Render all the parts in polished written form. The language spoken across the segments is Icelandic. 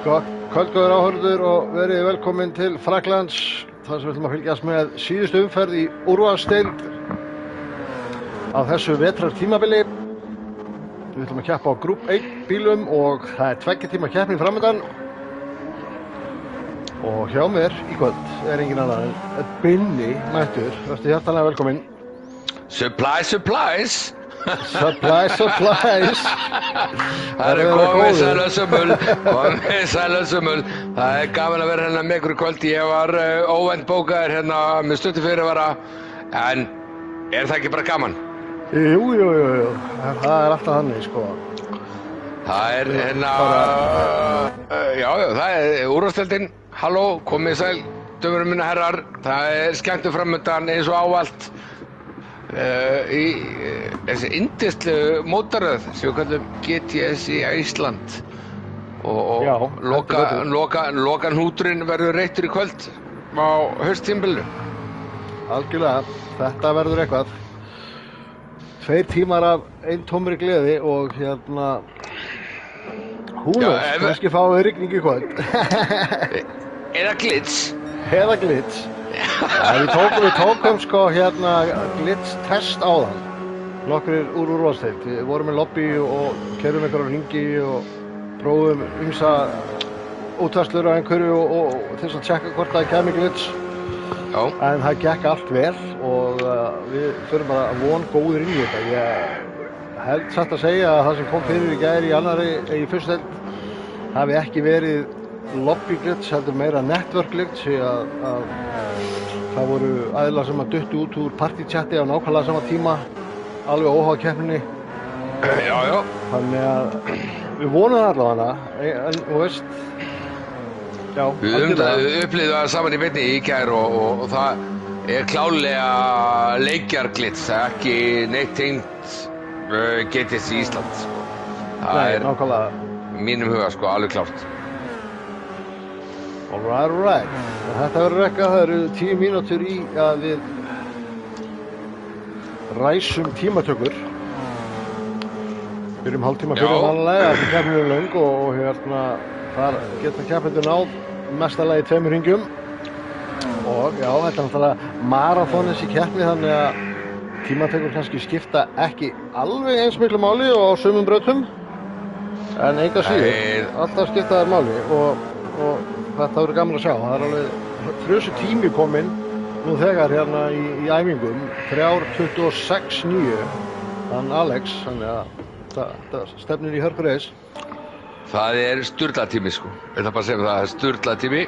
Gott kvöldgóðir áhorfendur og verið velkomin til Frakklands þar sem við ætlum að fylgjast með síðustu umferð í úrvalsdeild á þessu vetrartímabili. Við ætlum að keppa á Group 1 bílum og það er 2 tíma keppni framundan. Og hjá mér í kvöld er engin annar en Binni mættur. Vertu hjartanlega velkomin. Supplies. Supplies. Það er komið sælusumul. Það er gaman að vera hérna með ykkur í kvöld. Ég var óvænt bókaður hérna með stuttu fyrirvara. En er það ekki bara gaman? Jú. Það er alltaf þannig, sko. Það er hérna... Já, það er úrvalsdeildin. Halló, komið sæl, dömur minna herrar. Það er skemmtu framundan eins og ávallt. Í þessi yndislu mótaröð sem við kallum GTS í Ísland og lokan hnúturinn verður reittur í kvöld á hausttímabilinu. Algjörlega, þetta verður eitthvað 2 tímar af eintómri gleði og hérna kannski fáum við rigning í kvöld eða glits Við tókum sko hérna glitch test áðan nokkrir úr úrvalsdeild. Við vorum með lobby og keyrum einhverja hringi og prófum ýmsa útfærslur á einhverju og til þess að tjekka hvort það kæmi glitch. Já. En það gekk allt vel og við förum bara von góðir inn í þetta. Ég held satt að segja að það sem kom fyrir í gær í fyrstu deild hafi ekki verið lobby glitch, heldur meira network glitch því að það voru aðilar sem að duttu út úr partychatti á nákvæmlega sama tíma alveg óháð keppninni. Já. Þannig að við vonum allavega en þú veist Við upplifðum það saman í beinni í gær og það er klárlega leikjarglitch, það er ekki neitt tengt GTS í Ísland. Það er nákvæmlega mínum huga sko alveg klárt. Alright. Þetta verður eitthvað, það eru 10 mínútur í að við ræsum tímatökur. Byrjum hálftíma fyrir vanlega, því keppnin er löng og hérna þar geta keppendur náð mesta lagi 2 hringjum. Og já, þetta er náttúrulega marathon þessi keppni þannig að tímatökur kannski skipta ekki alveg eins miklu máli og á sumum brautum. En enga síður, alltaf skipta þær máli og þetta verður gaman að sjá. Það er alveg frösu tími kominn nú þegar hérna í æfingum 3:26.9 þann Alex, þannig að það stefnir í hörkureis. Það er sturlatími sko, ég ætla bara að segja það er sturlatími.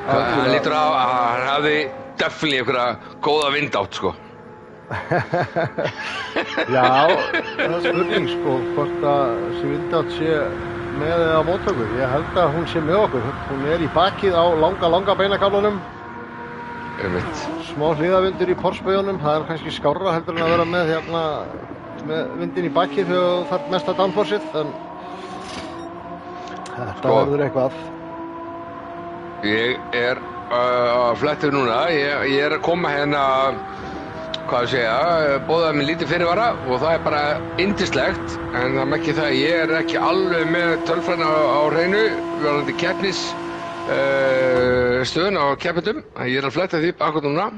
Hann lítur á að hann hafði definitely einhverja góða vindátt sko. Já, það er spurning sko, hvort að þessi vindátt sé með eða á móttöku. Ég held að hún sé með okkur. Hún er í bakið á langa beinakaflanum. Smá hliðavindur í porspauðunum. Það er kannski skárra heldur en að vera með hérna með vindin í bakið þegar þú þarf mesta downforceið. En þetta verður eitthvað. Ég er flettur núna. Ég er að koma hérna bóðaði mér lítið fyrirvara og það er bara yndislegt en það ekki það, ég er ekki alveg með tölfræðina á hreinu varðandi keppnis stöðun á keppendum. Ég er að fletta því akkur núna.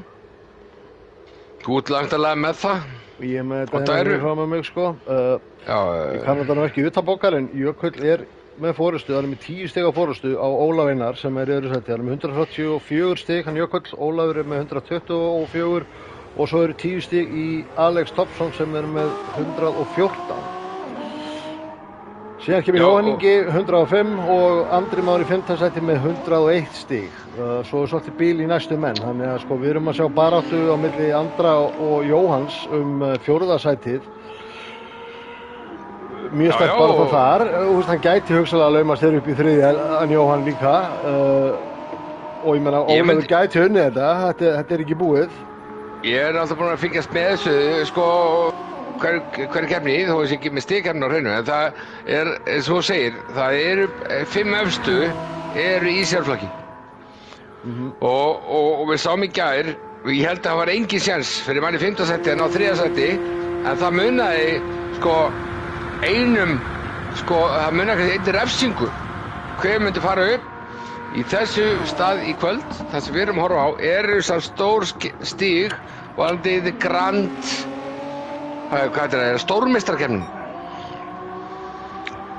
Þú ert langtalega með það. Ég er með þetta hérna frá með mig sko. Ég kann þetta nú ekki utanbókar en Jökull er með fórustu, hann er með 10 stig á fórustu á Ólaf Einar sem er í öðru sæti. Hann er með 134 stig, hann Jökull, Ólafur er með 124 og svo eru 10 stig í Alex Topsson sem er með 114. Síðan kemur Jóhann Ingi 105 og Andri Már í 5. sæti með 101 stig. Svo er svolítið bíl í næstu menn, þannig að sko við erum að sjá baráttu á milli Andra og Jóhanns 4. sætið. mjög sterk bara þá þar. Þú veist, hann gæti hugsanlega að laumast þér upp í þriðja en Jóhann líka. Og ég meina, Ólafur gæti unnið þetta er ekki búið. Ég náttúrulega búinn að fylgjast með þessu, sko, hver keppni, þó ég sé ekki með stigkeppni á hreinu, en það er, eins og þú segir, það eru 5 efstu eru í sérflokki. Og við sáum í gær, og ég held að það var engin séns fyrir mann í 5. sæti en á 3. sæti, en það munaði, það munaði einni refsingu. Hver myndi fara upp? Í þessu stað í kvöld, það sem við erum að horfa á, eru sá stór stíg varðandi The Grand, hvað er það, stórmeistarkeppnin.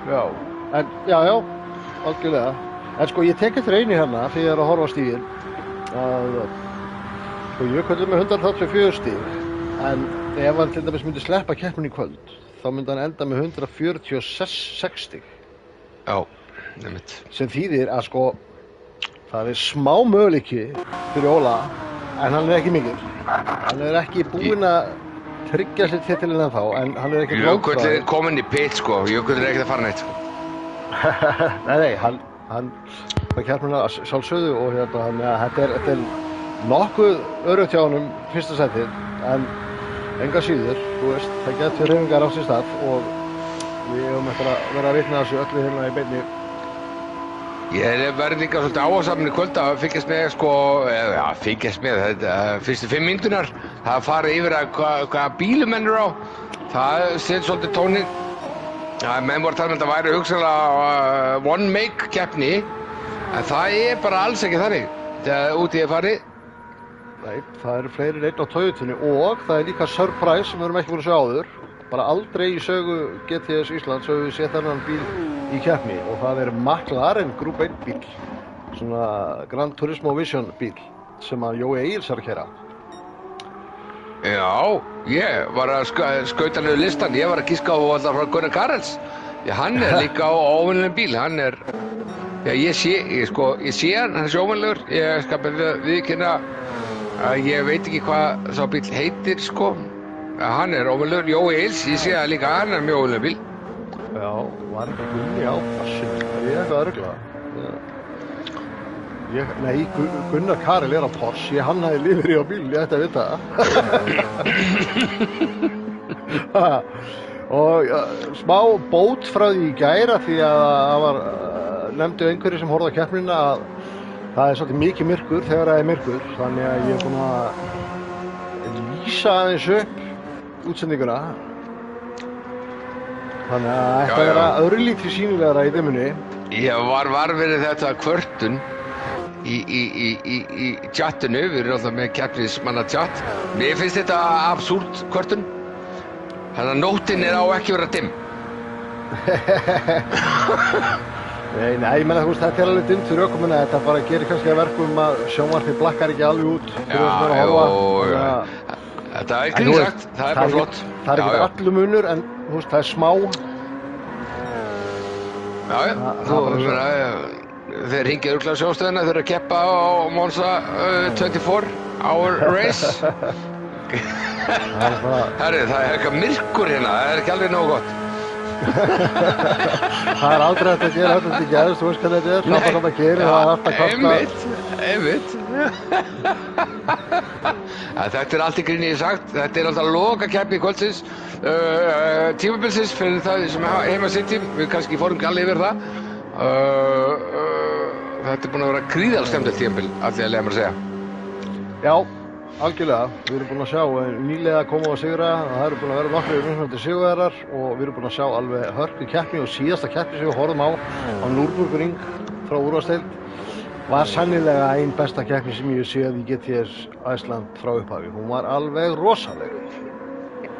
Já, algjörlega. En sko, ég tek eftir einu hérna þegar ég er að horfa á stíginn, að sko, Jökull með 134 stíg, en ef hann til dæmis myndi sleppa keppnin í kvöld, þá myndi hann enda með 146 stíg. Já, nefnitt. Sem þýðir að sko, það er smá möguleiki fyrir Óla, en hann er ekki mikil. Hann er ekki búinn að tryggja sér titilinn ennþá, en hann er ekki Jökull er kominn í pit, sko. Jökull er ekkert að fara neitt, sko. Nei, hann keppnina sjálfsögðu og þetta er nokkuð öruggt hjá honum fyrsta sætið, en enga síður, þú veist, það getur hreyfingar á sér stað og við höfum eftir að vera að vitna þessu öllu hérna í beinni. Ég verði líka svolítið áhersamur í kvöld að fylgjast með, fylgjast með þetta fyrstu 5 mínúturnar, það farið yfir að hvað bílum menn eru á, það set svolítið tóninn. Menn voru að tala um þetta væri hugsanlega one make keppni, en það er bara alls ekki þannig, þegar út í að farið. Nei, það eru fleiri einn á Toyotunni og það er líka surprise sem við erum ekki búin að sjá áður. Bara aldrei í sögu GTS Íslands höfum við séð þennan bíl í keppni og það er McLaren Group 1 bíl, svona Gran Turismo Vision bíl sem að Jói Egils er að keyra. Já, ég var að skauta niður listan, ég var að giska á allar frá Gunnar Karels. Hann er líka á óvenjulegum bíl, hann er, ég sé hann er svo óvenjulegur, ég skal viðurkenna að ég veit ekki hvað sá bíl heitir, sko. Hann er óvenjulegur, Jói Egils, ég sé að líka hann er mjög óvenjulegur bíl. Já, var ekki Gunni á þessu, ég er eitthvað öruglega. Nei, Gunnar Karel er á Porsche, ég hannaði lifir í á bíl, ég ætti að vita það. Og smá bót frá því í gæra því að það var, nefndu einhverju sem horfði á keppnina að það er svolítið mikið myrkur þegar það er myrkur, þannig að ég er búinn að lýsa aðeins upp útsendinguna. Þannig að það ætti að vera örlítið sýnilegra í dimmunni. Ég var varfyrir þetta kvörtun í chattinu, við erum alltaf með keppnismanna chat. Mér finnst þetta absúrt kvörtun. Þannig að nóttin á ekki vera dimm. Nei, ég menna þú veist, þetta er alveg dimmt fyrir ökumuna, þetta bara gerir kannski að verkum að sjónvarpið blakkar ekki alveg út fyrir þess að vera að horfa. Þetta er grínsagt, það er bara flott. Það er ekki allur munur, en þú veist, það er smá. Þeir hringja örugglega sjónstöðina, þeir eru að keppa á Monza 24 hour race. Herri, það er eitthvað myrkur hérna, það er ekki alveg nógu gott. Það er aldrei hægt að gera þetta til gerðist, þú veist hvað þetta er, það er bara að gera, það er alltaf kvarta. Einmitt. Þetta er allt í gríni sagt, þetta er alltaf lokakeppni kvöldsins, tímabilsins fyrir það sem heima sitjum, við kannski fórum ekki alveg yfir það. Þetta er búin að vera gríðarlega skemmtilegt tímabil, allir að leiða mér að segja. Já, algjörlega. Við erum búin að sjá nýlega koma á sigra, það eru búin að vera nokkrir umhverfandi sigurvegarar og við erum búin að sjá alveg hörku keppni og síðasta keppni sem við horfum á Nürburgring frá úrvalsdeild var sannilega ein besta keppni sem ég séð í GTS Æsland frá upphafi. Hún var alveg rosaleg.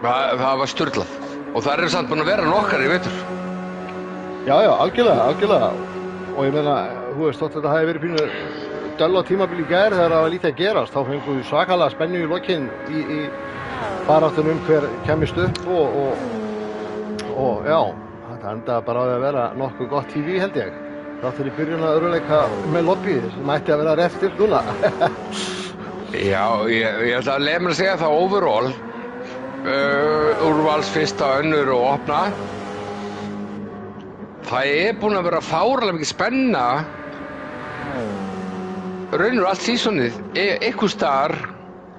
Það var sturlað og það eru samt búin að vera nokkar í vetur. Já, algjörlega. Og ég meina, þú veist, þótt þetta hafi verið pínu döll á tímabili í gær þegar það var lítið að gerast, þá fengum við svakalega spennu í lokin í baráttunum hver kemist upp og já, þetta endaði bara á því að vera nokkuð gott TV held ég. Þátt fyrir byrjun að öruleika með lobby sem ætti að vera reftir núna. Já, ég ætla að leyfa mér að segja það overall, úrvals fyrsta önnur og opna. það búin að vera fárlega mikið spenna raunur allt sísonið einhvers staðar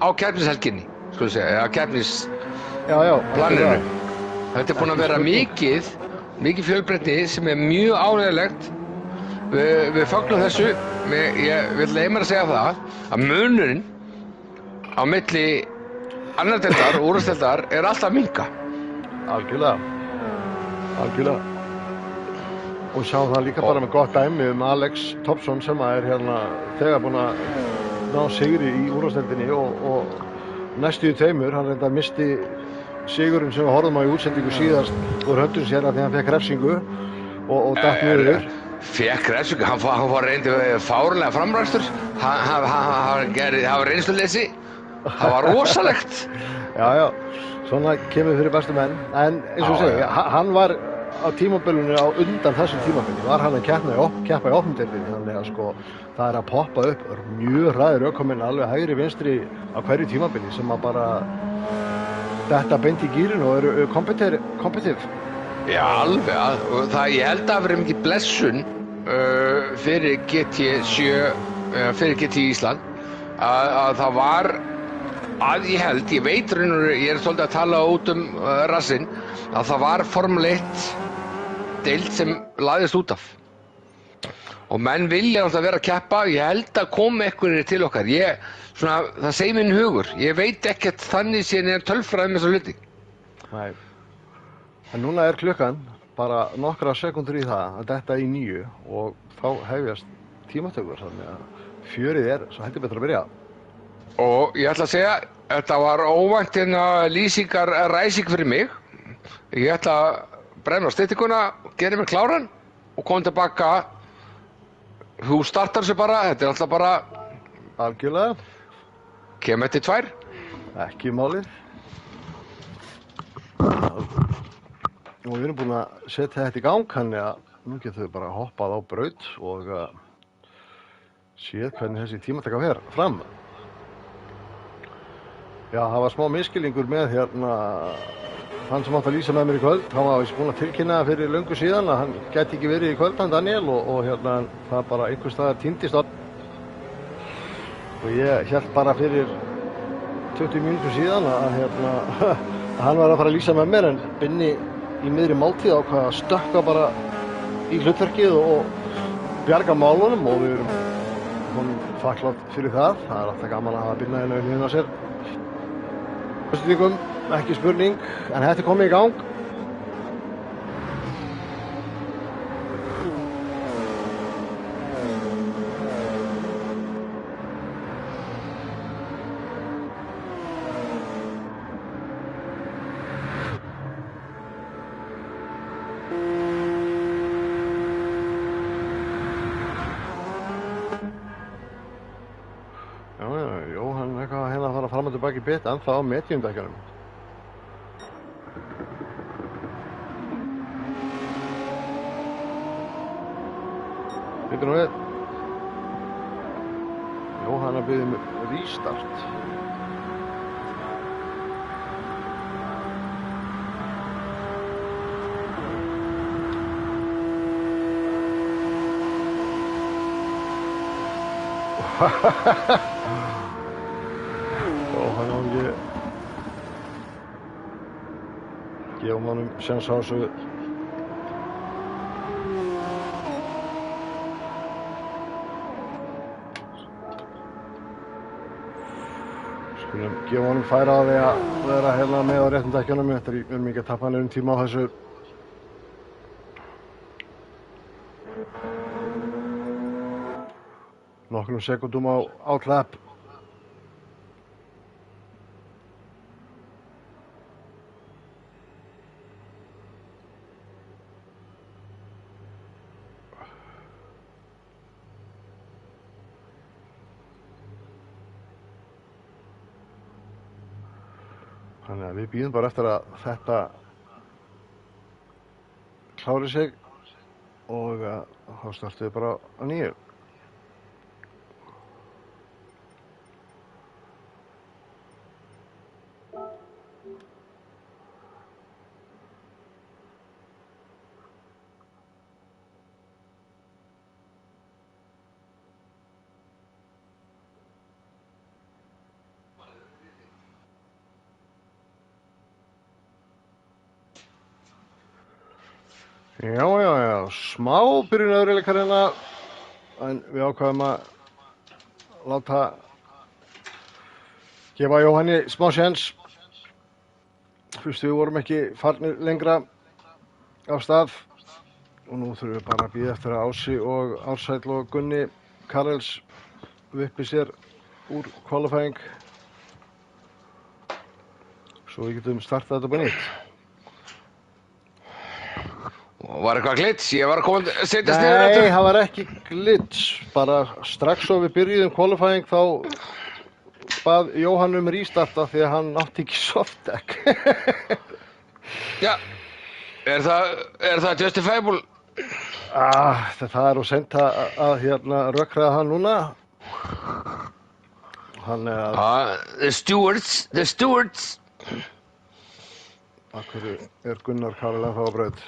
á keppnishelginni, skulum segja, eða keppnisplaninu. Þetta búin að vera mikið fjölbreytni sem mjög ánægjulegt. Við fögnum þessu. Ég vil leyfa mér að segja það að munurinn á milli annar deildar og úrvalsdeildar alltaf að minnka. Algjörlega. Og sjá það líka bara með gott dæmi Alex Thompson sem þegar búinn að ná sigri í úrvalsdeildinni og næstu í tveimur, hann reyndar misti sigurinn sem við horfðum á í útsendingu síðast úr höndum sér að því hann fekk refsingu og datt niður. Fekk refsingu? Hann var reyndi fárlega framrækstur. Það var reynsluleysi. Það var rosalegt. Já, svona kemur fyrir bestu menn. En eins og segja, hann var á tímabilinu á undan þessu tímabili. Var hann að keppa í opndeildinni, þannig að það að poppa upp mjög hraðir ökumenn alveg hægri vinstri á hverju tímabili sem að bara detta beint í gírinn og eru kompetitív. Já, alveg. Og ég held að það verið mikið blessun fyrir GT7, fyrir GT Ísland, að það var ég veit raunur, ég svolítið að tala út rassinn, að það var Formule 1 deild sem lagðist út af. Og menn vilja alltaf vera að keppa, ég held að koma einhverjir til okkar. Það segir minn hugur, ég veit ekkert þannig síðan ég tölfræði með þessa hluti. Nei. En núna klukkan bara nokkra sekundur í það að detta í 9 og þá hefjast tímatökur, þannig að fjörið svo heldur betur að byrja. Og ég ætla að segja, þetta var óvænt ræsing fyrir mig. Ég ætla að brenna styttinguna, gera mig kláran og koma tilbaka. Þú startar þessu bara, þetta alltaf bara... Algjörlega. Kem eftir 2. Ekki málið. Og við erum búin að setja þetta í gang, þannig að nú getum við bara hoppað á braut og séð hvernig þessi tímataka fer fram. Já, það var smá misskilningur með hann sem átti að lýsa með mér í kvöld. Hann var búinn að tilkynna fyrir löngu síðan að hann gæti ekki verið í kvöld, hann Daniel, og það bara einhvers staðar týndist á. Og ég hélt bara fyrir 20 mínútur síðan að hann var að fara að lýsa með mér, en Binni í miðri máltíð ákvað að stökkva bara í hlutverkið og bjarga málunum, og við erum þakklátt fyrir það. Það alltaf gaman að hafa Binna inn á sér. Ekki spurning, en þetta komið í gang. Jóhann að fara fram og tilbaki bit, en þá á mediumdekkjunum. Býtur nú við. Jóhann að biðja restart. Jóhann á ekki gefum honum séns á þessu. Skulum gefa honum færa á því að vera með á réttum dekkjunum. Þetta við erum ekki að tappa hann tíma á þessu. Nokkrum sekundum á klapp. Þannig að við bíðum bara eftir að þetta klári sig og þá startum við bara á nýju. Já, smá byrjunaröðuleikar hérna, en við ákvaðum að gefa Jóhanni smá séns. Fyrst við vorum ekki farnir lengra af stað og nú þurfum við bara að bíða eftir að Ási og Ársæll og Gunni Karels vippi sér úr qualifying svo við getum startað þetta bara nýtt. Var eitthvað glitch? Ég var að koma að setjast niður Nei, það var ekki glitch. Bara strax svo við byrjuðum qualifying þá bað Jóhann restarta því að hann átti ekki softdeck. Já, er það justifiable? Það er seint að rökræða hann núna. Hann The stewards. Af hverju er Gunnar Karel ennþá á braut?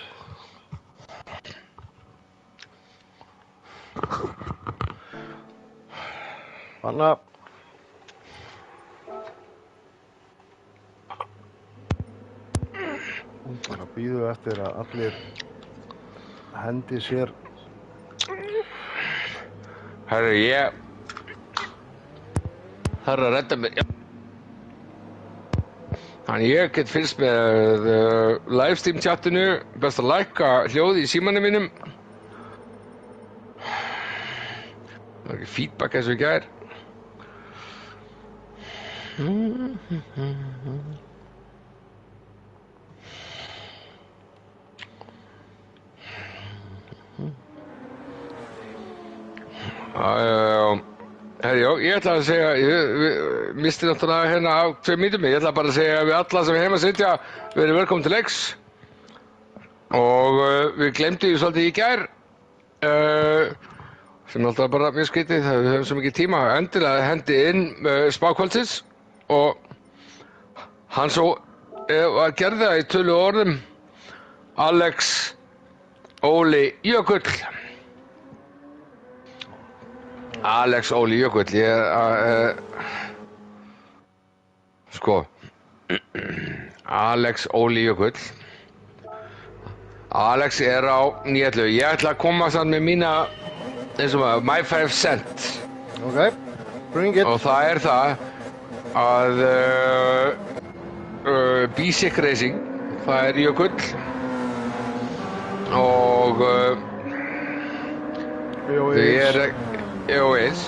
Þannig að bara bíðum eftir að allir hendi sér. Herru, það er að redda mig. Þannig ég get fylgst með livestream chatinu, best að lækka hljóð í símanum mínum. Það var ekki feedback eins og í gær. Ég ætla að segja, ég misti náttúrulega hérna á 2 mínútum, ég ætla bara að segja við alla sem heima sitja, verið velkomin til leiks og við glemdu því svolítið í gær sem náttúrulega bara mjög skrítið, við höfum svo mikið tíma, endilega hendi inn spákvöldsins og hann svo var gerði það í tölu orðum Alex Óli Jökull. Alex Óli Jökull, Alex Óli Jökull. Alex er á 911. Ég ætla að koma saman með mína, eins og my 5 cent. Ok, bring it. Og það er það að Basic Racing, það er Jökull og EOS,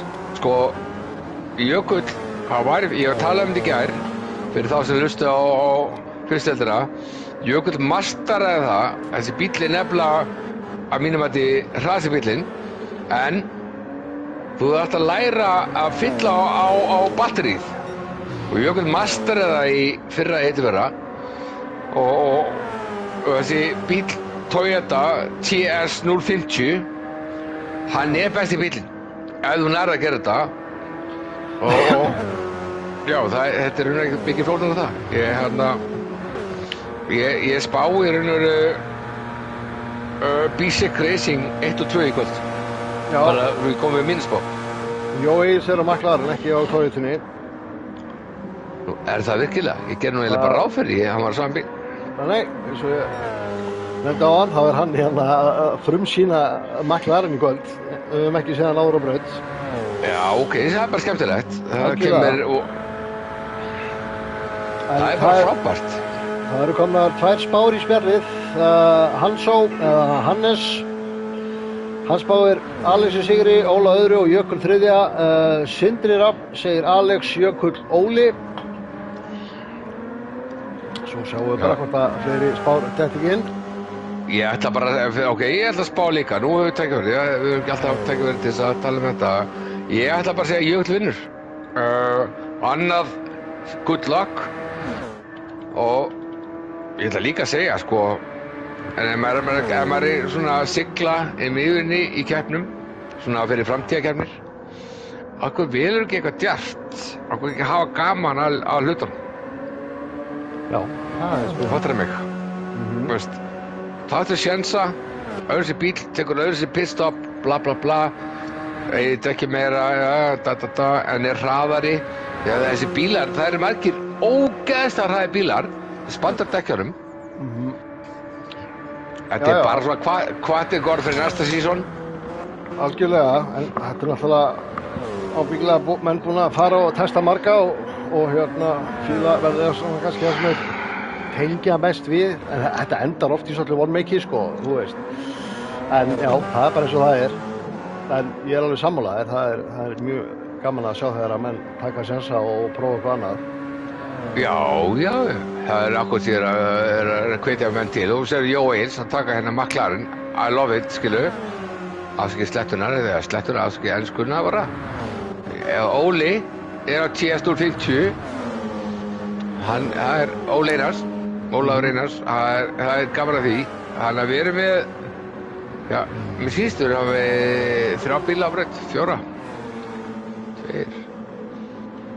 Jökull, ég var að tala um þetta í gær fyrir þá sem hlustu á fyrsteldina. Jökull mastaraði það, þessi bíll er nefnilega að mínum að þetta hraðasti bíllinn, en þú þarft að læra að fylla á batterið og Jökull mastaraði það í fyrra hittifyrra og þessi bíll Toyota TS 050 hann er besti bíllinn ef þú nærð að gera þetta og já, þetta er ekki mikið flóknara en það. Ég spá í raun og veru Basic Racing 1 og 2 í kvöld. Já. Þannig að við komum við minnsspá. Jóis er á McLaren, ekki á Toyotunni. Er það virkilega? Ég ger nú eiginlega bara ráð fyrir því, hann var á saman bíl. Nei, eins og ég nefndi á hann, þá er hann hérna að frumsýna McLaren í kvöld. Við höfum ekki séð hann áður á braut. Já, ok, það er bara skemmtilegt. Það Algjörlega. kemur og það er bara frábært. Það eru komnar 2 spár í spjallið. Hannes. Hann spáir Alex í sigri, Óla öðru og Jökull þriðja. Sindri Rapp segir Alex, Jökull, Óli. Svo sjáum við bara hvort að fleiri spár detta ekki inn. Ég ætla bara, ég ætla að spá líka. Nú höfum við tækifæri, við höfum ekki alltaf tækifæri til þess að tala um þetta. Ég ætla bara að segja Jökull vinnur. Annað, good luck. Og ég ætla líka að segja, en ef maður er svona að sigla í miðjunni í keppnum, svona fyrir framtíðakeppnir, okkur velur ekki eitthvað djarft, okkur ekki hafa gaman að hlutunum. Já, það er Þú fattar mig. Veist, taktu sjensa, öðru bíl, tekur öðru pitstop, bla bla bla, ég drekki meira, en er hraðari. Já, þessi bílar, það eru margir ógeðslega hraðir bílar, standarddekkjarum. Þetta er bara svona hvattigorð fyrir næsta sísón. Algjörlega, en þetta er náttúrulega ábyggilega menn búin að fara og testa marga og fíla verði svona kannski það sem er tengja mest við, en þetta endar oft í svolítið vonmeiki, sko, þú veist. En já, það er bara eins og það er. En ég er alveg sammálaður, það er mjög gaman að sjá þegar að menn taka sjensa og prófa eitthvað annað. Já, það er akkurat því að hvetja menn til. Þú sér Jói Eils að taka hérna McLaren, I love it, skilu. Afskið slettunar, eða slettunar, afskið enskuna bara. Óli er á TS-50. Það er Óli Einars, Ólafur Einars, það er gaman að því. Hann að við erum með, já, mér síðstur hafa við 3 bíla á braut, 4. 2.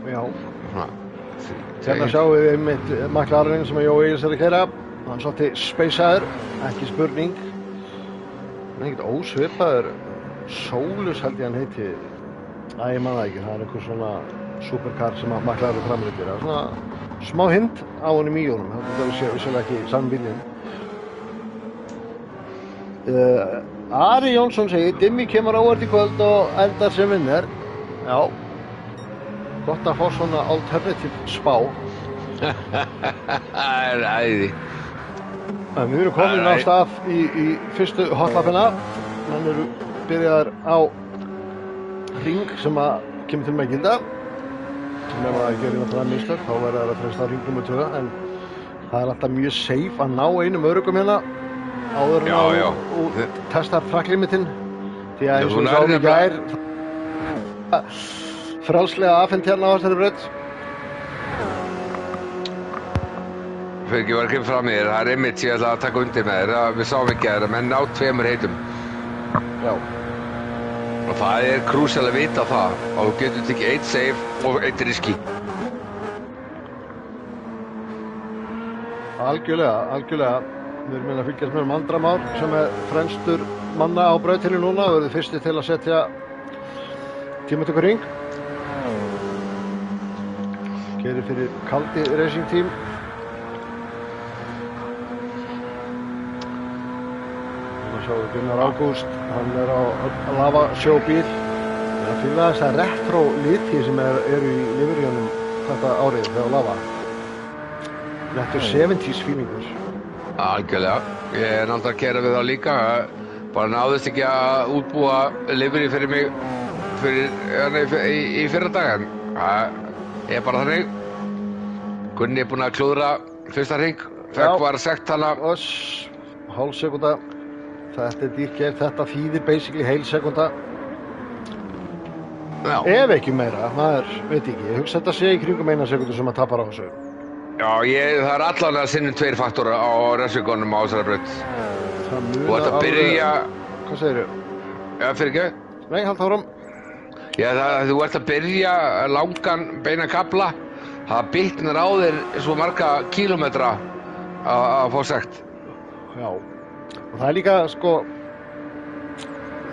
Já. Hérna sjáum við einmitt McLaren sem að Jói Eils er að keyra. Hann svolítið speysaður, ekki spurning. Hann er ekkert ósvipaður. Solus held ég hann heiti. Ég man það ekki, það er einhver svona supercar sem að McLaren framleiðir. Það er svona smá hint á honum í honum. Þetta er vissulega ekki saman bílinn. Ari Jónsson segir, Dimmi kemur óvart í kvöld og endar sem vinner. Já. Gott að fá svona alternative spá. Það er æði. En við erum komin á stað í fyrstu hotlappina. Menn eru byrjaðar á hring sem að kemur til með að gilda. Ef það gerir náttúrulega mistök, þá verður það að treysta á hring nr. 2. En það er alltaf mjög safe að ná einum öruggum hérna áður en og testar tracklimitinn. Því að eins og við sáum í gær frálslega afhent hérna á þessari braut. Fyrir ekki var ekki fram í þér, það er einmitt sem ég ætla að taka undir með þér. Við sáum ekki að menn ná 2 heitum. Já. Og það er krúsjál að vita það. Og þú getur tekið 1 safe og 1 riski. Algjörlega. Við erum að fylgjast með Andra Már sem er fremstur manna á brautinu núna og verður fyrsti til að setja tímatökurhring. Keyrir fyrir Kaldi Racing Team. Þannig sjáum við Gunnar Ágúst, hann er á lava sjóbíl. Það fylgja þess að retro liti sem eru í liveríunum þetta árið þegar lava. Retro 70s feelingur. Algjörlega, ég er náttúrulega að keyra við þá líka. Bara náðist ekki að útbúa liverí fyrir mig í fyrra dag. Það er bara þannig. Gunni er búinn að klúðra fyrsta hring, var sagt hana. Hálf sekúnda. Þetta er dýrkeypt, þetta þýðir basically heil sekúnda. Ef ekki meira, maður veit ekki. Ég hugsa þetta sé í kringum 1 sekúndu sem maður tapar á þessu. Já, það er allan að sinnum 2 faktora á refsingunum á þessari braut. Þú ert að byrja... Hvað segirðu? Já, fyrir ekki? Nei, halda áfram. Já, þú ert að byrja langan beina kafla. Það bitnar á þér svo marga kílómetra að fá sagt. Já. Og það er líka, sko,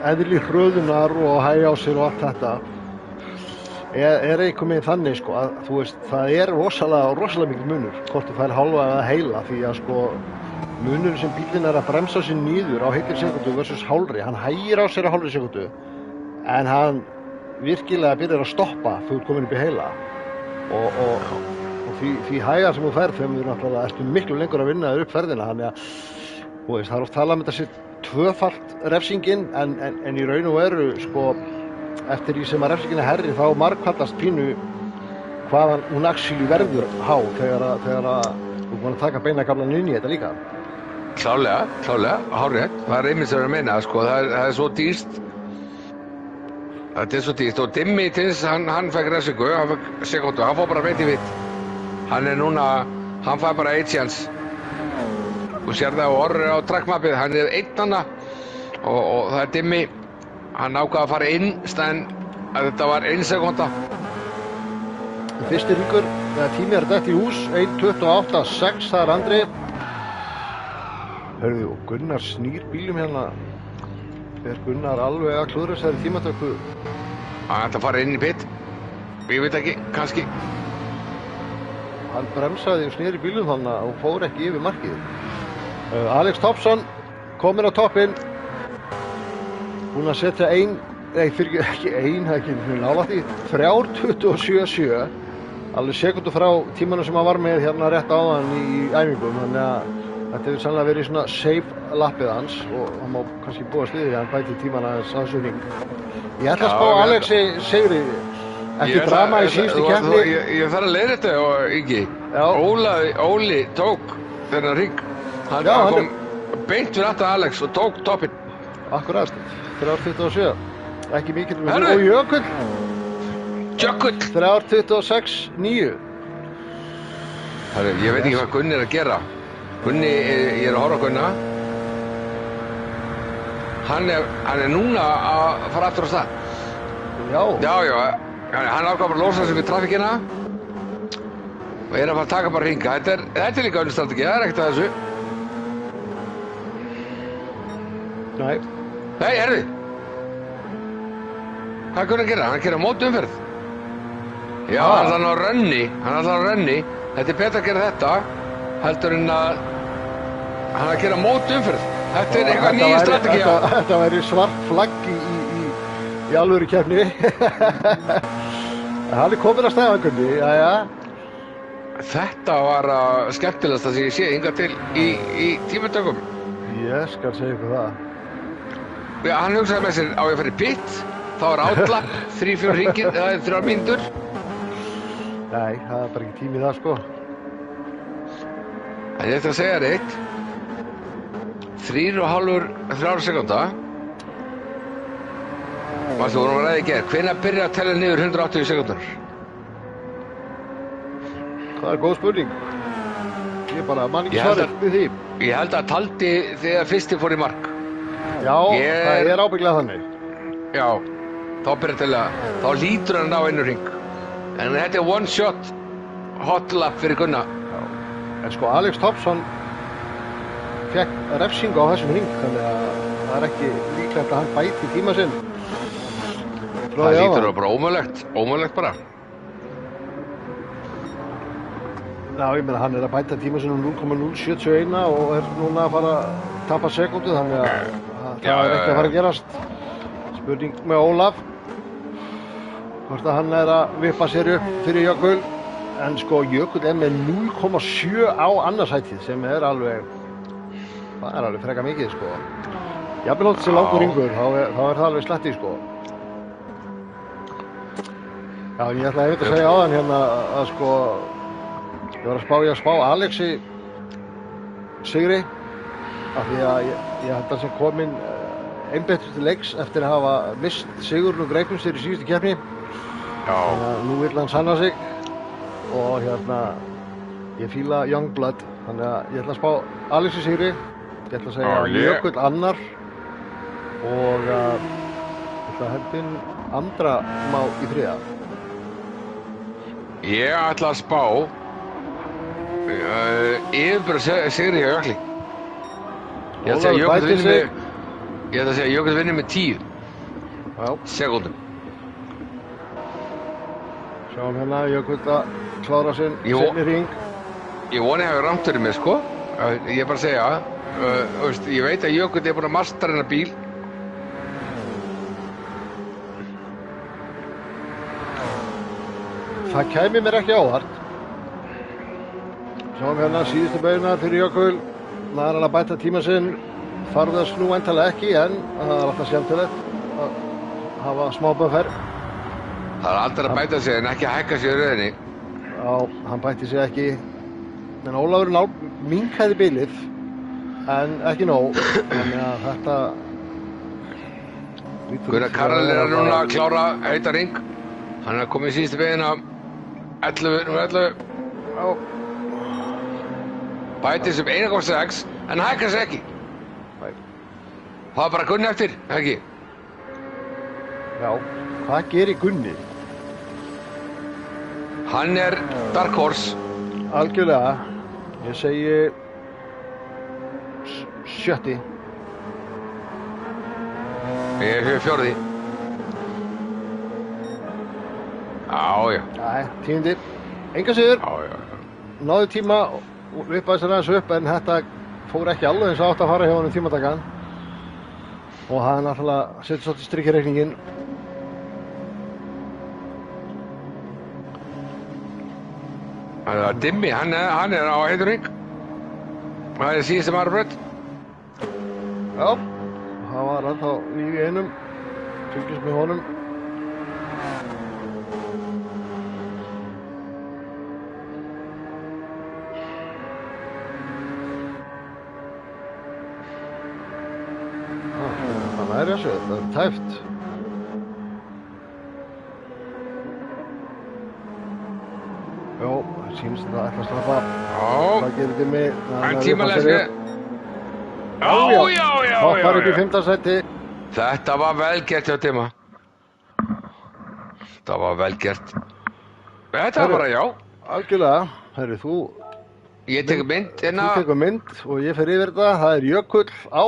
eðli hröðunar og hægja á sér og allt þetta. Er eitthvað með þannig, sko, að þú veist, það er rosalega mikil munur. Hvort þú fær hálfa eða heila, því að, sko, munurinn sem bílinn er að bremsa sér niður á heilli sekúndu versus hálfri. Hann hægir á sér á hálfri sekúndu, en hann virkilega byrjar að stoppa þegar þú ert komin upp í heila. Og því hægar sem þú ferð, þegar þú náttúrulega ertu miklu lengur að vinna þér upp ferðina, þannig að þú veist, það er oft talað um þetta sér 2-falt refsingin, en í raun og veru, sko, eftir því sem að refsingin er herri, þá margfaldast pínu hvaðan hún actually verður há þegar að þú búin að taka beinakaflann inn í þetta líka. Klálega, hárrétt. Það er einmitt sem ég er að meina, sko, það er svo dýrst. Þetta er svo dýrt og Dimmi Tins, hann fekk refsingu, hann fekk sekúndu, hann fór bara veit í vitt. Hann er núna, hann fær bara 1 sjans. Þú sér það og orður á trackmappið, hann er 1 hana og það er Dimmi. Hann ákvað að fara inn staðinn að þetta var 1 sekúnda. Fyrsti hringur, þegar tími er dætt í hús, 1.28.6, það er Andri. Hörðu, og Gunnar snýr bílum hérna. Er Gunnar alveg að klúðra þessari tímatöku? Hann ætla að fara inn í pit. Ég veit ekki, kannski. Hann bremsaði og snýri bílum þannig að hún fór ekki yfir markið. Alex Thompson komin á toppinn. Búinn að setja ekki ein, það er ekki nálægt í 3:27.7. Alveg sekundu frá tímanum sem hann var með hérna rétt áðan í æfingum. Þannig að þetta hefur sannlega verið svona safe lappið hans og hann má kannski búast við því að hann bæti tíman aðeins á þessu hring. Ég ætla að spá Alexi sigri. Ekki drama í síðustu keppni. Ég þarf að leiðrétta Ingi. Óli tók þennan hring. Hann kom beint fyrir aftan Alex og tók toppinn. Akkurat, 3:27. Ekki mikið. Og Jökull. 3:26.9. Ég veit ekki hvað Gunni að gera. Gunni, ég að horfa á Gunna. Hann núna að fara aftur á stað. Já. Hann ákvað bara að losa sig við trafikkina og að fara að taka bara hringa. Þetta líka önnur strategi, það ekkert að þessu. Nei, herðu. Hvað Gunni að gera? Hann gera mótumferð. Já, hann ætlar að rönni. Þetta betra að gera þetta heldur en að hann að gera mótumferð. Þetta eitthvað nýja strategi. Þetta væri svart flagg í alvöru keppni. Hann komin að stæða Gunni, jæja. Þetta var skemmtilegast að ég sé hingað til í tímatökum. Ég skal segja ykkur það. Já, hann hugsaði með sér á ég að fara í pit, þá var outlapp, 3-4 hringir, það er 3 mínútur. Nei, það er bara ekki tími í það sko. En ég ætla að segja reitt. 3,5 sekúnda. Mástu vorum að ræða í gerð. Hvenær byrja að tella niður 180 sekúndur? Það er góð spurning. Ég bara mann ekki svarið við því. Ég held að taldi þegar fyrsti fór í mark. Já, það er ábyggilega þannig. Já, þá byrja til að, þá lítur hann á einu hring. En þetta er one shot hot lap fyrir Gunna. Já. En sko Alex Thompson fekk refsingu á þessum hring, þannig að það er ekki líklegt að hann bæti tíma sinn. Það lítur bara ómögulegt bara. Já, ég meina hann er að bæta tíma sinn 0,071 og er núna að fara að tapa sekundu, þannig að það er ekki að fara að gerast. Spurning með Ólaf. Hvort að hann er að vippa sér upp fyrir Jökull. En sko Jökull er með 0,7 á annarsætið sem er alveg, það er alveg freka mikið sko. Jafnvel hótt sér langur hringur, þá er það alveg sletti sko. Já, ég ætla að segja á þann hérna að sko, ég var að spá Alexi sigri, af því að ég held að sem kominn einbeittur til leiks eftir að hafa mist sigurinn og greipum sér í síðustu keppni. Þannig að nú vill hann sanna sig og hérna, ég fíla Youngblood, þannig að ég ætla að spá Alexi sigri, ég ætla að segja Jökull annar og ég ætla að hendin Andra Má í þriða. Ég ætla að spá yfirbara sigri hjá Jökli. Ég ætla að segja Jökull vinni með 10 sekúndum. Sjáum hérna Jökull að klára sinn seinni hring. Ég voni að hafa rangt fyrir mig sko. Ég er bara að segja, ég veit að Jökull er búin að mastera hennar bíl. Það kæmi mér ekki ávart. Sjáum hérna síðustu beina fyrir Jökull. Það er hann að bæta tíma sinn. Þarf nú væntanlega ekki, en það er alltaf skemmtilegt að hafa smá bumferð. Það er aldrei að bæta sig en ekki að hækka sig í rauninni. Já, hann bætti sig ekki. En Ólafur minnkaði bilið, en ekki nóg. Þannig að þetta... Gunnar Karel er núna að klára heita hring. Hann er komið í síðustu beina 11. Já. Bæti sem 1,6 en hækkar sig ekki. Það var bara Gunni eftir, ekki? Já, hvað gerir Gunni? Hann er Dark Horse. Algjörlega. Ég segi 7. Ég er 4. Já. Nei, 10. Enga sigur. Já. Náðu tíma og vippaði sér aðeins upp, en þetta fór ekki alveg eins og átt að fara hjá honum tímatakan. og það er náttúrulega setja svolítið strikk í reikningin. Það er Dimmi, hann er á heiturring. Það er síðustu Marbraut. Já, það var ennþá líf í einum, fylgjast með honum. Það er þessu, það er tæft. Já, það sýnst að það ætla að straffa. Hvað gerir Dimmi? En tímalega Já. Hoppar upp í 5. sæti. Þetta var vel gert hjá Dimma. Þetta var vel gert. Þetta var bara já. Algjörlega, herri þú. Ég tekur mynd Þú tekur mynd og ég fer yfir þetta. Það er Jökull á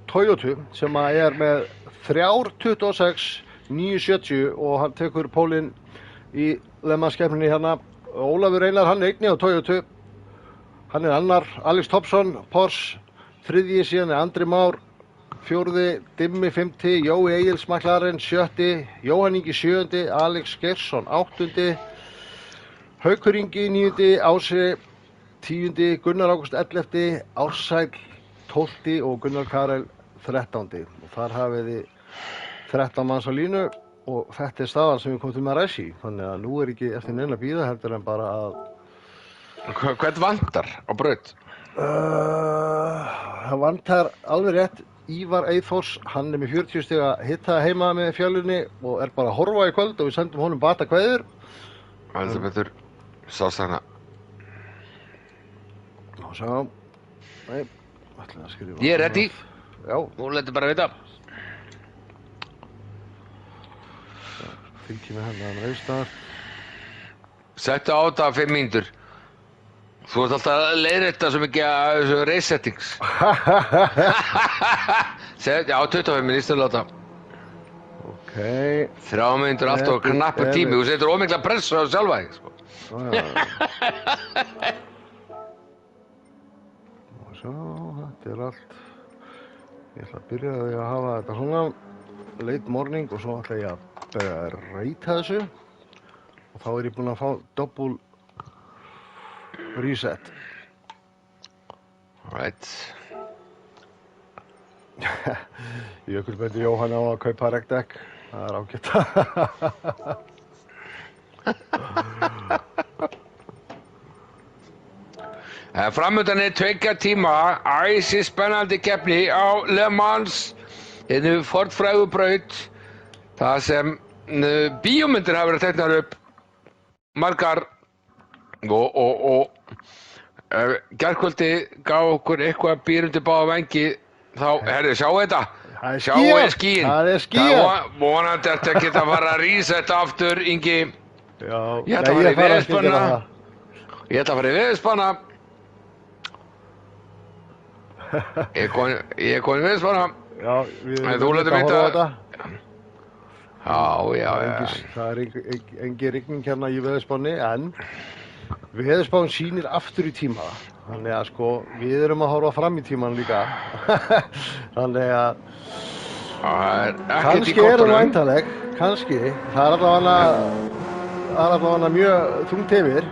Toyota sem er með 3.26 9.70 og hann tekur pólinn í lemmaskefninni hérna. Ólafur Einar, hann er einnig á Toyota. Hann er annar, Alex Thompson, Porsche, þriðji, síðan er Andri Már, fjórði, Dimmi 5., Jói Egils McLaren 7., Jóhann Ingi 7., Alex Geirsson 8., Haukur Ingi 9., Ási 10., Gunnar Ágúst 11., Ársæll 12. og Gunnar Karel 13. Og þar hafið þið 13 manns á línu og þetta er staðan sem við komum til með að ræsi. Þannig að nú er ekki eftir neina bíða heldur en bara að... Hvern vantar á braut? Það vantar alveg rétt Ívar Eyþórs, hann er með 40 stiga hitta heima með fjölunni og er bara að horfa í kvöld og við sendum honum bata kveður. Heldur betur, sást hana. Og sjá, nei, ætlaði að skrifa. Ég er ready. Já. Nú letur bara vita. Fylgjum með hennar reyðstart. Settu á þetta 5 mínútur. Þú ert alltaf að leiðrétta svo mikið af þessu race settings. Já, 25 mínútur láta. Ok. 3 mínútur allt og knappur tími. Þú setur ómikla pressu á sjálfa þig, sko. Og svo, þetta er allt. Ég ætla að byrja að hafa þetta svona late morning og svo ætla ég að reyta þessu. Og þá er ég búinn að fá double reset. Right. Jökull betur Jóhann á að kaupa rekdekk. Það er ágætt. Framöndan er 2 tíma æsi spennandi keppni á Le Mans. Hérna Ford frægu braut. Það sem bíómyndir hafa verið teknar upp margar og gærkvöldi gaf okkur eitthvað býrundi báða vengi þá, herri, sjáu þetta sjáu skíin það er skíin vonandi ertu að geta að fara að resetta aftur, Ingi. Já, ég ætla að fara í veðurspanna ég ætla að fara í veðurspanna ég er komin í veðurspanna. Já, þú letur vita. Já. Það er engin rigning hérna í veðurspánni, en veðurspán sýnir aftur í tíma. Þannig að sko, við erum að horfa fram í tíman líka. Þannig að kannski er það væntanleg, kannski. Það er allavega mjög þungt yfir.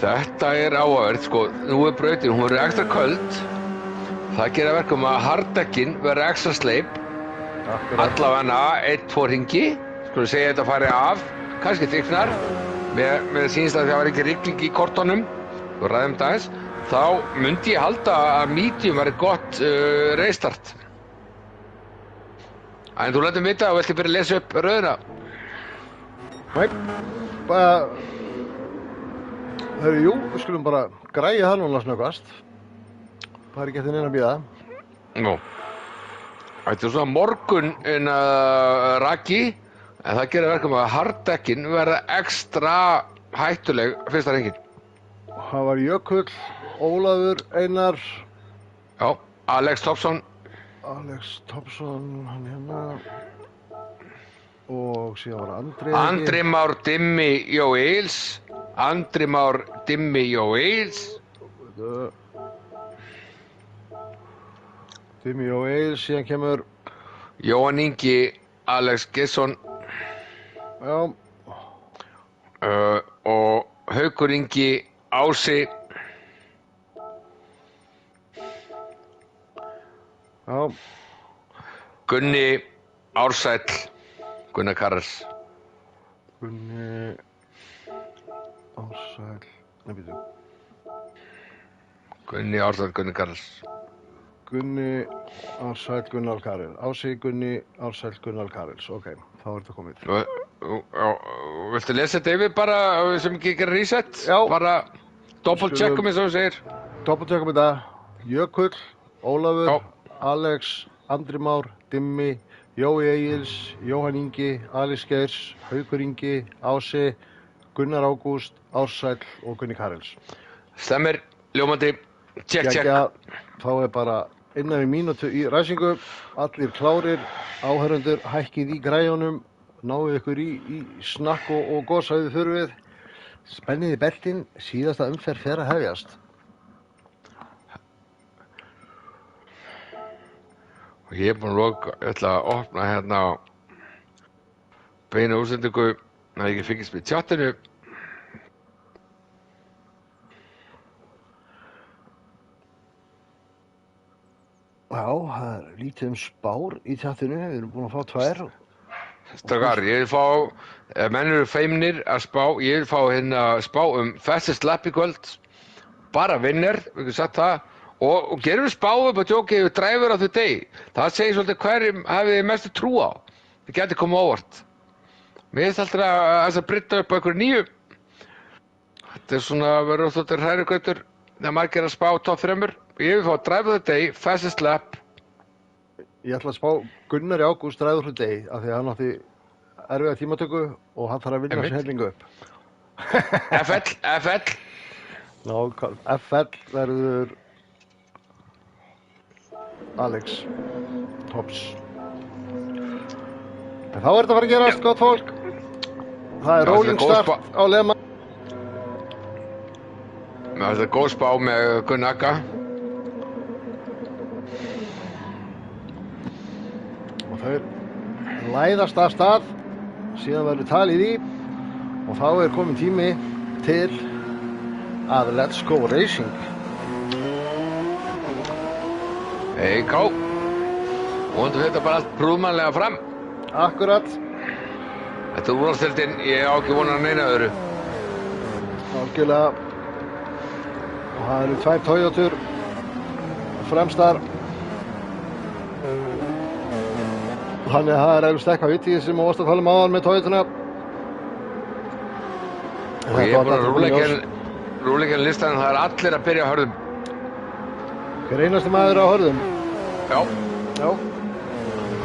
Þetta er áhugavert, sko. Nú er brautin, hún verður ekstra köld. Það gerir verkum að harddekkin verður ekstra sleip. Allavega 1-2 hringi, skulum segja þetta fari af, kannski þykknar, með sýnist að það var ekki rigning í kortunum, og ræðum það eins, þá myndi ég halda að medium væri gott restart. En þú lætum vita og viltu byrja að lesa upp röðina? Nei, jú, við skulum bara græja það núna snöggvast. Það er ekki eftir neina að bíða. Nú. Þetta er svona morgun raki, en það gerir verkum að harddekkin verða ekstra hættuleg fyrsta hringinn. Það var Jökull, Ólafur Einar. Já, Alex Thompson. Hann hérna. Og síðan var Andri. Andri Már Dimmi Jói Egils. Andri Már Dimmi Jói Egils. Dimmi og Egil, síðan kemur Jóhann Ingi, Alex Gesson já, og Haukur Ingi, Ási já, Gunni, Ársæll, Gunnar Karls Gunni Ársæll, nefnir Gunni, Ársæll, Gunnar Karls Gunni Ársæll, Gunnar Karel Ási, Gunni Ársæll, Gunnar Karels ok, þá er þetta komið Viltu lesa þetta yfir bara sem ekki gera reset? Já. Bara doppelcheckum eins og þú segir doppeltökum þetta Jökull, Ólafur, Já. Alex, Andri Már, Dimmi, Jói Egils, Jóhann Ingi, Alex Geirs, Haukur Ingi, Ási, Gunnar Ágúst, Ársæll og Gunni Karels. Stemmir, ljómandi, check. Þá er bara innan við mínútu í ræsingu, allir klárir, áhörundur, hækkið í græjunum, náðu ykkur í snakk og gósaðu fyrir við, spenniði beltin, síðasta umferð fer að hefjast. Og ég er búinn að loka, ég ætla að opna hérna beina útsendingu, það ekki fengist með tjattinu. Já, það er lítið spár í tjattinu, við erum búin að fá 2. Strákar, ég vil fá, ef menn eru feimnir að spá, ég vil fá hérna spá fastest lap í kvöld, bara vinner, við getum sagt það, og gerum við spá upp að djóki yfir driver of the day. Það segir svolítið hverjum hafið þið mestu trú á. Það geti komið óvart. Mér finnst alltaf að þess að brytta upp á einhverju nýju. Þetta er svona, verður svolítið hrærigrautur þegar margir að spá top 3. Ég vil fá driver of the day, fastest lap. Ég ætla að spá Gunnari Ágúst ræður hlut degi af því að hann átti erfiða tímatöku og hann þarf að vinna sér hellingu upp. FL. FL verður Alex Tops. En þá er þetta að fara að gerast, gott fólk. Það er rolling start á Lema. Það er góð spá með Gunnar Akka. Og þau læðast af stað, síðan verður talið í og þá er komin tími til að Let's Go Racing. Ká, vonandi þetta bara allt brúðmannlega fram. Akkurat. Þetta er úrvalsdeildin, ég á ekki vonar að neina öðru. Algjörlega. Og það eru 2 Toyotur fremstar. Þannig að það er eflust eitthvað vitið sem óvast að tala áðan með Toyotuna. Og ég er búinn að rúleikinn listan, það er allir að byrja að hörðum. Hver einasti maður á hörðum? Já. Já.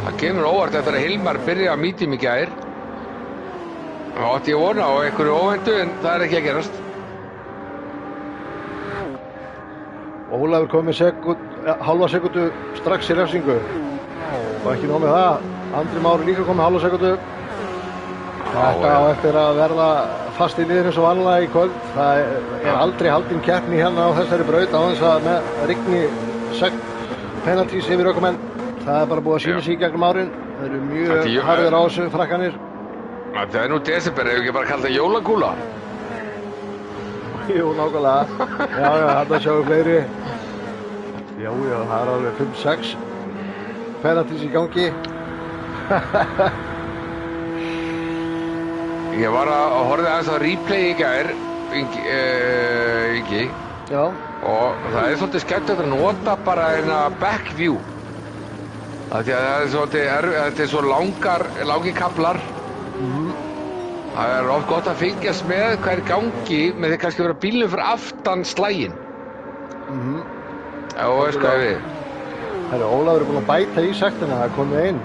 Það kemur óvart eftir að Hilmar byrja að mítið mig gær. Það átti ég vona á einhverju óvæntu en það er ekki að gerast. Ólafur kom með hálfa sekundu strax í refsingu. Og ekki nóg með það, Andri Már líka kom með hálfa sekundu. Þetta á eftir að verða fast í liðinu svo vanlega í kvöld. Það er aldrei haldin keppni hérna á þessari braut á þess að með rigni penaltís yfir ökumenn. Það er bara búið að sýna sig í gegnum árin. Það eru mjög harðir á þessu frakkanir. Það er nú desember, hefur ekki bara kallað það jólakúla? Jú, nákvæmlega. Já, þetta sjáum fleiri. Já, það er alveg 5-6 penaltís í gangi. Ég var að horfa aðeins á replay í gær, Ingi. Já. Og það er svolítið skemmtilegt að nota bara eina back view. Það er svolítið, þetta er svo langir kaflar. Það er oft gott að fylgjast með hvað er gangi með því kannski vera bílnum fyrir aftan slæginn. Já, veist hvað við. Herru, Ólafur er búinn að bæta í sektina, það er komið inn.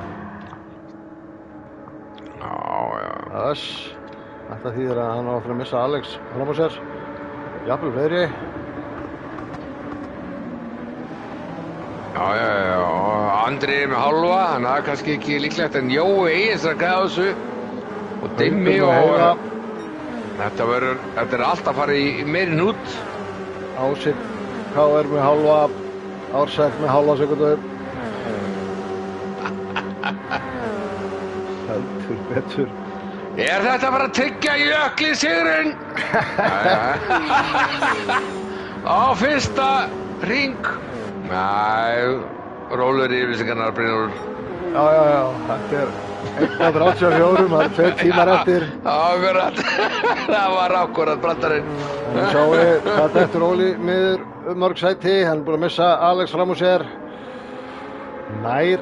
Já. Þetta þýðir að hann á að missa Alex fram á sér. Jafnvel fleiri. Já. Andri er með hálfa, þannig að það er kannski ekki líklegt en Jói Egils að gæða þessu. Og Dimmi og þetta er allt að fara í meiri nút. Ásinn KR með hálfa, Ársæll með hálfa sekundu. betur. Þetta bara að tryggja Jökli sigurinn? Á fyrsta hring. Næ, rólur yfirlýsingarnar, Brynjólfur. Já, þetta er 1:34, það er 2 tímar eftir. Akkurat, það var akkurat brandarinn. Nú sjáum við hvað þetta Óli miður mörg sæti, hann er búinn að missa Alex fram úr sér. Nær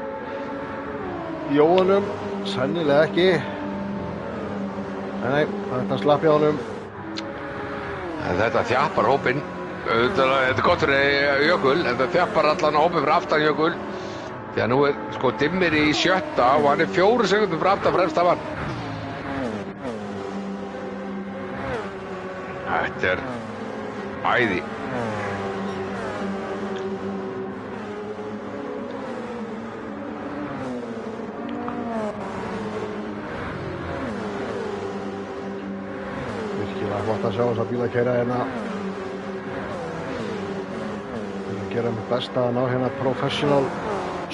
Jóhanum, sennilega ekki. Nei, þetta slapp hjá honum. En þetta þjappar hópinn. Þetta er gott fyrir Jökul, þetta þjappar allan hópinn fyrir aftan Jökul. Því að nú er sko Dimmir í 7. og hann er 4 sekúndum fyrir aftan fremst af hann. Þetta er æði. Virkilega gott að sjá þessa bíla keyra hérna. Ég vil gera mitt besta að ná hérna professional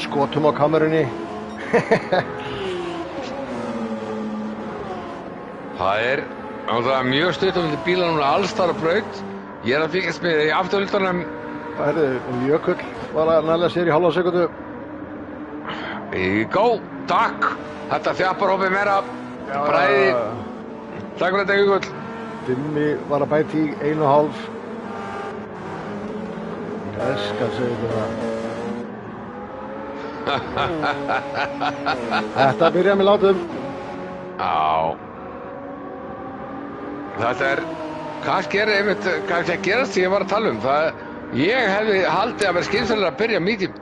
skotum á kamerunni. Það er mjög stutt á milli bíla núna alls þar á braut. Ég er að fylgjast með í afturhlutanum. Jökull var að næla sér í hálfa sekundu. Go, takk. Þetta þjappar hópið meira. Bræði. Takk fyrir þetta Jökull. Dimmi var að bæta í 1,5. Ég skal segja þetta. Þetta byrjaði með látum. Já. Þetta er kannski að gerast því ég var að tala um. Ég hefði haldið að vera skynsamlega að byrja medium.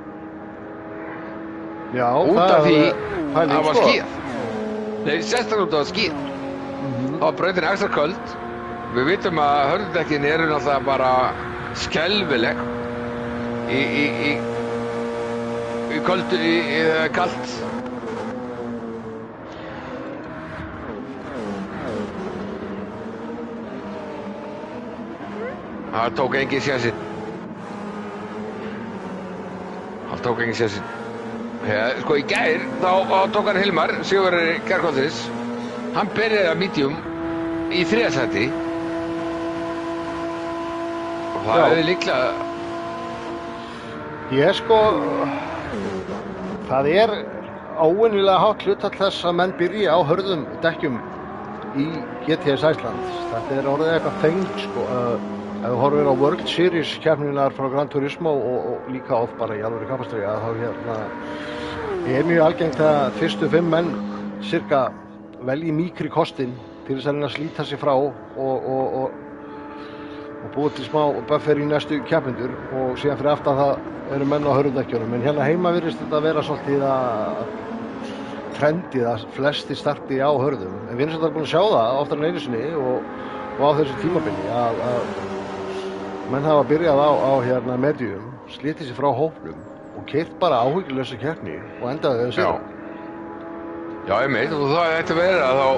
Já, út af því það var skíð. Nei, sérstaklega út af það skíð. Það var brautin ekstra köld. Við vitum að hörðudekkin eru náttúrulega bara skelfileg í kalt. Það tók engin sénsinn. Sko í gær þá tók hann Hilmar, sigurvegari gærkvöldsins. Hann byrjaði að medium í 3. sæti. Og það hefði líklega... Það er óvenjulega hátt hlutfall þess að menn byrja á hörðum dekkjum í GTS Iceland. Þetta er orðið eitthvað þeng, sko. Ef þú horfir á World Series keppninar frá Gran Turismo og líka oft bara í alvöru kappakstri, þá er mjög algengt að fyrstu 5 menn cirka velji mýkri kostinn til þess að reyna að slíta sig frá og búið til smá buffer í næstu keppindur, og síðan fyrir aftan það eru menn á hörðudekkjunum. En hérna heima virðist þetta vera svolítið að trendið að flesti starti á hörðum. En við erum svolítið búin að sjá það oftar en einu sinni og á þessu tímabili að menn hafa byrjað á hérna medium, slitið sér frá hópnum og keyrt bara áhyggjulausa keppni og endaði þau sér. Já, ég meit, og það ætti að vera að þá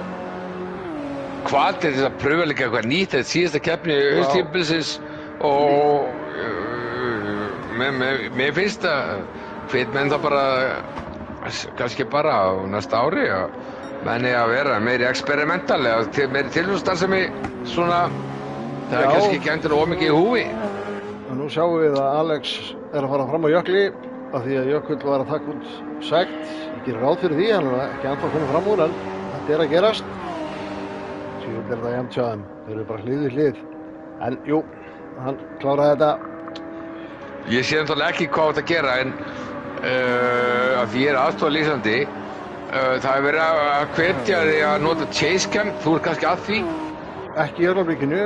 hvatir þess að pröfa líka eitthvað nýtt þetta síðasta keppni hausttímabilsins og mér finnst að hvet menn það bara kannski bara á næsta ári að menn er að vera meiri experimental meiri tilhjóðsstarfsemi svona. Það er kannski ekki endilega ómikið í húfi. Og nú sjáum við að Alex er að fara fram á Jökli af því að Jökull var að taka út sekt. Ég gerir ráð fyrir því, hann er ekki ennþá komið fram úr, en þetta er að gerast. Síðan er það jafnt hjá þeim. Þeir eru bara hlið við hlið. En jú, hann kláraði þetta. Ég sé náttúrulega ekki hvað þetta að gera, en að því ég er aðstofalýsandi, það er verið að hvetja þig að nota chase cam. Þú er kannski að því? Ekki í örblikinu.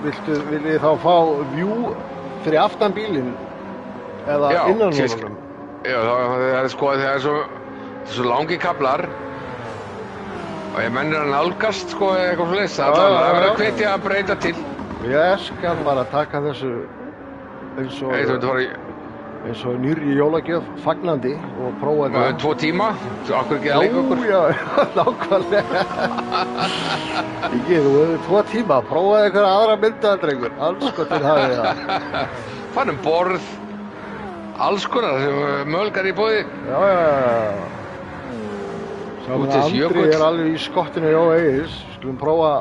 Viljið þá fá view fyrir aftan bílinn eða innan honum? Já, það er sko, það er svo langi kaflar og ég mennir að nálgast sko eitthvað svoleiðis. Það er verið að hvetja að breyta til. Ég skal bara taka þessu eins og nýrri jólagjöf fagnandi og prófa þetta. 2 tíma, okkur ekki að leika okkur. Já, nákvæmlega. Ekki, þú hefur 2 tíma, prófaði einhverja aðra myndaðaldrengur, alls skotir hafið það. Fannum borð, alls konar sem mögulgar í boði. Já. Útis Andri Jökull. alveg í skottinu hjá Egils. Skulum prófa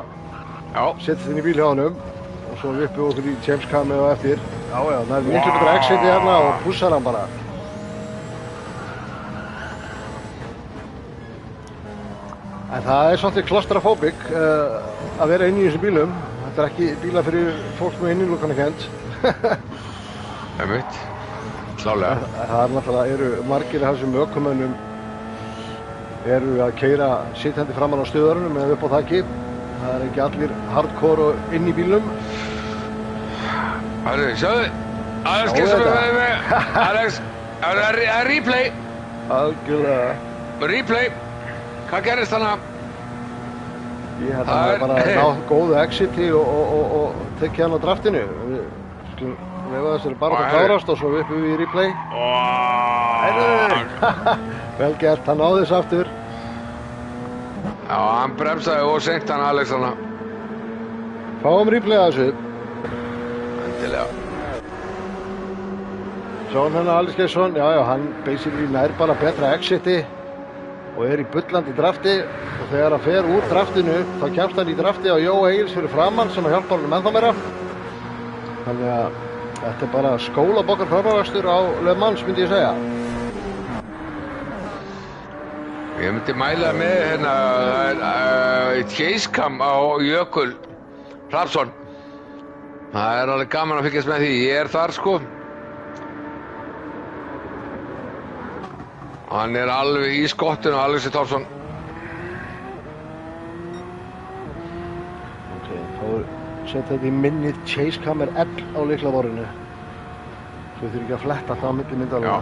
Já, setjast inn í bíl hjá honum og svo vippum við okkur í James Cameron á eftir. Já, það er miklu betra exitið hérna og pussar hann bara. En það er svolítið claustrophobic að vera inn í þessum bílum. Þetta er ekki bíla fyrir fólk með innilokunarkennd. einmitt. Klálega. Það er náttúrulega, eru margir af þessum ökumönnum eru að keyra sitjandi framan á stöðarunum eða upp á þakki. Það er ekki allir hardcore og inn í bílnum. Sjáðu, Alex kemur með mig. Alex, það er replay. Algjörlega. Replay. Hvað gerist þannig? Ég held að það bara nátt góðu exiti og tekið hann á draftinu. Við skulum lefa þessari bara að klárast og svo vippum við í replay. Vel gert, hann náði þess aftur. Já, hann bremsaði og seint hann Alex hana. Fáum replay að þessu. Endilega. Sjáum hérna Alex Geirsson, já, hann basically nær bara betra exiti og er í bullandi drafti og þegar hann fer úr draftinu þá kemst hann í drafti á Jóa Egils fyrir framann sem að hjálpa honum ennþá meira. Þannig að þetta er bara skólabokkar framavakstur á Le Mans, myndi ég segja. Ég myndi mæla með hérna Chasecam á Jökull Hrafnsson. Það er alveg gaman að fylgjast með því. Ég er þar sko. Hann er alveg í skottinu, Alexi Thompson. Ok, þá setja þetta í minnið Chasecam er L á lyklaborðinu. Svo þurfi ekki að fletta alltaf á milli myndalega.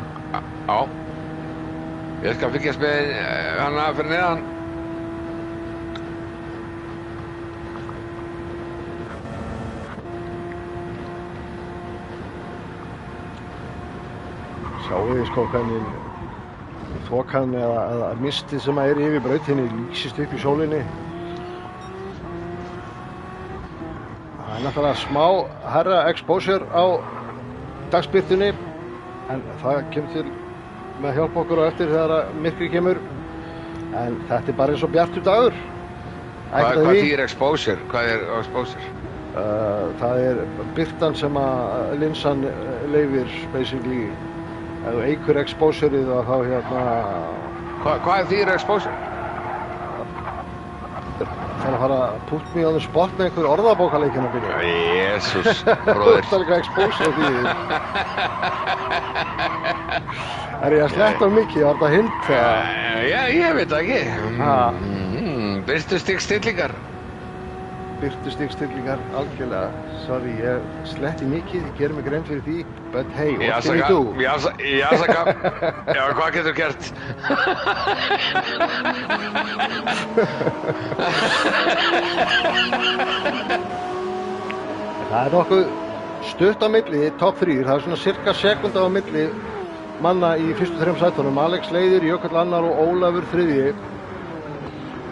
Já. Ég skal fylgjast með hana fyrir neðan. Sjáu þið sko hvernig þokan eða mistið sem er yfir brautinni lýsist upp í sólinni. Það er náttúrulega smá herra exposure á dagsbirtunni en það kemur til með að hjálpa okkur á eftir þegar myrkri kemur. En þetta er bara eins og bjartur dagur. Hvað þýr exposure? Hvað er exposure? Það er birtan sem að linsan leyfir basically. Ef þú eykur exposureið og þá hérna... Hvað þýr exposure? Það er að fara að put me on the spot með einhver orðabókaleikinn að byrja. Jesús, bróðir. Það er eitthvað exposure því. Er ég að sletta mikið? Var þetta hint? Ég veit það ekki. Byrstu stillingar. Birtustíkstillingar, algjörlega. Sorry, ég sletti mikið, ég gerir mig grein fyrir því. But hey, what can you do? Jásaka. Já, hvað getur gert? Það er nokkuð stutt á milli, top 3. Það er svona cirka sekunda á milli manna í fyrstu 3 sætunum. Alex leiðir, Jökull annar og Ólafur þriðji.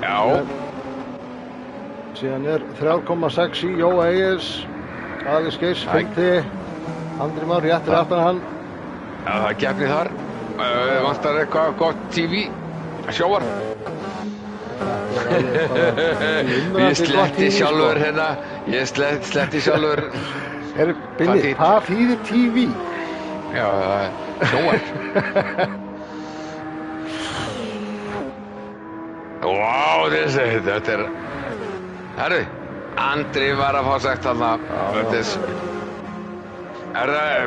Já. Síðan er 3,6 í Jóa Egils, Alex Geirs 5. Andri Már réttir aftan hann. Já, það er keppni þar. Vantar eitthvað gott TV, sjóar. Ég sletti sjálfur hérna. Ég sletti sjálfur. Binni, hvað þýðir TV? Já, sjóar. Vá, þetta er... Herru, Andri var að fá sagt þarna.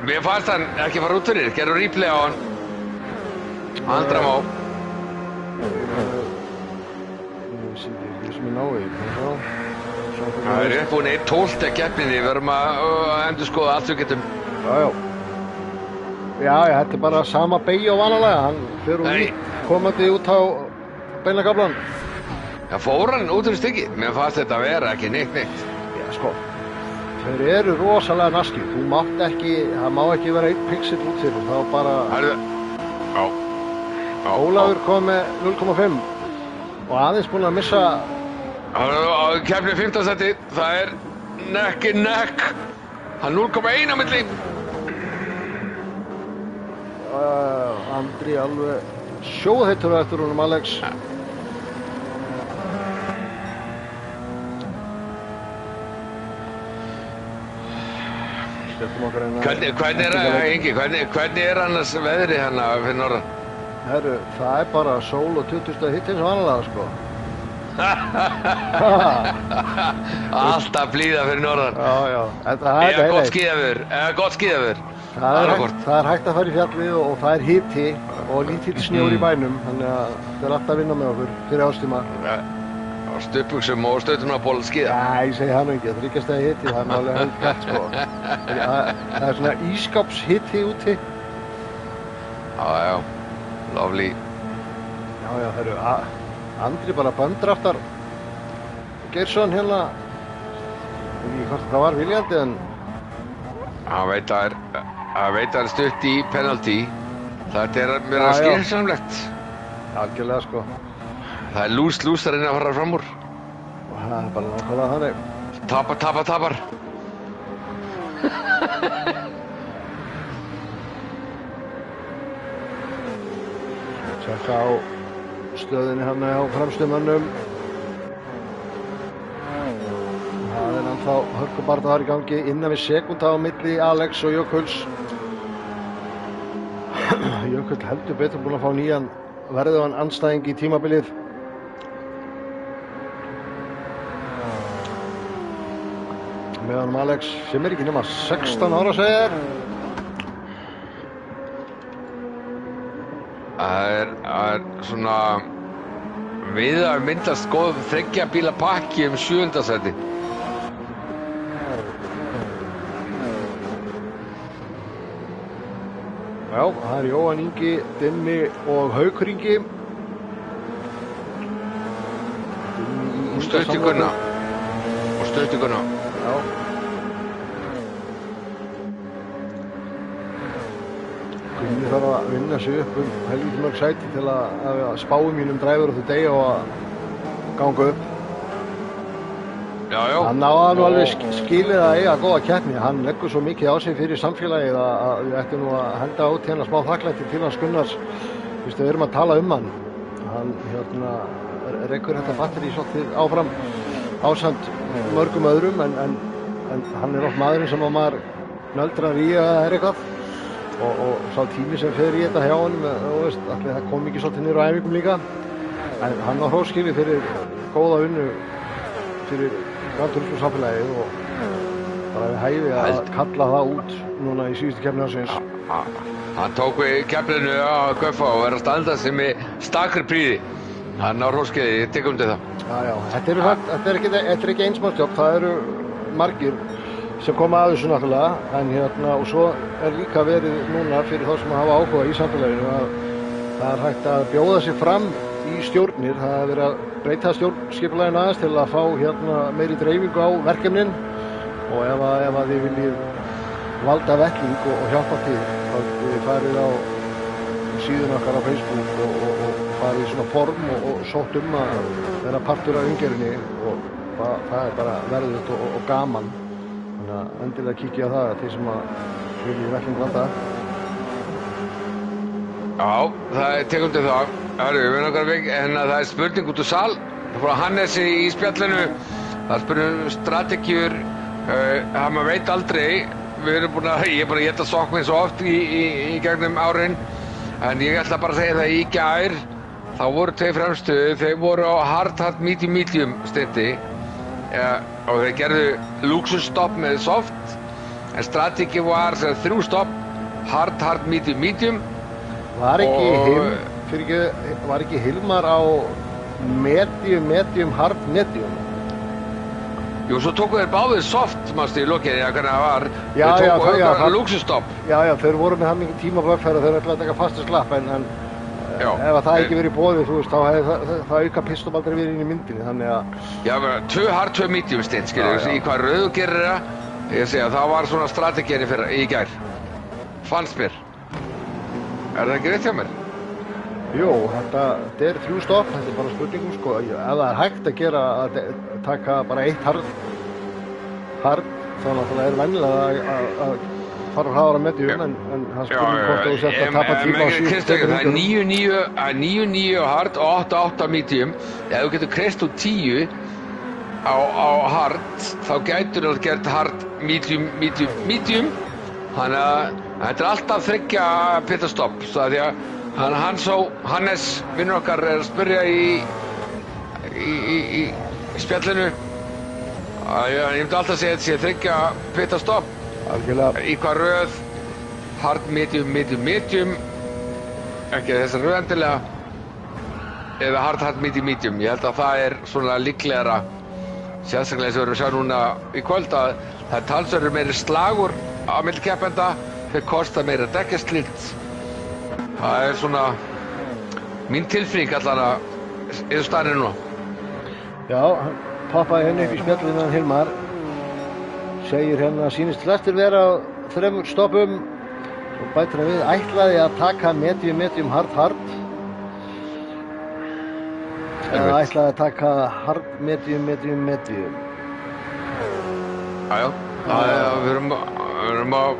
Mér fannst hann ekki fara út fyrir, gerðu replay á hann. Andra má. Ég sé ekki sem ég nái. Það er uppbúin 1/12 keppninni, við verðum að endurskoða allt við getum. Já, þetta er bara sama beygja og vanalega. Hann fer úr komandi út á beinagaflan. Já, fór hann út fyrir stykki? Mér fannst þetta að vera ekki neitt. Já, sko. Þeir eru rosalega naskir. Þú mátt ekki, það má ekki vera 1 pixel út fyrir. Það var bara... Já. Ólafur kom með 0,5 og aðeins búinn að missa... Keppni 15. sæti, það er neck in neck. Það er 0,1 á milli. Andri alveg sjóðheitur eftir honum, Alex. skelltum okkur Hvernig annars veðrið hérna fyrir norðan? Herru, það bara sól og 20 stiga hiti eins og vanalega, sko. Alltaf blíða fyrir norðan. Já. Eða gott skíðaveður. Það er hægt að fara í fjallið og það er hiti og lítill snjór í bænum, þannig að það er alltaf að vinna með okkur fyrir ástíma. Stuðbuxum og stöðtunarból skíða. Nei, ég segi það nú ekki, 3 stiga hiti, það er alveg held gætt, sko. Það er svona ískapshiti úti. Já, lovely. Já, herru, Andri bara böndraftar Geirsson hérna, ég veit ekki hvort það var viljandi, en hann veit að það er stutt í penalty. Þetta er mér að skynsamlegt. Algjörlega, sko. Það er lús að reyna að fara fram úr. Og það er bara nákvæmlega þannig. Tapar. Tjekka á stöðinni hérna á fremstumönnum. Það er ennþá hörkubardaðar í gangi, innan við sekúnda á milli Alex og Jökuls. Jökull heldur betur búinn að fá nýjan verðugan andstæðing í tímabilið. Meðan Alex, sem er ekki nema 16 ára, segir. Það er svona við að myndast góð 3 bíla pakki 7. sæti. Já, það er Jóhann Ingi, Dimmi og Haukur Ingi. Og Stauti Gunna. Já. Gunni þarf að vinna sig upp helviti mörg sæti til að spáum mínum driver of the day og að ganga upp. Já. Hann á að nú alveg skilið að eiga góða keppni. Hann leggur svo mikið á sig fyrir samfélagið að við ættum nú að henda út hérna smá þakklæti til hans Gunnars. Við erum að tala um hann. Hann hérna rekur þetta batteri svolítið áfram ásamt mörgum öðrum en hann er oft maðurinn sem að maður nöldrar í að það er eitthvað. Og sá tími sem fer í þetta hjá honum, allir það kom ekki svolítið niður á æfingum líka. En hann á hróskilið fyrir góða vinnu fyrir Gran Turismo samfélagið og bara við hæfi að kalla það út núna í síðustu keppni ársins. Hann tók við keppninu á Guffa og er að standa sem í stakri príði. Hann á hróskilið, ég tek undir það. Já, þetta er ekki einsmannsjobb, það eru margir sem koma að þessu náttúrulega, en hérna, og svo er líka verið núna fyrir þá sem hafa áhuga í samfélaginu að það er hægt að bjóða sig fram í stjórnir. Það er verið að breyta stjórnskipulaginu aðeins til að fá hérna meiri dreifingu á verkefnin og ef að þið viljið valda vettling og hjálpa til þá þið farið á síðun okkar á Facebook og farið í svona form og sótt að vera partur af umgjörðinni og það er bara verðugt og gaman. Þannig að endilega kíkja á það þeir sem að viljið vettling valda. Já, það er tekundir það. Það er spurning út úr sal frá Hannesi í spjallinu. Það er spurning strategíur, maður veit aldrei. Ég er búin að éta sokk minn svo oft í gegnum árin, en ég ætla bara að segja það í gær, þá voru tveir fremstu, þeir voru á hard, medium stindi og þeir gerðu luxusstopp með soft, en strategi var 3 stopp, hard, medium. Var ekki Hilmar á medium, hard, medium? Jú, svo tóku þeir báðið soft, mástu í lokinni, hvernig það var. Þeir tóku luxusstopp. Já, þeir voru með hann mikið tíma bögfæra, þeir ætlaði að taka fastu slapp, en ef það ekki verið boðið, þú veist, þá hefði það auka pistum aldrei verið inn í myndinni, þannig að... Já, 2 hard, 2 medium stint, skilur, í hvað rauðu gerir það, ég segja, það var svona strategíinni í gær. Fannst mér. Er það ekki rétt hjá mér? Jú, þetta er 3 stopp, þetta er bara spurningum, sko, ef það er hægt að gera að taka bara 1 hard, þá náttúrulega er venjulega að fara hraðar að medium, en það spurning hvort þú sett að tapa tíma á 7 það er 9 hard og 8 medium. Ef þú getur kreist úr 10 á hard, þá gætur þú gert hard, medium Þannig að þetta alltaf 3 pitastopp, því að Hannes, vinnur okkar, að spyrja í spjallinu að ég myndi alltaf segja að þetta sé 3 pitastopp. Algjörlega. Í hvað röð, hard, medium, ekki þessar röð endilega, eða hard, medium. Ég held að það svona líklegara, sérstaklega sem við erum að sjá núna í kvöld, að það talsverður meiri slagur á milli keppenda, þeir kosta meira dekkjaslít. Það svona mín tilfinning allan að yfir staðinu núna. Já, hann poppaði henni upp í spjallinu hann Hilmar. Segir hérna, sýnist flestir vera á 3 stoppum. Svo bætir hann við, ætlaði að taka medium, hard. Eða ætlaði að taka hard, medium. Jájá, við erum að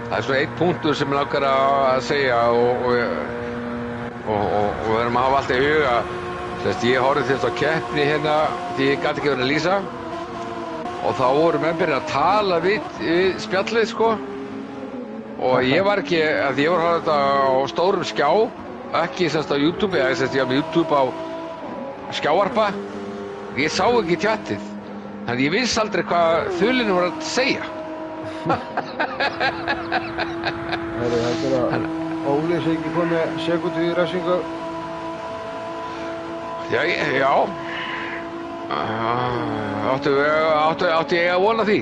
það svona 1 punktur sem ég langar að segja og við erum að hafa allt í huga. Ég horfði á keppni hérna því ég gat ekki verið að lýsa og þá voru menn byrjað að tala við spjallið sko og ég var ekki, að ég var að horfa þetta á stórum skjá, ekki semst á YouTube, ég var með YouTube á skjáarpa, ég sá ekki tjattið, þannig ég vissi aldrei hvað þulinu voru að segja. Heldur að Óli sé ekki komið sekundu í refsingu? Já. Átti ég að vona því?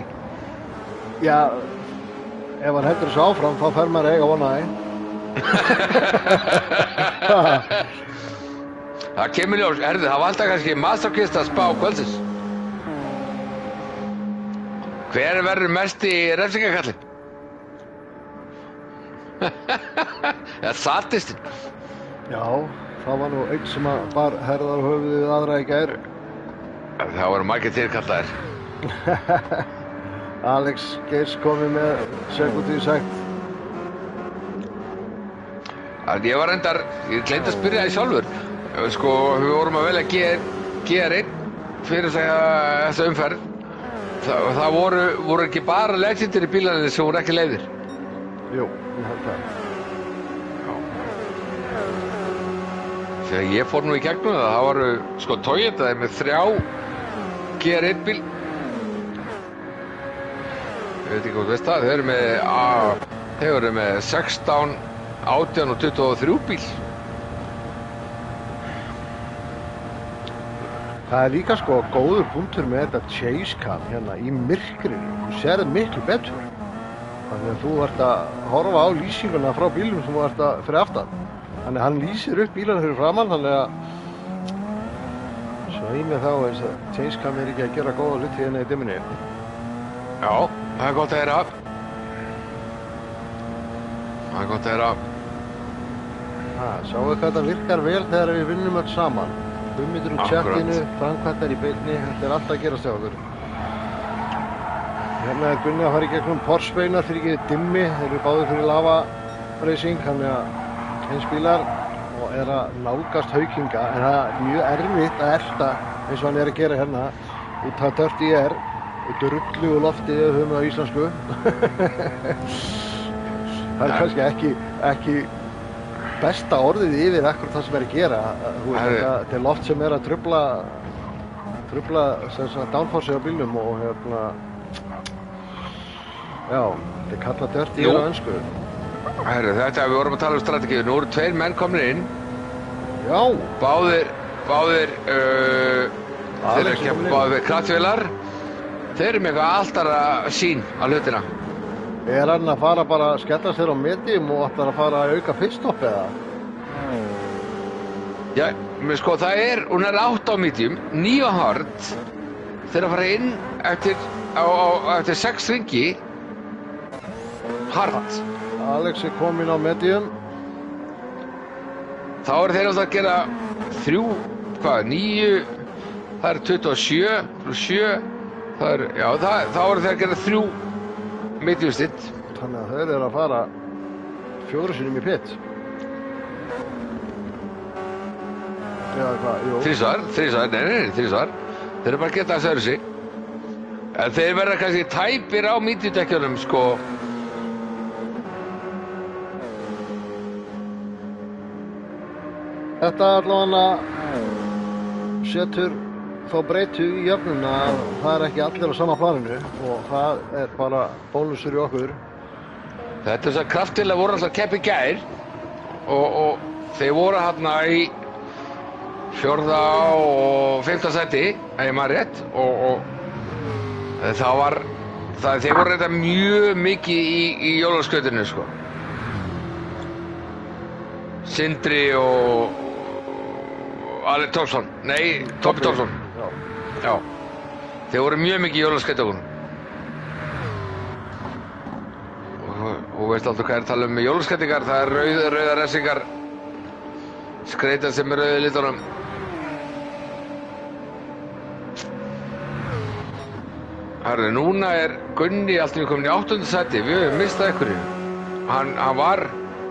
Já, ef hann heldur þessu áfram, þá fer maður að eiga að vona því. Það kemur ljós, það vantar kannski masterkist að spá kvöldsins. Hver verður mest í refsingakallin? Það er sadistinn. Já, það var nú einn sem bar herðar höfuðið við aðra í gær. Það voru margir tilkallaðir. Alex Geirs komið með sekundu í sekt. Ég var reyndar, ég gleymdi að spyrja þig sjálfur. Sko, við vorum að velja GR1 fyrir þessa umferð. Það voru ekki bara legendir í bílarnir sem voru ekki leiðir. Jú, ég held það. Þegar ég fór nú í gegnum það voru, sko, Toyota með 3 GR1 bíl. Ég veit ekki hvað þú veist það, þeir eru með 16, 18 og 23 bíl. Það er líka sko góður punktur með þetta chase cam hérna í myrkrinu. Þú sérð miklu betur. Þannig að þú ert að horfa á lýsinguna frá bílum sem þú ert að fyrir aftan. Þannig að hann lýsir upp bílana fyrir framann, þannig að svei mig þá eins að chase cam ekki að gera góða hluti hérna í dimmunni. Já, það er gott að heyra. Sjáu hvað þetta virkar vel þegar við vinnum öll saman. Hugmyndir úr chattinu, framkvæmdar í beinni, þetta er alltaf að gerast hjá okkur. Hérna er Gunni að fara í gegnum Porsche-beinar fyrir ekki dimmi, þeir eru báðir fyrir lava racing, þannig að eins bílar og er að nálgast haukinga, en það er mjög erfitt að elta eins og hann er að gera hérna út af Dirty Air, drullu og loftið ef við höfum það á íslensku. Það er kannski ekki besta orðið yfir akkur það sem er að gera. Þetta er loft sem er að trufla downforce á bílnum og hérna, já, þetta er kallað Dirty Air á ensku. Þetta, við vorum að tala um strategíu, nú eru 2 menn komnir inn. Já. Báðir, þeir eru ekki báðir kraftvélar. Þeir eru með eitthvað alltara sín á hlutina. Er hann að fara bara að skella sér á medium og ætlar að fara að auka pitstop eða? Já, menn sko hún er 8 á medium, 9 á hard. Þeir eru að fara inn eftir 6 ringi hard. Alex er kominn á medium. Þá eru þeir alltaf að gera 9, það er 27 plus 7, þá eru þeir að gera 3 medium stitt. Þannig að þeir eru að fara 4 sinnum í pit. Eða hvað, jú. 3 svar. Þeir eru bara að geta þessu öðru sig. En þeir verða kannski tæpir á mediumdekkjunum, sko. Þetta allavega setur þá breytu í jöfnuna að það ekki allir á sama planinu og það bara bónus fyrir okkur. Þetta þess að kraftilega voru alltaf keppi gær og þeir voru hérna í 4. og 5. sæti, ef ég maður rétt, og þeir voru þetta mjög mikið í jólaskautinu, sko. Sindri og Ali Thompson, nei, Tobbi Thompson. Já, þeir voru mjög mikið í jólaskautunum. Og veist alltaf hvað tala með jólaskautingar, það rauðar refsingar, skreytan sem rauði litunum. Herru, núna Gunni alltaf komin í 8. sæti, við höfum mistað einhverju. Hann var,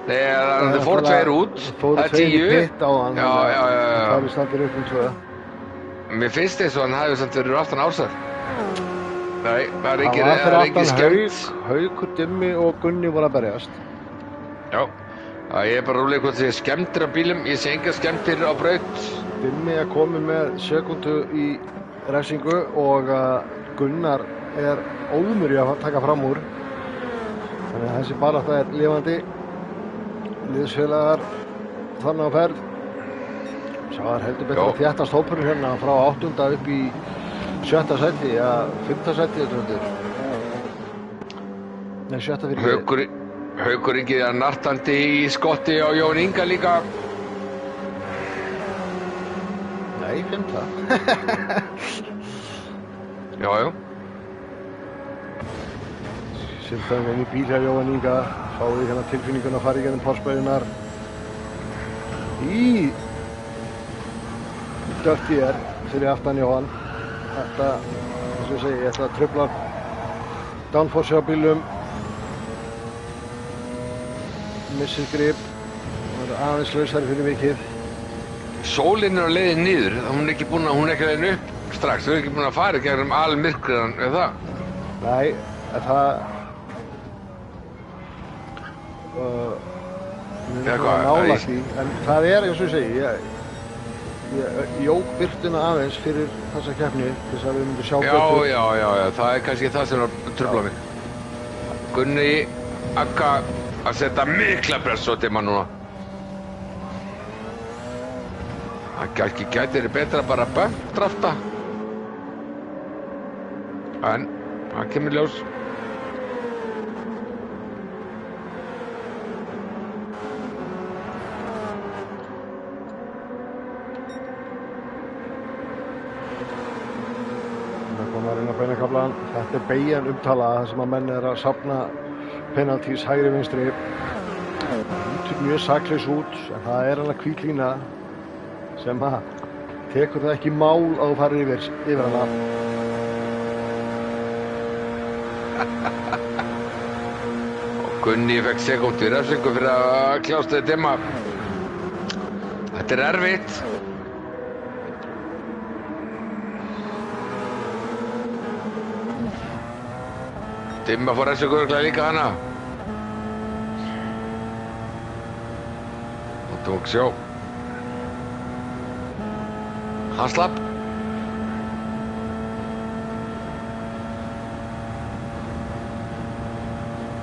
það fóru 2 út, það er 10. Fóru 2 í pitt á hann, já. Það er standir upp 2. Mér finnst þess að hann hafi samt verið aftan Ásar. Nei, það er ekki skemmt. Haukur, Dimmi og Gunni voru að berjast. Já, ég bara rólega hvort það sé skemmtir á bílum, ég sé enga skemmtir á braut. Dimmi komið með sekundu í refsingu og Gunnar óðumur í að taka fram úr. Þannig að þessi barátta lifandi. Liðsfélagar þannig á ferð. Sá heldur betur að þéttast hópurinn hérna frá 8. upp í 7. sæti, 5. sæti þetta. Nei, 7. fyrir. Haukur Ingi nartandi í skotti á Jón Inga líka. Nei, 5. Já. Siltaði inn í bíl hjá Jón Inga, sáði hérna tilfinninguna að fara í gennum pálsbauðunar. Í Dirty fyrir aftan Jóhann. Þetta, eins og ég segi, þetta truflar downforce á bílum. Missir grip og er aðeins lausari fyrir vikið. Sólin á leiðin niður, hún ekki leiðin upp strax, þau ekki búin að fara gegnum almyrkriðan, það? Nei, það nálægt í, en það eins og ég segi, ég jók birtuna aðeins fyrir þessa keppni til þess að við myndum sjá betur. Já, það kannski það sem truflar mig. Gunni Akka að setja mikla press á Dimma núna. Það kannski gæti betra bara að bömpdrafta. En það kemur ljós. Þetta beygjan umtalað þar sem að menn að safna penaltís hægri vinstri. Lítur mjög saklaus út, en það hana hvít lína sem að tekur það ekki mál að þú farir yfir hana. Og Gunni fekk sekúndu í refsingu fyrir að kljásta Dimma. Þetta erfitt. Dimma fór refsingu örugglega líka hana. Og tók sjó. Hann slapp.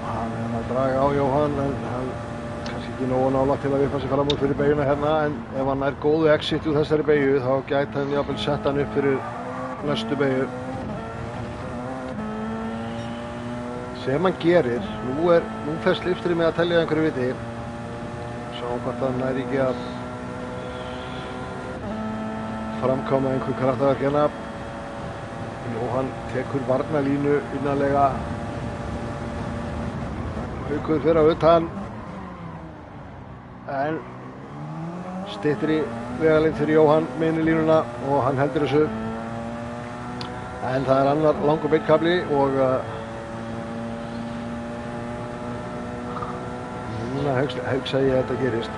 Hann að draga á Jóhann, en hann kannski ekki nógu nálægt til að vippa sig fram úr fyrir beygjuna hérna, en ef hann góðu exit úr þessari beygju þá gæti hann jafnvel sett hann upp fyrir næstu beygju. Sem hann gerir, nú fer slipstrið með að telja einhverju viti. Sjáum hvort hann ekki að framkvæma einhver kraftaverk hérna. Jóhann tekur varnarlínu innanlega. Haukur fyrir að utan. En styttri vegalengd fyrir Jóhann með inn í línuna og hann heldur þessu. En það annar langur beinkafli og núna hugsa ég að þetta gerist.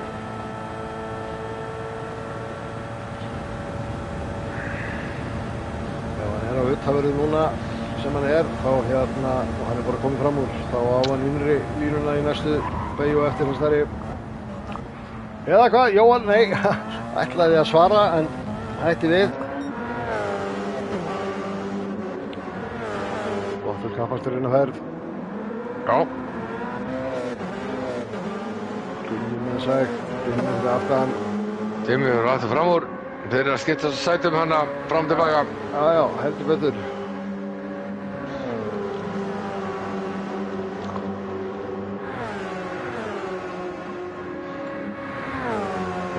Já, hann á utanverðu núna, sem hann er, þá hérna, og hann er bara komið fram úr, þá á hann innri línuna í næstu beygju eftir hans þarri. Eða hvað, Jóhann, nei, ætlaði að svara en hætti við. Flottur kappaksturin á ferð. Já. Gunni með sæk, Gunni fyrir aftan. Timmi verður aftur fram úr. Þeir eru að skipta sætum hana fram tilbaka. Já, heldur betur.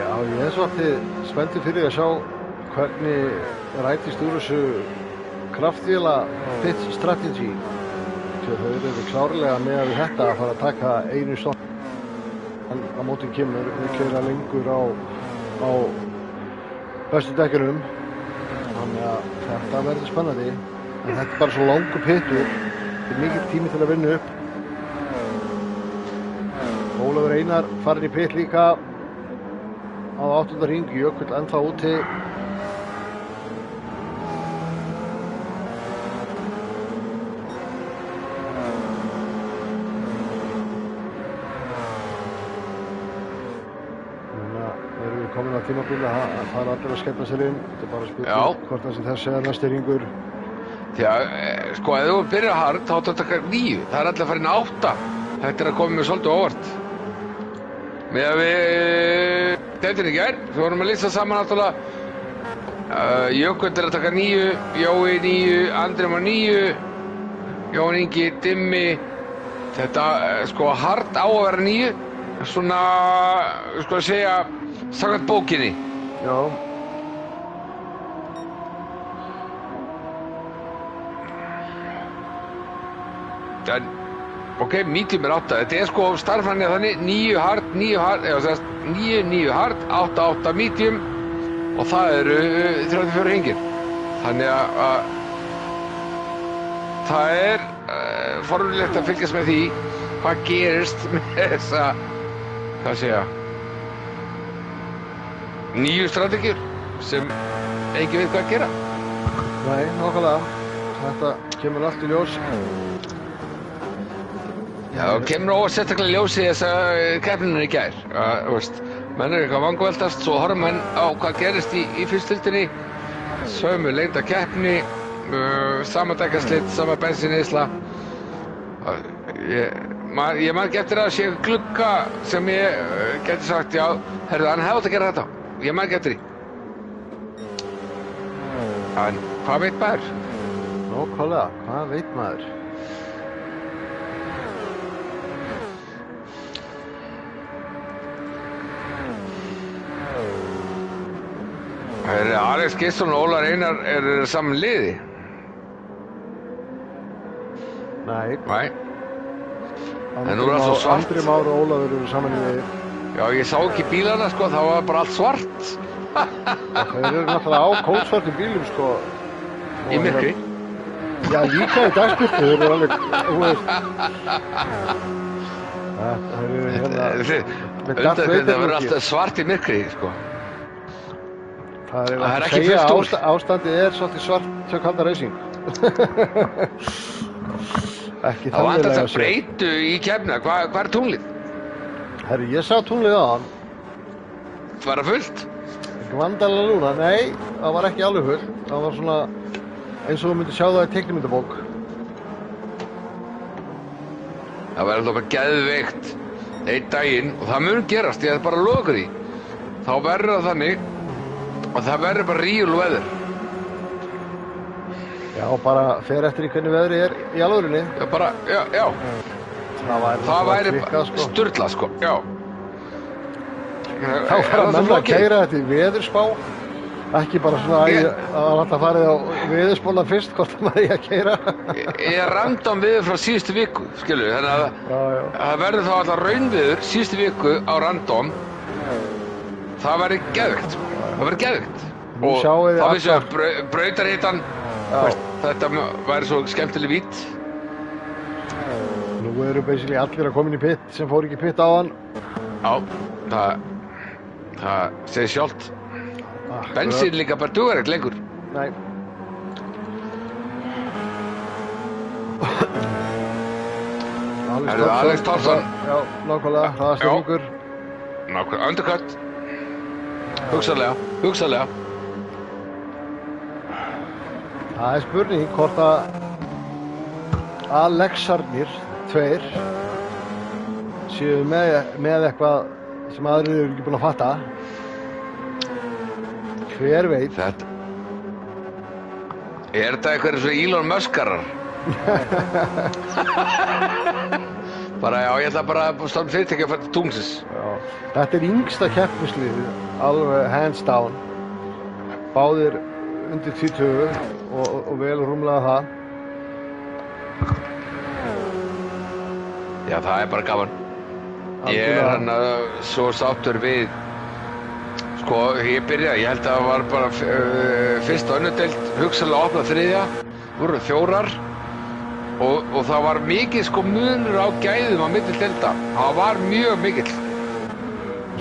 Já, ég er svolítið spenntur fyrir að sjá hvernig rætist úr þessu kraftvéla pit strategy. Svo þau eru klárlega með að við þetta að fara að taka einu stopp. En á móti kemur við keyra lengur á bestu dekkunum. Þannig að þetta verður spennandi. En þetta er bara svo langur pittur. Þetta er mikill tími til að vinna upp. Ólafur Einar farin í pit líka á 8. hring, Jökull ennþá úti. Komin að tímabili að fara allir að skella sér inn. Þetta er bara að spila hvort þessi þessi er næsti hringur. Já, sko, ef þú byrjar hard, þá áttu að taka 9. Það er allir að fara inn á 8. Þetta er að koma mér svolítið óvart. Með að við deildin í gær, við vorum að lýsa saman náttúrulega. Jökull er að taka 9, Jói 9, Andri var 9, Jón Ingi, Dimmi. Þetta, sko, hard á að vera 9. Svona, sko að segja, samkvæmt bókinni. Já. En, ok, medium er 8. Þetta er sko starffræðinni þannig 9 hard, eða þess 9 hard, 8 medium og það eru 34 hringir. Þannig að það er forvillegt að fylgjast með því hvað gerist með þessa, hvað segja, 9 strategíur sem enginn veit hvað að gera. Nei, nákvæmlega. Þetta kemur allt í ljós. Já, það kemur ósérstaklega ljós í þessa keppninu í gær. Menn eru eitthvað vangaveltast, svo horfum menn á hvað gerist í fyrstildinni. Sömu lengda keppni, sama dekkaslit, sama bensineyðsla. Ég man ekki eftir að sé glugga sem ég geti sagt, já, herðu, hann hefði átt að gera þetta. Ég man ekki eftir því. En hvað veit maður? Nákvæmlega, hvað veit maður? Alex Geirsson og Ólar Einar eru saman liði? Nei. En nú er það svo svart. Andri Már og Ólafur eru saman í liði. Já, ég sá ekki bílana, sko, það var bara allt svart. Þeir eru náttúrulega á kótsvartum bílum, sko. Í myrkri? Já, líka í dagsbyrtu, þeir eru alveg, þú veist. Þeir eru hérna Undan hvernig það verður alltaf svart í myrkri, sko. Það er ekki fullt úr. Ástandið er svolítið svart hjá Kalda Racing. Ekki það vantar þetta breytu í keppnina. Hvað er tunglið? Herri, ég sá tunglið á hann. Var það fullt? Ekki vandalega núna, nei, það var ekki alveg fullt. Það var svona eins og þú myndir sjá það í teiknimyndabók. Það var alltaf bara geðveikt einn daginn og það mun gerast, ég er bara að loka því. Þá verður það þannig og það verður bara real weather. Já, bara fer eftir í hvernig veðri er í alvörunni. Já, bara, já. Það væri sko. Sturlað, sko, já. Þá fara menn að keyra þetta í veðurspá. Ekki bara svona að láta farið á veðurspána fyrst, hvort maður eigi að keyra. Ég er random viður frá síðustu viku, skilur, þannig að það verður þá alltaf raunviður síðustu viku á random. Það væri geðveikt, það væri geðveikt. Og þá vissu að brautarhitan, þetta væri svo skemmtileg vít. Nú eru basically allir að koma inn í pit sem fór ekki í pit á hann. Já, það segir sjálft. Bensín líka bara dugar ekki lengur. Nei. Alex Thompson. Já, nákvæmlega, hraðasti hringur. Nákvæmlega, undercut. Hugsanlega. Það spurning hvort að Alexarnir tveir séu með eitthvað sem aðrir eru ekki búin að fatta. Hver veit? Þetta eitthvað eins og Elon Muskarar? Bara, já, ég ætla bara að stofna fyrirtæki að fara til tungsins. Já, þetta yngsta keppnislið, alveg hands down. Báðir undir 20 og vel rúmlega það. Já, það bara gaman. Ég svo sáttur við, sko, ég held að það var bara fyrst og önnur deild, hugsanlega opnað þriðja, voru 4 og það var mikið sko munur á gæðum á milli deilda. Það var mjög mikill.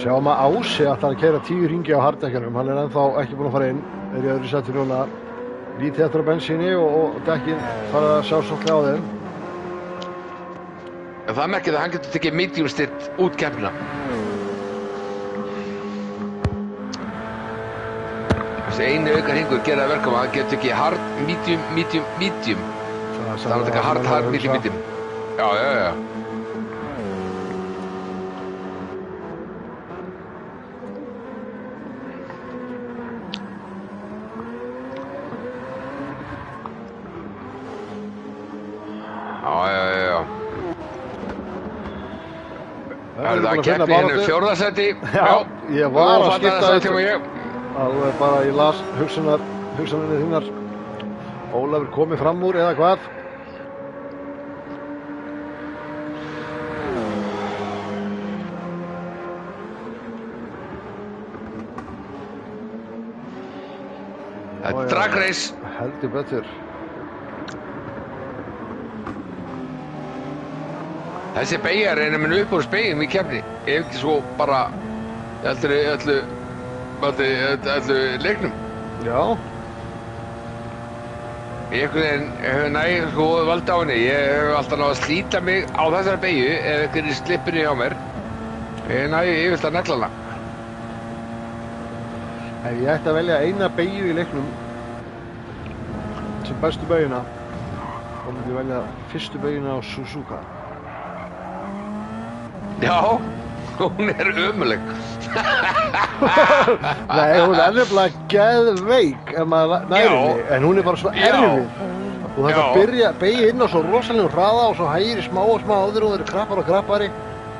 Sjáum að Ási ætlar að keyra 10 hringi á harddekkjunum, hann ennþá ekki búinn að fara inn, í öðru sæti núna. Lítið eftir á bensíni og dekkin farið að sjá svolítið á þeim. En það merkir að hann getur tekið medium stitt út keppnina. Þessi einu auka hringur gera verkum að hann getur tekið hard, medium. Það er að taka hard, medium. Já. Það keppni henni 4. seti. Já, ég var að skipta þetta. Alveg bara ég las hugsanirni þínar. Ólafur komið fram úr eða hvað? Þetta er drag race. Heldur betur. Þessi beygjar er minn uppáhaldsbeyging í keppni. Ef ekki svo bara öllu leiknum. Já. Ég hef næg sko valdi á henni. Ég hef alltaf náð að slíta mig á þessari beygju ef einhverjir slippir hjá mér. Ég næg yfirleitt að negla hana. Ef ég ætti að velja eina beygju í leiknum sem bestu beygjuna, þá myndi ég velja fyrstu beygjuna á Suzuka. Já, hún ömurleg. Nei, hún nefnilega geðveik ef maður næri henni, en hún bara svo erfið. Þú þarf að beygja inn á svo rosalegum hraða og svo hægir í smá áður og þeir eru krappari.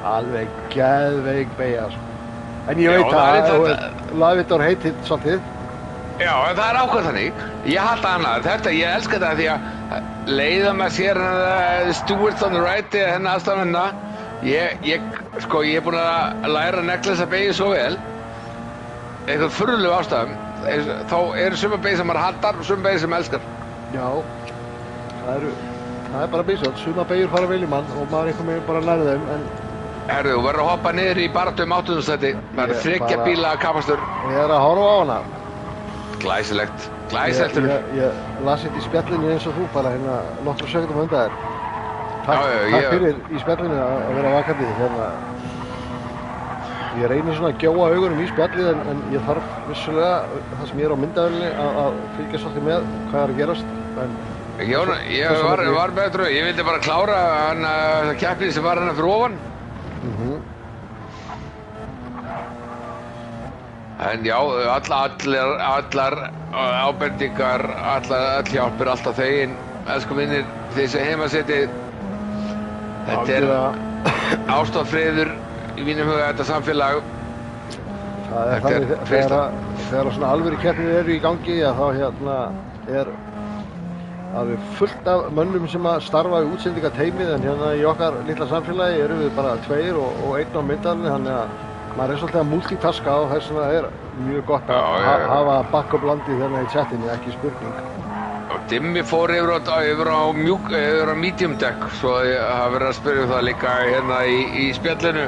Alveg geðveik beygja, sko. En ég veit að Lavitor heitir svolítið. Já, en það ákveð þannig. Ég halda hana. Ég elska þetta því að leiða maður sér Stuart on the right eða henni aðstæðanna. Ég er búinn að læra að negla þessa beygju svo vel. Eitthvað furðulegu ástæðum. Þá eru suma beygju sem maður hattar og suma beygju sem maður elskar. Já, það er bara bísað. Suma beygjur fara vel í mann og maður einhvern veginn bara læra þeim, en Herðu, þú verður að hoppa niður í baráttu 8. sæti. Það er 3 bíla kapastur. Ég er að horfa á hana. Glæsilegt. Ég las þetta í spjallinu eins og þú bara hérna nokkru sekundum undan þér. Takk fyrir í spjallinu að vera vakandi. Ég reynir svona að gjóa augunum í spjallið en ég þarf vissulega, það sem ég er á myndavélinni, að fylgja svolítið með hvað er að gerast. Ég var með drög. Ég vildi bara klára það keppnið sem var hérna fyrir ofan. En já, allar ábendingar, all hjálpir alltaf þegin, elsku minnir, þessi heimasetið. Þetta er ást og friður í mínum huga, þetta samfélag. Það er þannig þegar svona alvöru keppnir eru í gangi, þá er alveg fullt af mönnum sem að starfa í útsendingateymið, en hérna í okkar litla samfélagi erum við bara 2 og 1 á myndavélinni, þannig að maður er svolítið að multitaska og þess vegna er mjög gott að hafa backup landið hérna í chatinu, ekki spurning. Og Dimmi fór yfir á medium deck, svo það verður að spyrja það líka hérna í spjallinu.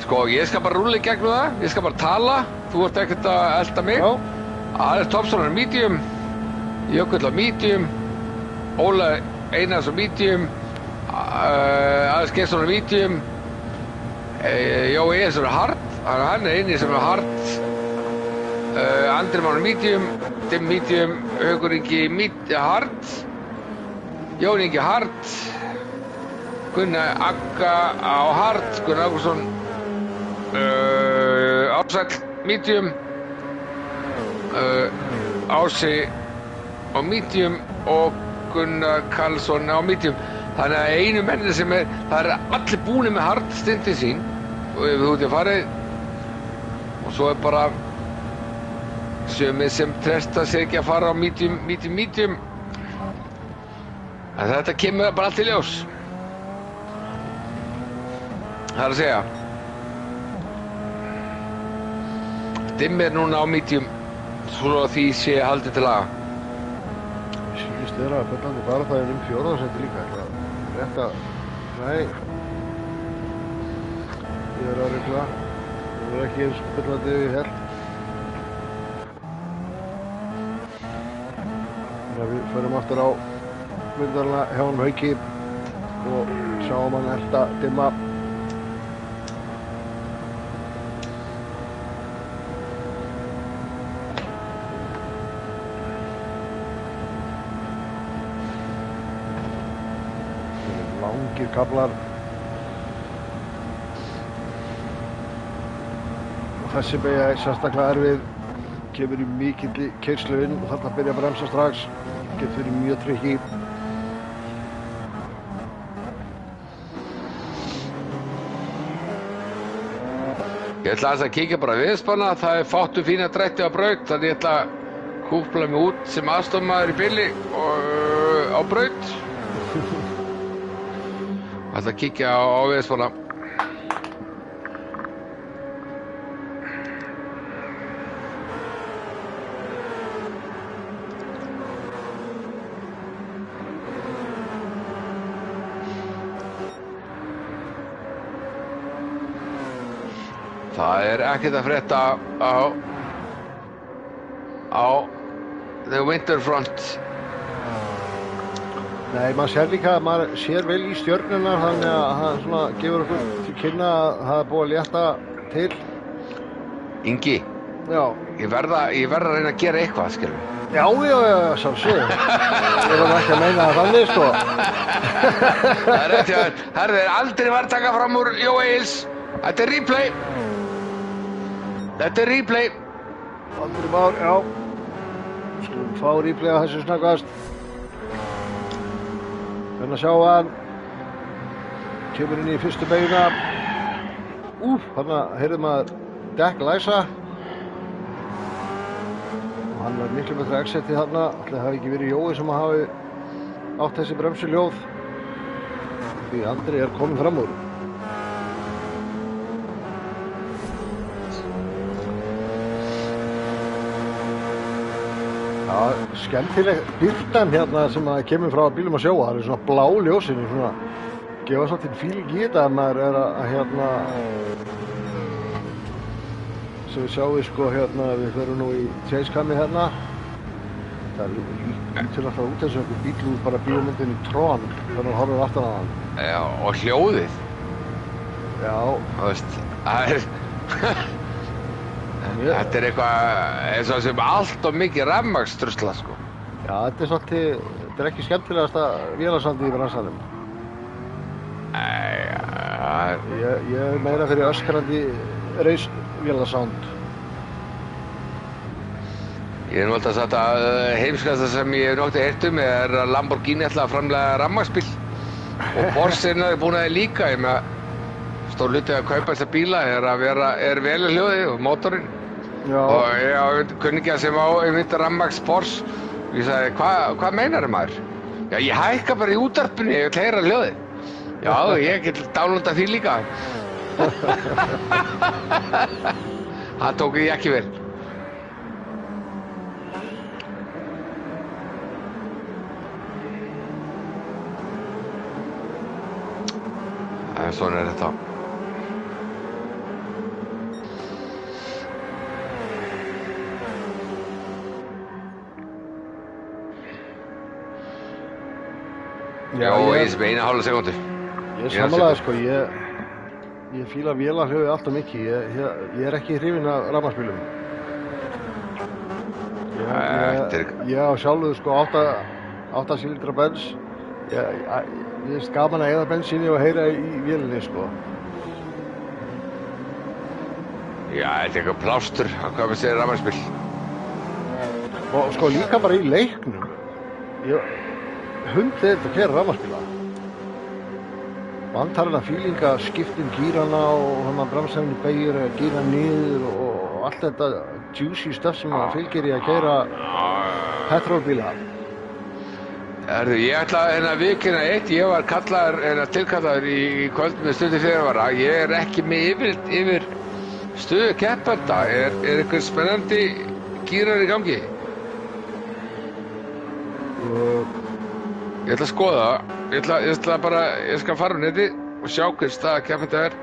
Sko, ég skal bara rúlla í gegnum það, ég skal bara tala, þú ert ekkert að elta mig. Alex Thompson er medium, Jökull á medium, Óla Einars á medium, Alex Gesson medium, Jói Esson hard, hann inni sem hard, Andri Már medium, Tim medium, Haukur Ingi hard, Jón Ingi hard, Gunnar Agga á hard, Gunnar Ágústsson Ásæll medium, Ási á medium og Gunnar Karlsson á medium. Þannig að einu menni sem það allir búinir með hard stundin sín og við út í farið og svo bara sumir sem tresta sig ekki að fara á medium en þetta kemur bara allt í ljós. Það að segja Dimm núna á medium svo því sé haldið til laga. Sýnist þeirra að Böllandi bara það fjórðarsæti líka. Rétt að, nei, ég að rugla, það ekki eins Böllandi við held. Þannig að við förum aftur á myndalina hjá hann Hauki og sjáum hann elta Dimma. Langir kaflar og þessi beygja er sérstaklega erfið, kemur í mikilli keyrslu inn og þarna byrja að bremsa strax, getur verið mjög trikki. Ég ætla aðeins að kíkja bara viðspanna, það fátt fína drætti á braut, þannig ég ætla að kúpla mig út sem aðstofmaður í bili og á braut. Það ætla að kíkja á viðspanna. Það ekkert að frétta á The Winter Front. Nei, maður sér líka að maður sér vel í stjörnuna, þannig að hann svona gefur okkur til kynna að það er búið að létta til. Ingi, já. Ég verð að reyna að gera eitthvað, skilur. Já, samsögum. Ég var ekki að meina það þannig, sko. Það rétt hjá þér. Herðu, aldrei var að taka fram úr Jói Eils. Þetta er replay. Andri Már, já. Skulum fá replay á þessu snöggvast. Þannig að sjá hann. Kemur inn í fyrstu beyguna. Þannig að heyrði maður dekk læsa. Og hann var miklu betra exitið þarna. Ætli það hafi ekki verið Jói sem hafi átt þessi bremsuljóð. Því Andri er kominn fram úr. Já, skemmtileg birtan hérna sem að kemur frá bílum að sjóa. Það er svona blá ljósin, svona gefa svolítið feeling í þetta að maður er að hérna sem við sjáum sko hérna, við förum nú í chasecami hérna. Það lítur alltaf út eins og einhver bíl úr bara bíómyndinni Tron þegar hann horfir aftan að hann. Já, og hljóðið. Já. Þú veist, það er þetta er eitthvað eins og sem allt og mikið rafmagnsdrusla, sko. Já, þetta er svolítið, þetta er ekki skemmtilegasta vélasandi í bransanum. Nei, ég er meira fyrir öskrandi reisvélasound. Ég er nú alltaf sagt að heimskasta sem ég hef noktið heyrt er að Lamborghini ætla að framleiða rafmagnsbíl og Porsche er búin að líka. Ég með stór hluti að kaupa þessa bíla er vel hljóðið og mótorinn. Já. Og ég á kunningja sem á einmitt rafmagns Porsche. Ég sagði, hvað meinar maður? Já, ég hækka bara í útvarpinu, ég vil heyra hljóðið. Já, ég get downloadað því líka. Það tók ég ekki vel. Svona er þetta. Já, eins með 1,5 sekúndu. Ég samanlega sko, ég fíla vélarhljóðið alltaf mikið, ég ekki hrifinn af rafmagnsbílum. Ég á sjálfur sko 8 sílindra bens, ég finnst gaman að eyða bensíni og heyra í vélinni sko. Já, þetta er eitthvað plástur, hvað við segir rafmagnsbíl. Og sko líka bara í leiknum, hundið þetta að keyra rafmagnsbíla. Vantar hana fílinga, skiptum gírana og hann bremsefni beygir eða gíra niður og allt þetta juicy stuff sem fylgir í að keyra petrólbíla. Ég ætla að vikina eitt, ég var tilkallaður í kvöld með stöðu fyrirvara. Ég ekki með yfir stöðu keppenda. Er eitthvað spennandi gírar í gangi? Ég ætla að skoða það. Ég skal fara á neti og sjá hver staða keppenda er.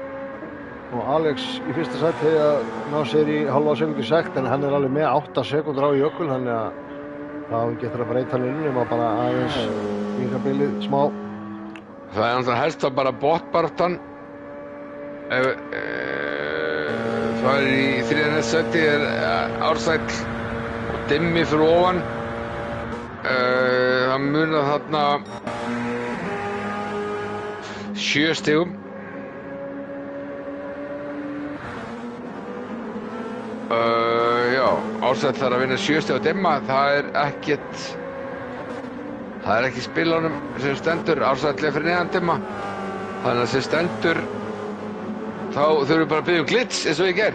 Og Alex í fyrsta sæti að ná sér í hálfa sekúndu sekt, en hann alveg með 8 sekúndur á jökul, þannig að þá getur að breyta hann nema bara aðeins vingabilið smá. Það náttúrulega helst þá bara botbaráttan. Það í 3. sæti Ársæll og Dimmi fyrir ofan. Það munar þarna 7 stigum. Já, Ársæll þarf að vinna 7 stig á Dimma. Það er ekki spilunum sem stendur. Ársæll fyrir neðan Dimma. Þannig að sem stendur þá þurfum við bara að biðja glits eins og ég ger.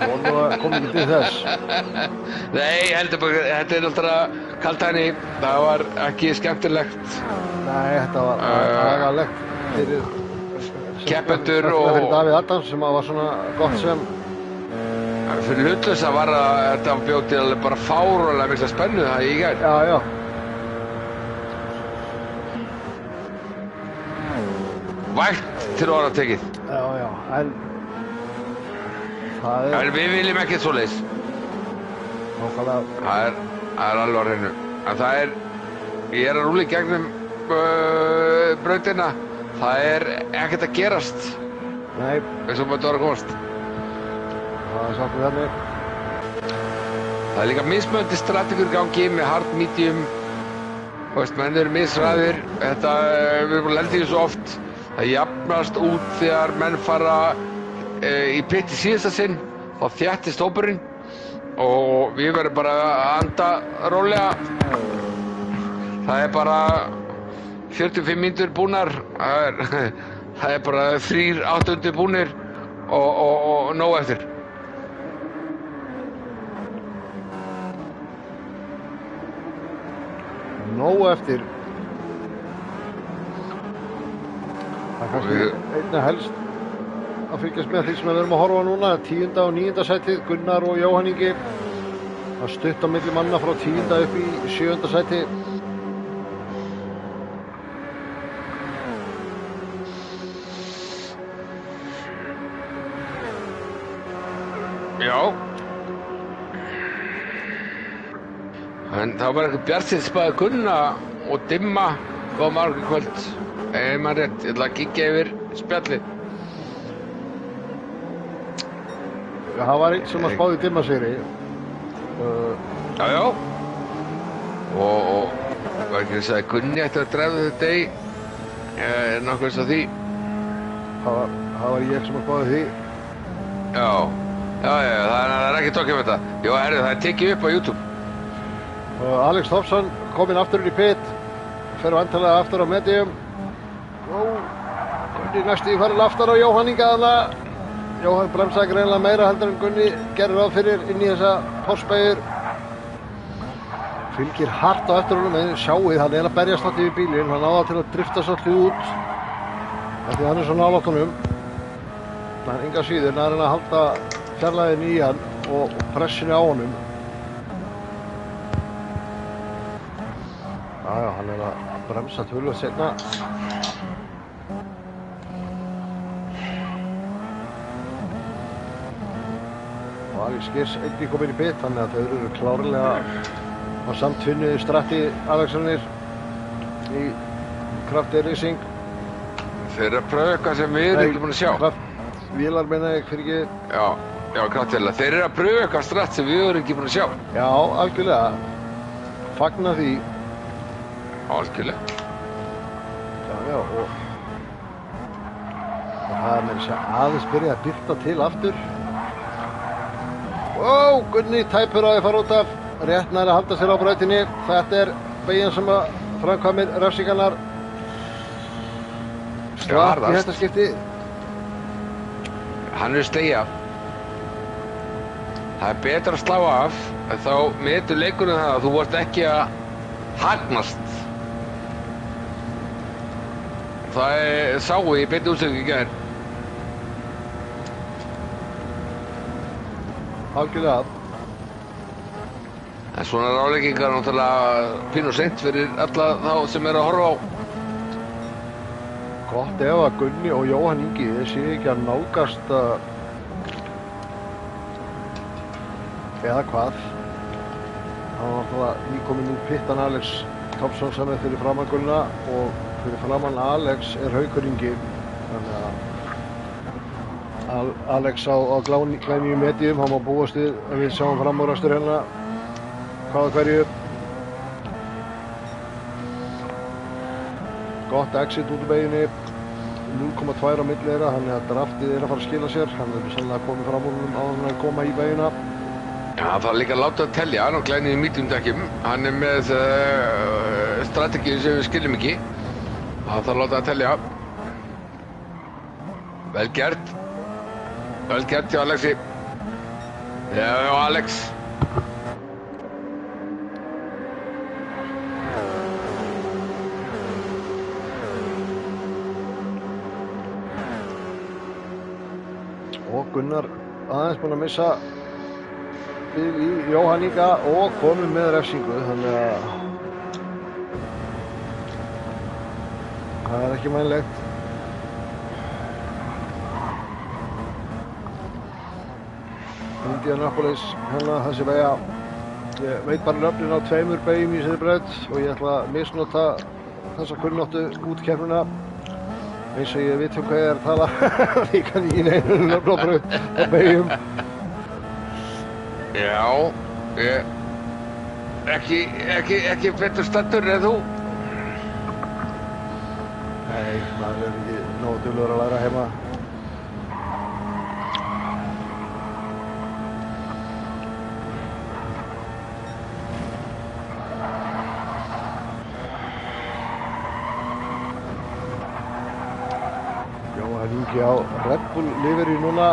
Og nú kom ekki til þess. Nei, heldur bara, þetta náttúrulega kaldhæðni. Það var ekki skemmtilegt. Nei, þetta var agalegt fyrir keppendur fyrir Davíð Adams sem var svona gott sem. Fyrir hlutlausa var þetta bjóð til alveg bara fáránlega mikla spennu það í gær. Já. Vægt til orða tekið. Já, en það En við viljum ekki svoleiðis. Nákvæmlega. Það er alveg á hreinu. En ég að rúla í gegnum brautina. Það er ekkert að gerast. Nei. Eins og maður var að komast. Það er samt með þannig. Það er líka mismunandi strategur gangi með hard, medium. Menn eru misræðir. Við erum búin að lenda í þessu oft. Það jafnast út þegar menn fara í pit í síðasta sinn. Þá þéttist hópurinn. Og við verðum bara að anda rólega. Það er bara 45 mínútur búnar. Það er bara 3/8 búnir og nóg eftir. Nóg eftir. Það er kannski einna helst að fylgjast með því sem við erum að horfa núna. 10. og 9. sætið, Gunnar og Jóhann Ingi. Það stutt á milli manna frá 10. upp í 7. sæti. Já. En það var eitthvað bjartsins bæði Gunna og Dimma á margur kvöld. Maður rétt, ég ætla að kíkja yfir spjallið. Það var einn sem að spáði Dimma sigri. Já. Og var ekki að segja Gunni ætti að dræfa þetta í. Nokkuð eins og því. Það var ég sem að spáði því. Já, það er ekki tókið með þetta. Jó, það er tekið upp á YouTube. Alex Thompson kominn aftur inn í pit. Fer vantarlega aftur á medium. Gunni næstu í farin aftur á Jóhann Inga þarna. Jóhann bremsaði greinilega meira heldur en Gunni gerði ráð fyrir inn í þessa Porsche-beygjur. Fylgir hart á eftir honum, en sjáið, hann að berjast alltaf í bílinn. Hann áða til að drifta svolítið út. Því hann svo nálægt honum. En enga síður, hann reyna að halda fjarlægðin í hann og pressinu á honum. Já, hann að bremsa tölvöld seinna. Og Alex Girs einnig kominn í pit, þannig að þau eru klárlega á samtvinnuðu stratti Alexanir í Crafty Racing. Þeir eru að pröfa eitthvað sem við erum ekki búin að sjá. Vélar meina ég, fyrir ekki. Já, Crafty. Þeir eru að pröfa eitthvað stratt sem við erum ekki búin að sjá. Já, algjörlega. Fagna því. Algjörlega. Já, og það er mér aðeins byrjað að byrta til aftur. Gunni tæpur á að fara út af. Rétt nær að halda sér á brautinni. Þetta er beygjan sem að framkvæmir refsingarnar. Slapp í þetta skipti. Hann slegið af. Það er betra að slá af, en þá metur leikurinn það að þú vart ekki að hagnast. Það sáu í beinni útsendingu í gær. Algjörlega. En svona ráðleggingar er náttúrulega pínu seint fyrir alla þá sem eru að horfa á. Gott ef að Gunni og Jóhann Ingi séu ekki að nálgast eða hvað. Hann var náttúrulega nýkominn úr pittan Alex Thompson sem er fyrir framan Gunna og fyrir framan Alex er Haukur Ingi. Þannig að Alex á glænýju medium, hann má búast við að við sjáum framúrastur hérna hvaða hverju. Gott exit út úr beginni, 0,2 á milli þeirra, þannig að draftið er að fara að skila sér. Hann verður sennilega komið fram úr honum áður en að koma í begina. Já, það er líka að láta að telja, hann á glænýju medium-dekkjum. Hann er með strategíu sem við skiljum ekki. Það þarf að láta að telja. Vel gert. Vel gert hjá Alexi. Já, Alex. Og Gunnar aðeins búinn að missa í Jóhann Inga og komið með refsingu, þannig að það er ekki mænlegt. Indianapolis, hérna þessi beygja. Ég veit bara nöfnin á 2 beygjum í þessari braut og ég ætla að misnota þessa kunnáttu útkeppnina. Eins og ég veit hvað ég er að tala. Ég kann ekki neina nöfn á braut á beygjum. Já, ekki betur staddur en þú. Nei, maður er ekki nógu duglegur að læra heima. Jóhann Ingi á Red Bull livery núna.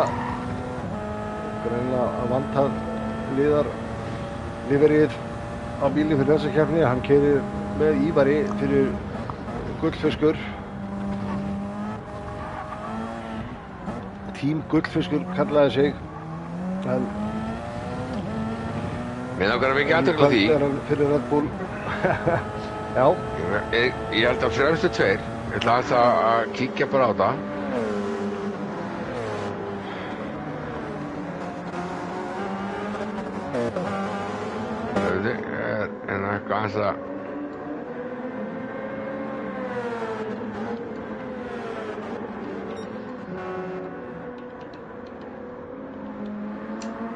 Greinilega að vantað liðar liveryið á bílinn fyrir þessa keppni. Hann keyrir með Ívari fyrir Gullfiskur. Tím Gullfiskur kallaði sig. En Mér langar að vekja athygli á því. er hann fyrir Red Bull. Já. Ég held að fremstu tveir, ég ætla að kíkja bara á það. En eitthvað aðeins að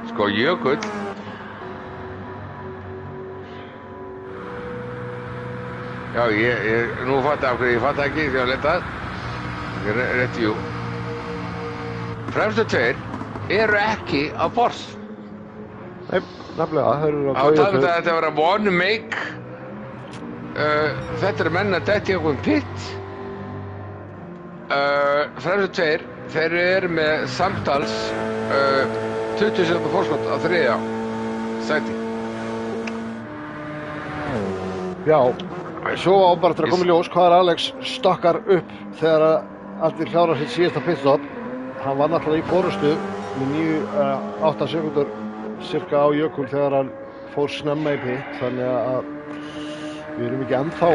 sko Jökull já, nú fatta af hverju ég fatta ekki þegar ég letað rétt jú fremstu tveir eru ekki á bors. Nei, nefnilega, það eru á talað að þetta vera one make þetta eru menn að detti okkur pitt fremstu tveir þeir eru með samtals 20 sekúndur forskot á þriðja sæti. Já, svo á bara til að koma í ljós hvað Alex stokkar upp þegar allir klára sitt síðasta pitstop. Hann var náttúrulega í forustu með 8 sekúndur cirka á Jökul þegar hann fór snemma í pit, þannig að við erum ekki ennþá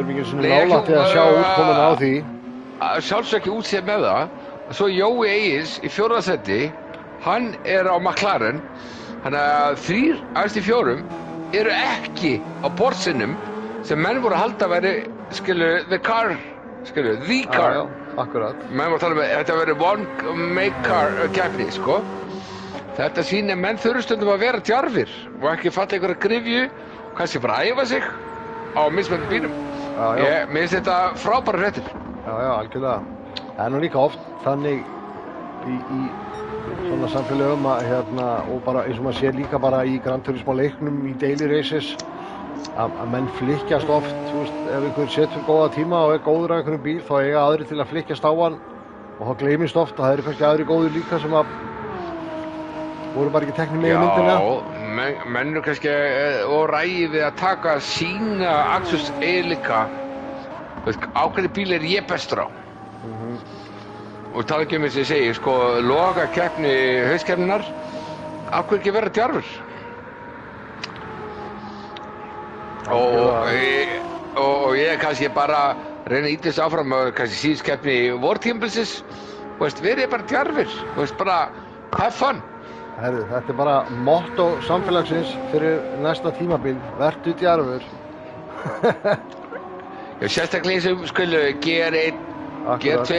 ekki svona nálægt til að sjá útkomuna á því. Sjálfsög ekki útséð með það. Svo Jói Egils í 4. seti, hann er á McLaren, þannig að 3 af þessum 4 eru ekki á borsinum sem menn voru að halda væri skilur, the car, skilur, the car. Já, akkurat. Menn var að tala þetta verið one make car keppni, sko. Þetta sýnir menn þurfa stundum að vera djarfir og ekki falla einhverja gryfju og kannski bara æfa sig á mismunandi bílum. Mér finnst þetta frábæra fréttir. Já, algjörlega. Það er nú líka oft þannig í svona samfélögum að og bara eins og maður sér líka bara í Gran Turismo leiknum í daily races að menn flykkjast oft, þú veist, ef einhver setur góða tíma og er góður á einhverjum bíl þá eiga aðrir til að flykkjast á hann og þá gleymist oft að það eru kannski aðrir góður líka sem að voru bara ekki teknir með í myndina. Já, menn eru kannski og ræði við að taka sína aksturseiginleika, á hvernig bíl er ég bestur á. Og tala ekki eins og ég segi, sko, loka keppni haustkeppninnar, af hverju ekki vera djarfur? Og ég kannski bara reyna að ýta þessu áfram og kannski síðust keppni vortímabilsins, verið bara djarfir, bara have fun. Herðu, þetta er bara motto samfélagsins fyrir næsta tímabil, vertu djarfur. Já, sérstaklega eins og GR1, G2,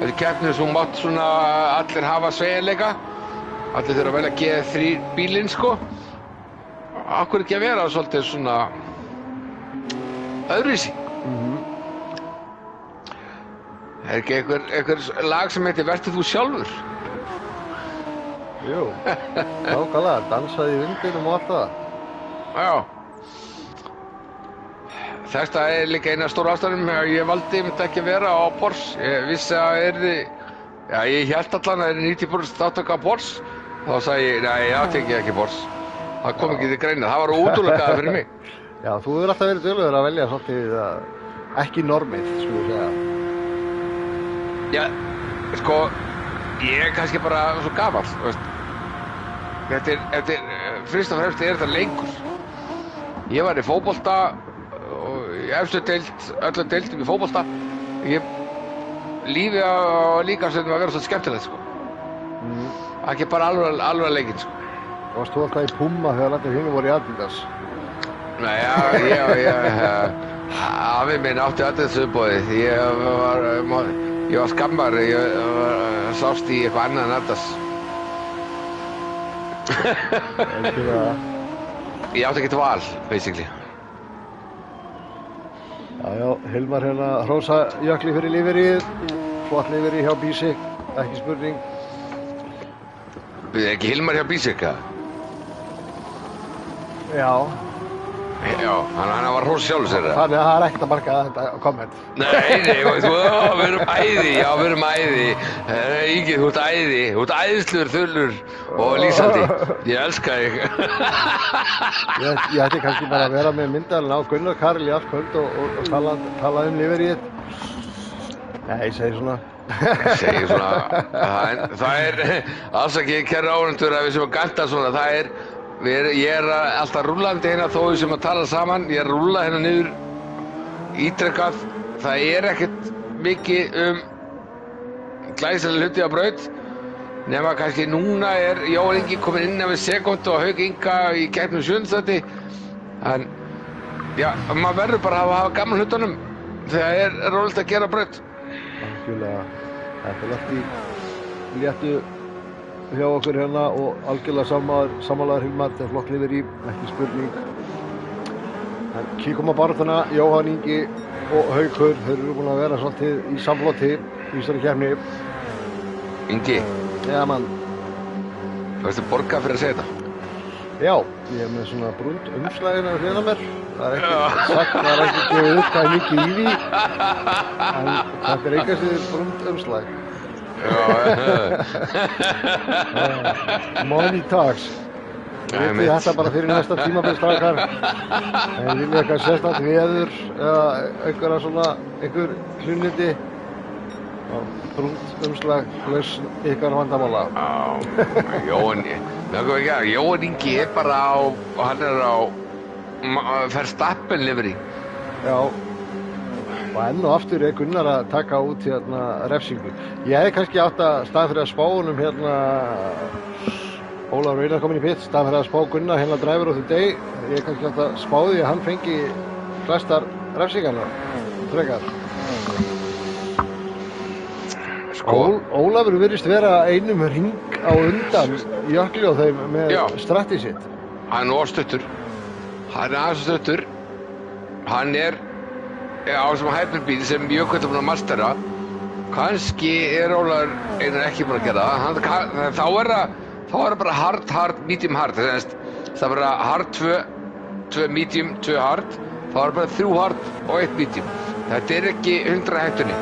þetta keppnir sem mátt svona allir hafa sveigjanleika, allir þurfa að velja G3 bílinn, sko. Af hverju ekki að vera svolítið svona öðruvísi? Er ekki einhver lag sem heitir Vertu þú sjálfur? Jú, nákvæmlega, dansaði í vindinum og allt það. Já. Þetta er líka eina stóra ástæðan að ég valdi myndi ekki að vera á Porsche. Ég vissi að ég hélt allan að það 90% þátttaka á Porsche. Þá sagði ég, nei, ég átti ekki Porsche. Það kom ekki til greina, það var útilokaða fyrir mig. Já, þú hefur alltaf verið duglegur að velja svolítið ekki normið, skulum við segja. Já, sko, ég er kannski bara svo gamall, veist. Fyrst og fremst þetta leikur. Ég var í fótbolta og í efstu deild, öllum deildum í fótbolta. Lífið á líkamsveitum að vera svo skemmtilegt, sko. Ekki bara alveg leikinn, sko. Varst þú alltaf í Puma þegar allir hinir voru í Adidas? Nei, afi minn átti þessu uppboðið. Ég var skammar, ég sást í eitthvað annað en Adidas. Ég átti ekkert val, basically. Já, Hilmar hérna hrósa Jökli fyrir lífeyrið, flott lífeyrið hjá Bísik, ekki spurning. Er ekki Hilmar hjá Bísik, eða? Já. Já, hann var hrós sjálfur sér, eða? Þannig að það er ekkert að marka þetta komment. Nei, við erum æði, já, við erum æði. Ingi, þú ert æði, þú ert æðislegur, þullur og lýsandi. Ég elska þig. Ég ætti kannski bara að vera með myndalinn á Gunnar Karl í allt kvöld og tala lífeyrið. Nei, ég segi svona. Það er alls ekki kæra áhundur að við sem að ganta svona, ég er alltaf rúllandi hérna þó við sem að tala saman, ég er að rúlla hérna niður ítrekkað, það er ekkert mikið glæsilega hluti á braut, nema kannski núna er Jóhann Ingi komin inn við sekúndu og Hauk Inga í keppnum 7. sæti, en já, maður verður bara að hafa gaman hlutunum þegar er rólegt að gera braut. Algjörlega, þetta er allt í léttu hjá okkur hérna og algjörlega sammálaður Hilmar, þetta er flott lífeyrið, ekki spurning. En kíkum á barátuna, Jóhann Ingi og Haukur, þeir eru búin að vera svolítið í samfloti í þessari keppni. Ingi? Já, mann. Þú veist að borga fyrir að segja þetta? Já, ég er með svona brúnt umslagina við hliðina mér. Það er ekki gefið upp hvað er mikið í því, en þetta er eitthvað sem brúnt umslag. Money talks. Við veitum þetta bara fyrir næsta tímabil, strákar. En viljið eitthvað sérstakt veður eða einhver hlunnindi. Brúnt umslag laus ykkar vandamála. Jóhann Ingi er bara hann er á Verstappen livery. Já. Og enn og aftur er Gunnar að taka út refsingu. Ég hefði kannski átt að stað fyrir að spá honum Ólafur Einar kominn í pitt, stað fyrir að spá Gunnar driver of the day. Ég hefði kannski átt að spá því að hann fengi flestar refsingarnar. frekar. Sko, Ólafur virðist vera einum hring á undan Jökli og þeim með Já. stratti sitt. hann er stuttur. Hann er aðeins stuttur. Hann er á sem hyperbíl sem Jökull er búinn að mastera. Kannski er Ólafur Einar ekki búinn að gera það. Þá er það bara hard, medium, hard. Það er bara hard 2 medium, 2 hard. Þá er það bara 3 hard og 1 medium. Þetta er ekki 100 hektunni.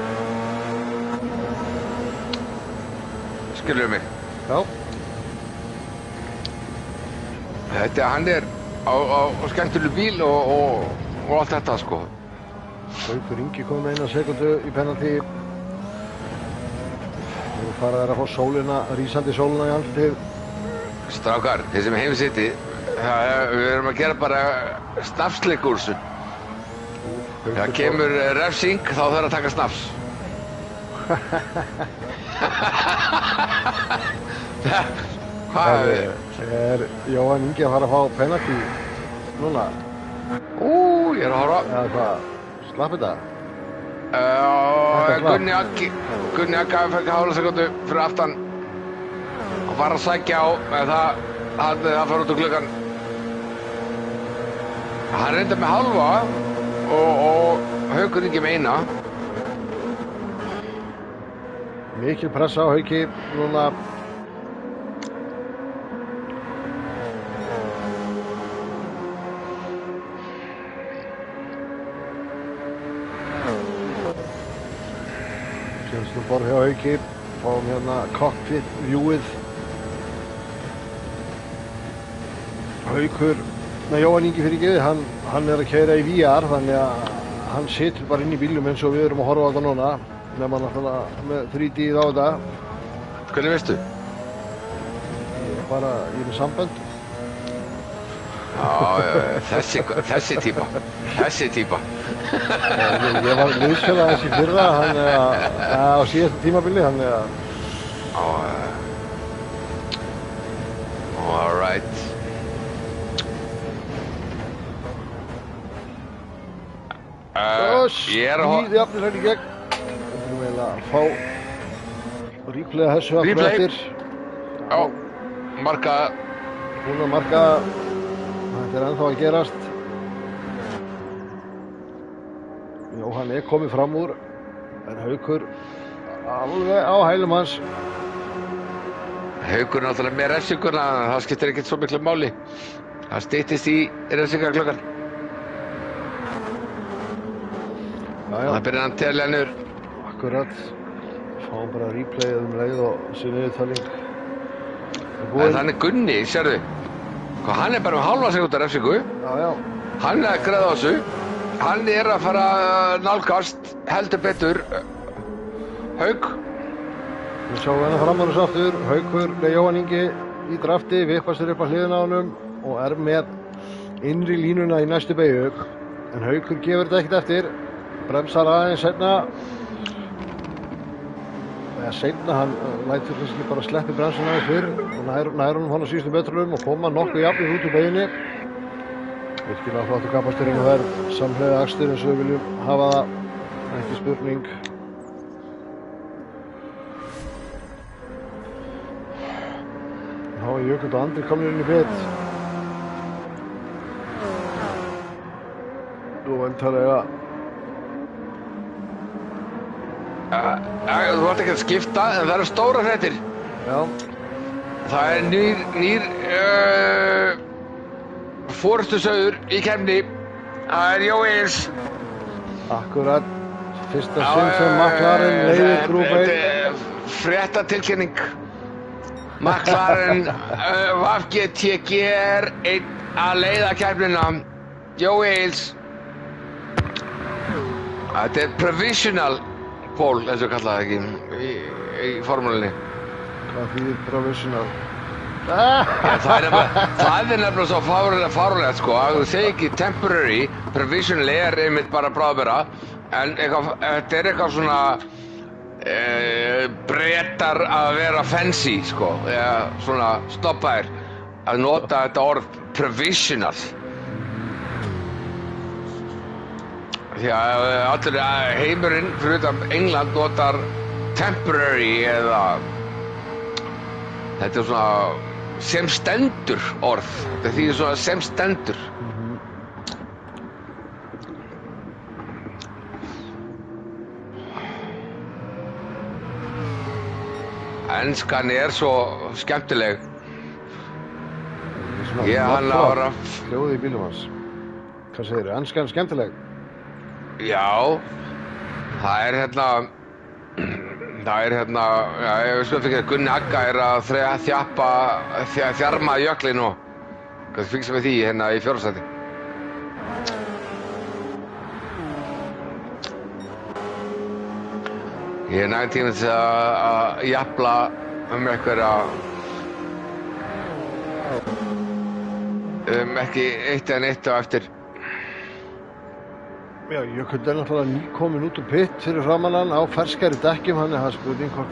Skilur mig. Já. Hann er á skemmtilegu bíl og allt þetta sko. Gaukur Ingi kom með 1 sekundu í penalty. Nú fara þær að fá sólina, rísandi sólina í andlitið. Strákar, þeir sem heim sitið, við erum að gera bara snafsleik úr þessu. Það kemur refsing, þá þarf að taka snafs. Hvað er Jóhann Ingi að fara að fá penalty núna? Ég er að horfa. Eða hvað? Slapp þetta? Gunni Agga fekk hálfa sekundu fyrir aftan. Hann var að sækja á, en það fór út úr gluggann. Hann reyndar með hálfa og Haukur Ingi með 1. Mikil pressa á Hauki núna. Sjönstum borð hjá Hauki. Fáum hérna cockpit viewið. Haukur, Jóhann Ingi fyrirgefið, hann er að keyra í VR, þannig að hann situr bara inn í bílum eins og við erum að horfa á þetta núna. Nefnum hann náttúrulega með 3D á þetta. Hvernig veistu? Ég er með sambönd. Þessi típa. Ég var liðsfélag þessi fyrra, hann á síðasta tímabili, hann All right. Ég er að Íði aftur hérna í gegn. Við þurfum eiginlega að fá ríplega þessu aftur eftir. Já, marka. Búin að marka. Þetta er ennþá að gerast. Jóhann er komið fram úr, en Haukur alveg á hælum hans. Haukur náttúrulega með refsinguna, það skiptir ekkert svo miklu máli. Það styttist í refsingaklukkan. Það byrjar hann telja niður. Akkurat. Fáum bara replayið leið og sér niðurtalning. Þannig Gunni, sérðu. Hann er bara með hálfa sekúndu refsingu. Já. Hann er að greiða á þessu. Hann er að fara að nálgast heldur betur Hauk. Við sjáum hennar fram á þessu aftur. Haukur, Jóhann Ingi í drafti, vippast upp á hliðina á honum og er með innri línuna í næstu beygju. En Haukur gefur þetta ekkert eftir. Bremsar aðeins seinna. Eða seinna, hann lætur kannski bara sleppi bremsun aðeins fyrr og nær honum hann á síðustu metrunum og koma nokkuð jafnir út úr beiginni. Virkilega flottur kapasturinn og verð samhliða akstur eins og við viljum hafa það. Ekki spurning. Þá er Jökull og Andri komnir inn í pit. Nú vantarlega Þú vart ekki að skipta, en það eru stóra hrettir. Já. Það er nýr forystusauður í keppni. Það er Jóhanns. Akkurat. Fyrsta sinn sem McLaren leiðir Group 1. Fréttatilkynning. McLaren VGTG er að leiða keppnina. Jóhanns. Þetta er provisional pole, eins og kallaði ekki í formúlunni. Hvað þýðir provisional? Það er nefnilega svo fáránlegt sko, að þú segir ekki temporary, provisional er einmitt bara bráðbera, en þetta er eitthvað svona Bretar að vera fancy sko, eða svona snobbaðir að nota þetta orð provisional. Því að allir heimurinn fyrir utan England notar temporary eða þetta svona sem stendur orð. Þetta þýðir svona sem stendur. Enskan svo skemmtileg. Hann ára hljóði í bílum hans. Hvað segirðu? Enskan skemmtileg? Já, það er hérna, já, ég veist fyrir að Gunni Agga að þjarma jökli nú. Hvað fyrst með því hérna í 4. sæti? Ég nægði tíma til að jafla einhverja, ekki eitt eða neitt á eftir. Já, Jökull náttúrulega nýkominn út úr pitt fyrir framan hann á ferskari dekkjum, hann það spurning hvort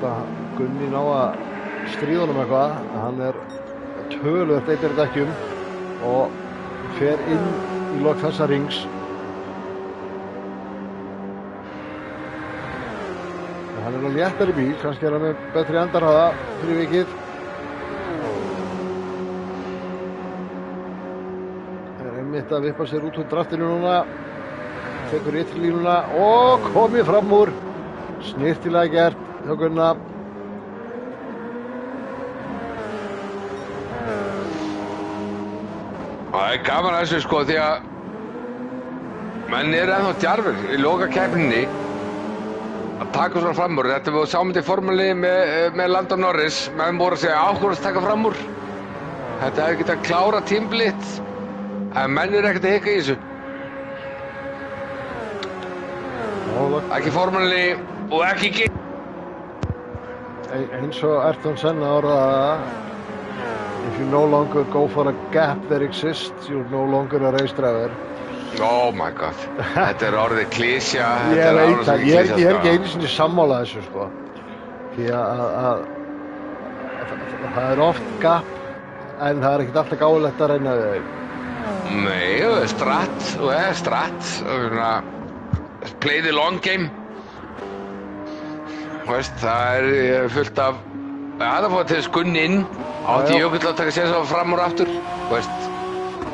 að Gunni ná að stríða honum eitthvað. Hann töluvert eittir dekkjum og fer inn í lok þessa rings. Hann á léttari bíl, kannski hann með betri endarhraða fyrir vikið. Mitt að vippa sér út úr draftinu núna, tekur ytri-línuna og komið fram úr, snyrtilega gert hjá Gunna. Það gaman að þessu sko því að menn ennþá djarfir í lokakeppninni að taka svona fram úr. Þetta við sáum þetta í formúli með Landon Norris, menn voru að segja ákvörðast taka fram úr. Þetta hefði getað klára tímabilið. En menn ekkert að hika í þessu. Ekki formúli og ekki eins og Ayrton Senna orðaði if you no longer go for a gap that exists, you're no longer a race driver. Oh my god. Þetta orðið klísja. Ég veit það, ég ekki einu sinni sammála þessu sko. Því að það oft gap en það ekkert alltaf gáfulegt að reyna við þau. Nei, stratt play the long game. Veist, það fullt af það fór til Gunni inn átti Jökull að taka sér svo fram úr aftur. Veist,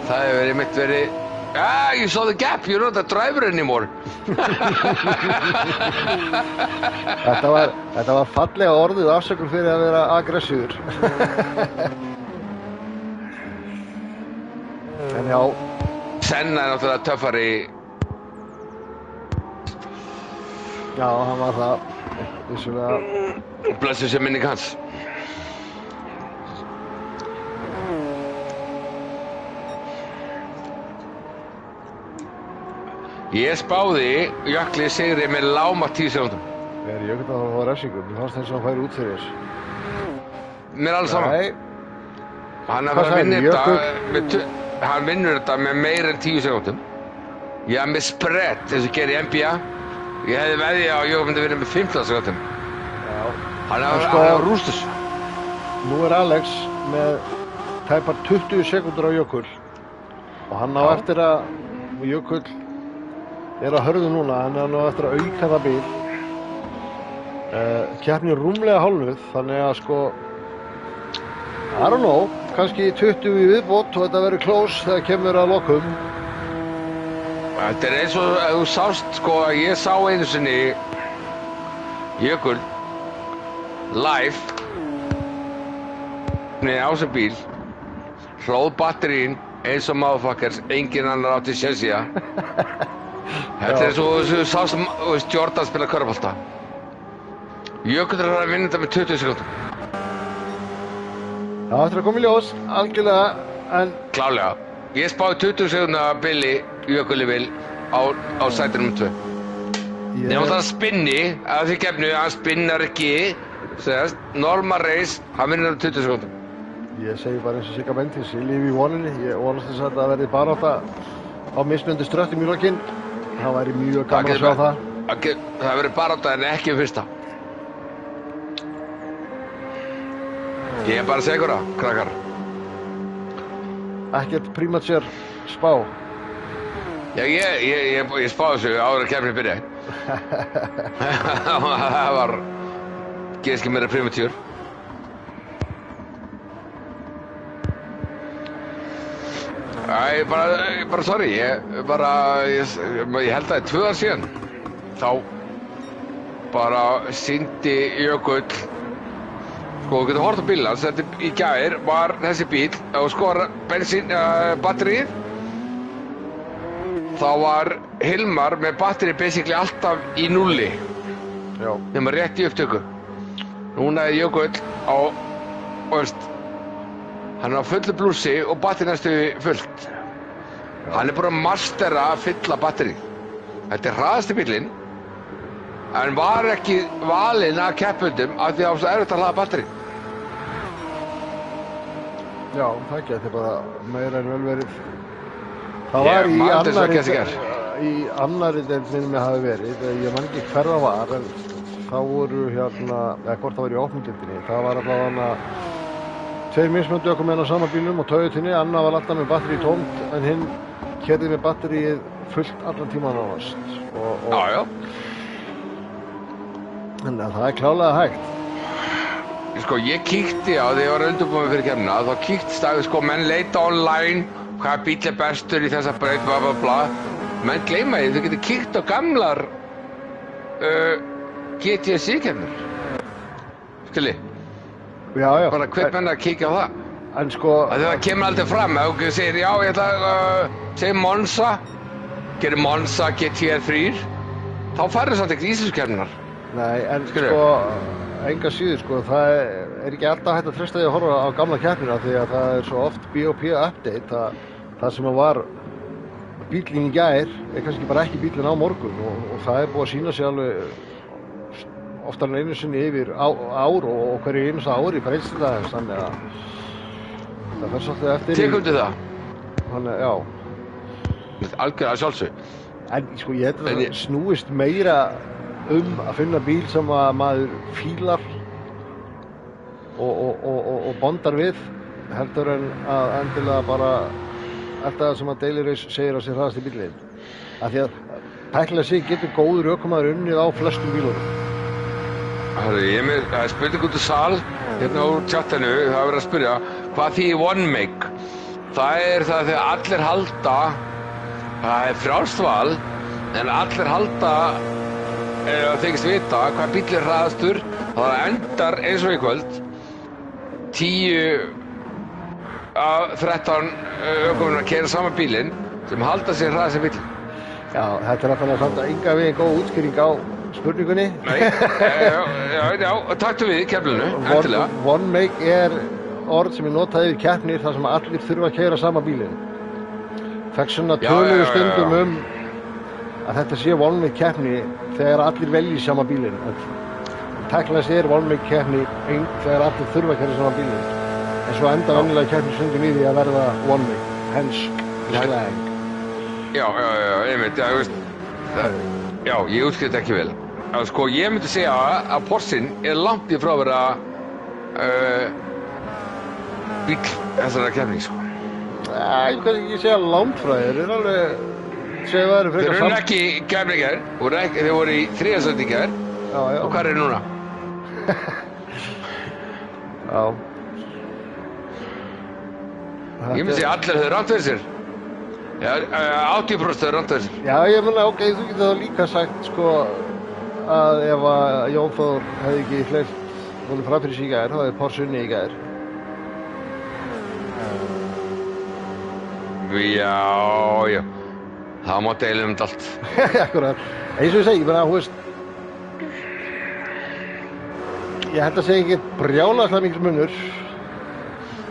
það hefur verið you saw the gap, you're not a driver anymore. Þetta var fallega orðið afsökun fyrir að vera aggressífur. En já, Senna náttúrulega töffari. Já, hann var það, vissulega. Blessuð sé minning hans. Ég spáði Jökli sigri með lágmark 10 sekúndum. Ég veit að það var refsingum, mér fannst þess að hann færi út fyrir þess. Mér alveg saman. Nei. Hann vinnur þetta með meir en 10 sekúndum. Ég með spread, eins og gerir í NBA. Ég hefði veðjað að Jökull myndi vinna með 15 sekúndum. Já. Hann var rúst þessu. Nú Alex með tæpar 20 sekúndur á Jökull. Og hann á eftir að Jökull að hörðu núna, hann á eftir að auka það bíl. Keppni rúmlega hálfnuð, þannig að sko I don't know, kannski 20 í viðbót og þetta verður close þegar kemur að lokum. Þetta eins og að þú sást sko að ég sá einu sinni Jökull live á sem bíl, hlóð batterín eins og motherfuckers, engin annar átti séns í það. Þetta eins og þú sást Jordan spila körfubolta. Jökull að vinna þetta með 20 sekúndum. Það áttur að koma í ljós, algjörlega, en... Klálega. Ég spáði 20 sekúndna Billy Jökulli vil á sæti nr. 2. Nefnum það spinni, að því keppnu, hann spinnar ekki, segast, normal race, hann vinnur 20 sekúndum. Ég segi bara eins og Sigga Bendis, ég lifi í voninni, ég vonast þess að þetta verði barátta á mismunandi ströttum í lokin. Það væri mjög gaman að sjá það. Það verður barátta en ekki fyrsta. Ég bara að segja ykkur það, krakkar. Ekkert premature spá. Já, ég spáði þessu áður að keppnin byrjaði. Það var ekki meira primatúr. Bara sorry, ég held að 2 ár síðan þá bara sýndi Jökull, sko, þú getur hort á bílinn hans, þetta í gær var þessi bíl og skora batterið, þá var Hilmar með batteri basically alltaf í 0 nema rétt í upptöku. Núna er Jökull á, hann er á fullu blússi og batteri næstu fullt. Hann er bara að mastera að fylla batteri. Þetta er hraðasti bílinn, en var ekki valinn af keppendum af því að það var svo erfitt að hlaða batteri. Já, það geti bara meira en vel verið. Það var í annarri deildinni með hafi verið, ég man ekki hver það var, en þá voru eða hvort það var í opnumdeildinni, það var allavega 2 mismunandi ökumenn á sama bílnum og Toyotinni, Anna var alltaf með batteri tómt en hinn keyrði með batterið fullt allan tíman ánast. Já. Þannig að það er klálega hægt. Sko, ég kíkti á því ég var undirbúinn fyrir keppnina, þá kíkti sko, menn leita online, hvaða bíll er bestur í þessa braut, bla bla bla. Menn gleyma því, þau getur kíkt á gamlar GTSC-keppnir. Skilji? Já. Bara hver menn að kíkja á það. En sko... Það kemur aldrei fram, ef þú segir, já, ég ætla að segja Monza, gerir Monza GTR3, þá færðu samt ekki íslenskeppninar. Nei, en sko, enga síður, sko, það er ekki alltaf hægt að treysta því að horfa á gamla keppnina því að það er svo oft BOP update, það sem var bíllinn í gær er kannski bara ekki bíllinn á morgun og það er búið að sýna sig alveg oftar en einu sinni yfir ár og hverju einasta ári breytist þetta aðeins, þannig að það fer svolítið eftir Tekum þið það? Þannig, já. Algjörlega sjálfsög. En sko, ég held að það snúist meira að finna bíl sem að maður fílar og bondar við, heldur en að endilega bara alltaf sem að Daily Race segir að sér hraðasti bílinn. Af því að tæknilega sig getur góður ökumaður unnið á flestum bílunum. Það er spurning út í sal, hérna úr chatinu, það er verið að spyrja, hvað þýðir one make? Það er það þegar allir halda, það er frjálst val, en allir halda, þykist vita hvað bíll er hraðastur, það endar eins og í kvöld, 10 af 13 ökumenn að keyra sama bílinn sem halda sér hraðasti bílinn. Já, þetta er náttúrulega samt að enga veginn góð útskýring á spurningunni. Nei, já, taktu við keppninu, endilega. One make er orð sem er notað yfir keppnir þar sem allir þurfa að keyra sama bílinn. Fekk svona töluðu stundum að þetta sé one make keppni þegar allir velji sama bílinn. Tæknilega sér one make keppni þegar allir þurfa að keyra sama bílinn. En svo enda venjulega keppni stundum í því að verða one make, hence slang. Já, einmitt, já, ég útskýrði þetta ekki vel. Sko, ég myndi segja að Porschen er langt í frá að vera bíll þessara keppni, sko. Ég kann ekki segja langt frá þeir eru alveg, segja það eru frekar Þeir eru ekki keppningar, þeir voru í 3. sæti í gær. Já. Og hvað er núna? Já. Ég myndi segja allir höfðu rangt fyrir sér. Já, 80% höfðu rangt fyrir sér. Já, ég meina, ok, þú getur þá líka sagt, sko, að ef að Jón Þór hefði ekki hleypt honum fram fyrir sig í gær, þá hefði Porsche unnið í gær. Já. Það má deila þetta allt. Akkurat. Eins og ég segi, ég meina, þú veist, ég held að segja ekki brjálæðislega mikil munur.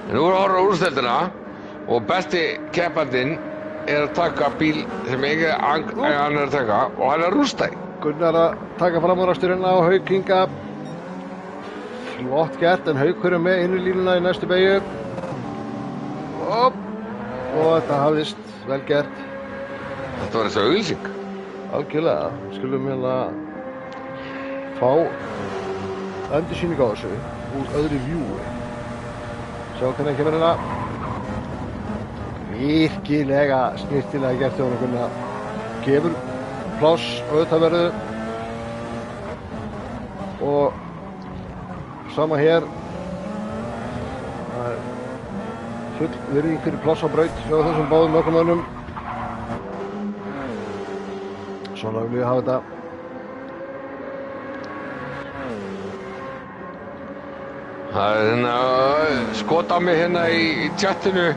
Nú erum við að horfa á úrslitakeppnina og besti keppandinn er að taka bíl sem ekki hann er að taka og hann er að rústa í. Gunnar að taka framúraksturinn á Hauk Inga. Flott gert, en Haukur er með innulínuna í næstu beygju. Og þetta hafðist, vel gert. Þetta var eins og auglýsing. Algjörlega, skulum hérna fá endursýningu á þessu úr öðru view. Sjá hvernig kemur hérna. virkilega snirtilega gert hjá honum Gunnar. Gefur pláss auðvitað verðu og sama hér. Það er full virðing fyrir pláss á braut hjá þessum báðum ökumönnum. Svona vil ég hafa þetta. Það er skot á mig hérna í chattinu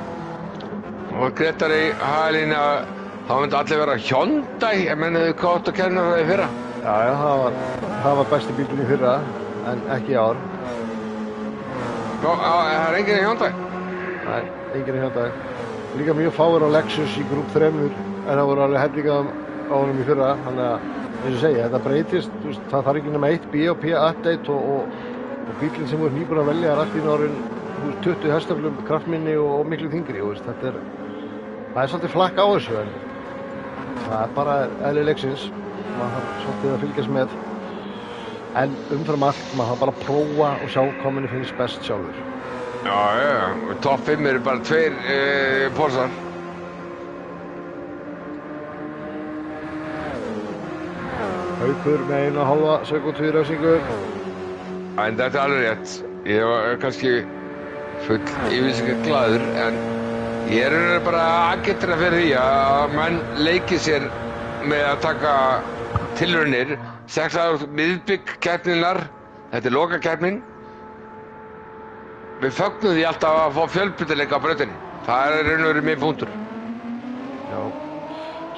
og Grétari Halín að það myndi allir vera Hyundai, ég menna hvað áttu að kenna það í fyrra? Já, það var besti bílinn í fyrra, en ekki í ár. Það er enginn í Hyundai? Nei, enginn í Hyundai. Líka mjög fáir á Lexus í grúp 3, en það voru alveg hellinga á honum í fyrra, þannig að, eins og segja, þetta breytist, það þarf ekki nema 1 BOP update og bílinn sem voru nýbúin að velja er allt í orðin 20 hestaflum kraftminni og miklu þyngri. Það er svolítið flakk á þessu, en það er bara eðli leiksins. Maður þarf svolítið að fylgjast með. En umfram allt, maður þarf bara að prófa og sjá hvað manni finnst best sjálfur. Já, topp 5 eru bara 2 Porsar. Haukur með 1,5 sekúndu í refsingu. En þetta er alveg rétt. Ég var kannski full yfirlýsingar glaður, en ég er bara agitra fyrir því að menn leiki sér með að taka tilraunir. 6 ára miðbygg keppninnar, þetta er lokakeppnin. Við fögnum því alltaf að fá fjölbreytileika á brautinni. Það er raun og veru minn punktur. Já,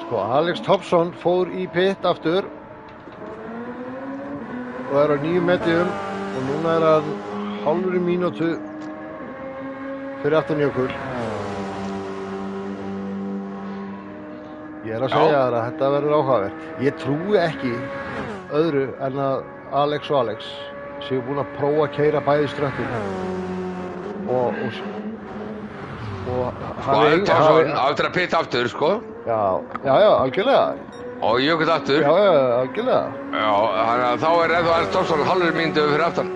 sko Alex Thompson fór í pit aftur og er á 9 metrum. Og núna er hann hálfri mínútu fyrir aftan Jökul. Ég er að segja þér að þetta verður áhugavert. Ég trúi ekki öðru en að Alex og Alex séu búin að prófa að keyra bæði ströttin. Og aftur að pitta aftur, sko. Já, algjörlega. Og Jökull aftur. Já, algjörlega. Já, þannig að þá er Alex Thompson hálfri mínútu fyrir aftan.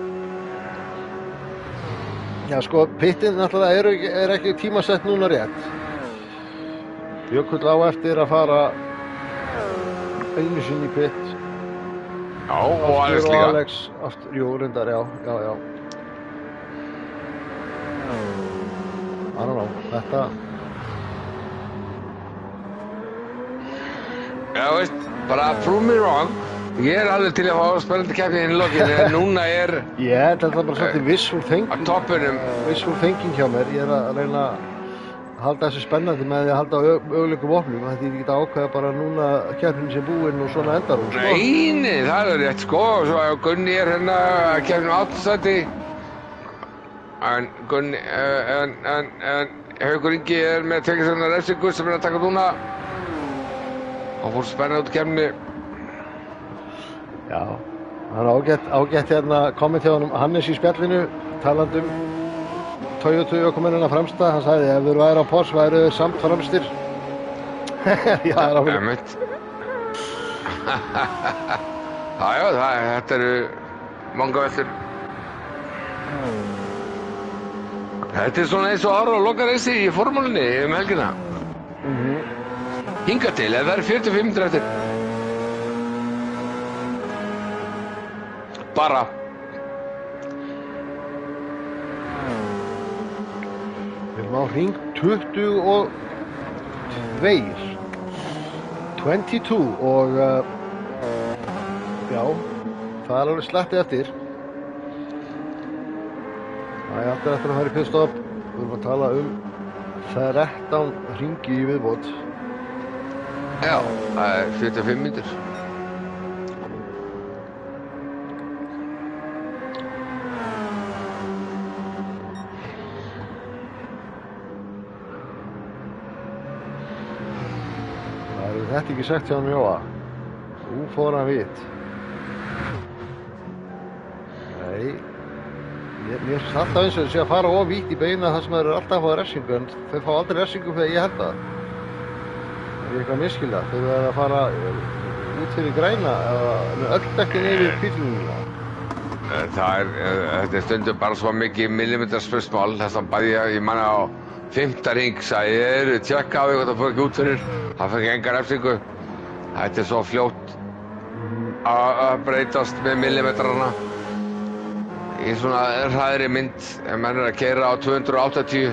Já, sko, pittin náttúrulega er ekki tímasett núna rétt. Jökull á eftir að fara einu sinni í pitt. Já, og Alex líka. Alex aftur, jú, reyndar, já. I don't know, þetta... Já, veist, bara prove me wrong. Ég er alveg til að fá spennandi keppni inn í lokinu, en núna er... Þetta er bara svolítið wishful thinking. Á toppunum. Wishful thinking hjá mér. Ég er að reyna að halda þessu spennandi með því að halda möguleikum opnum. Þetta er ekki að ákveða bara núna keppnin sem búinn og svona endar hún, sko. Nei, það er rétt, sko. Svo að Gunni er hérna að keppnum áttastæti. En Gunni, Haukur Ingi er með tekið refsingu sem er að taka núna. Og fór spennandi út keppni. Já, það er ágætt hérna komment hjá Hannes í spjallinu talandum Toyota ökumennina fremsta. Hann sagði ef þeir væri á Porsche væru þeir samt fremstir. Já, það er áfram. Já, þetta eru manga veldur. Þetta er svona eins og ára og lokareysi í formúlunni helgina. Hingað til, það er 45 mínútur eftir. Bara. Við erum á hring 22 og já, það er alveg slettið eftir. Það er aftur eftir að fara í pitstop. Við erum að tala 13 hringi í viðbót. Já, það er 45 mínútur. Þetta ekki sagt hjá hann Jóa. Nú fór hann vit. Nei. Mér finnst alltaf eins og þessi að fara of vítt í beina þar sem þeir eru alltaf að fá refsingu, en þau fá aldrei refsingu þegar ég held það. Það er eitthvað miskilja. Þau verður að fara út fyrir græna eða með öll dekkin yfir bílunum. Þetta er stundum bara svo mikið millimeter spursmál. Þess að bæði ég manna á 5. hring, sagði ég, tjekka á því hvað það fór ekki út fyrir. Það fekk enga refsingu. Þetta svo fljótt að breytast með millimetrarna. Í svona hraðri mynd, ef menn að keyra á 280.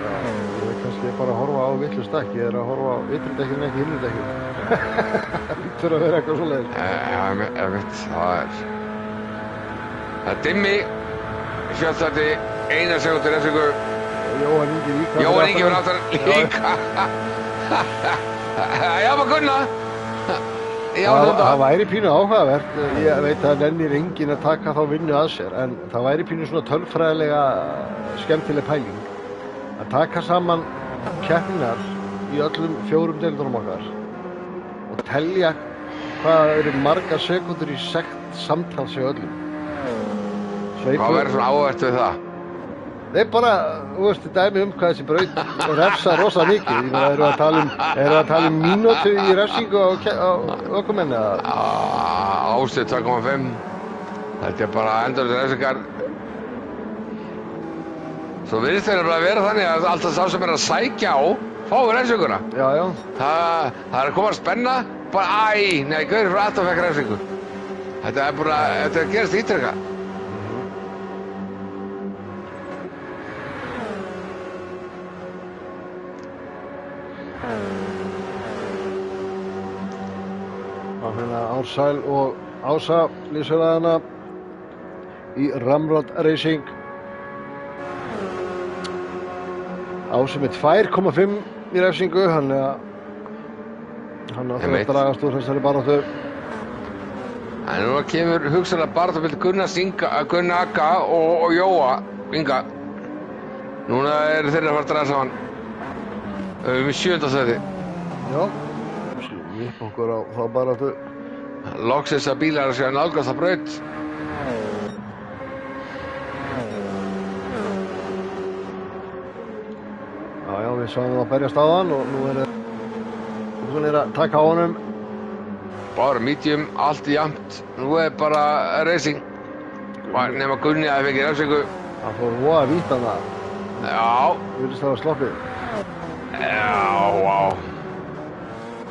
Já, ég er kannski bara að horfa á vitlaust dekk, ég er að horfa á ytri dekkin en ekki innri dekkin. Það lítur að vera eitthvað svoleiðis. Já, ég veit, það er dimmi, 7. 1 sekúndur refsingu. Jóhann Ingi líka. Jóhann Ingi fyrir aftan líka. Já, maður kunna. Það væri pínu áhugavert, ég veit að nennir enginn að taka þá vinnu að sér, en það væri pínu svona tölfræðilega skemmtileg pæling að taka saman keppninar í öllum 4 deildunum okkar og telja hvað eru margar sekúndur í sekt samtals hjá öllum. Hvað verður svona áhugavert við það? Það er bara, þú veist, dæmi hvað þessi braut refsa rosa mikið. Ég meina, erum við að tala um mínútu í refsingu á ökumenni? Ástöð 2,5. Þetta er bara endurlega refsingar. Svo virðist þeirra bara að vera þannig að alltaf sá sem er að sækja á, fái refsinguna. Já, já. Það er að koma að spenna, bara nei, gaurinn fyrir aftan fekk refsingu. Þetta er bara, þetta gerist ítrekka. Ársæl og Ása liðsfélagana í Ramrod Racing. Ási með 2,5 í refsingu, hann átti að dragast úr þessari baráttu. En nú kemur hugsanlega baráttu milli Gunna Agga og Jóa Inga. Núna eru þeir að fara að draga saman. Við 7. sæti. Já, við okkur á þá baráttu. Loksins að bílar séu að nálgast að braut. Já, við sáum að berjast á hann og nú er að taka á honum. Bara medium, allt jafnt. Nú er bara racing. Nema Gunni að það fekk refsingu. Það fór voða vítt að það. Já. Virðist það var sloppið. Já.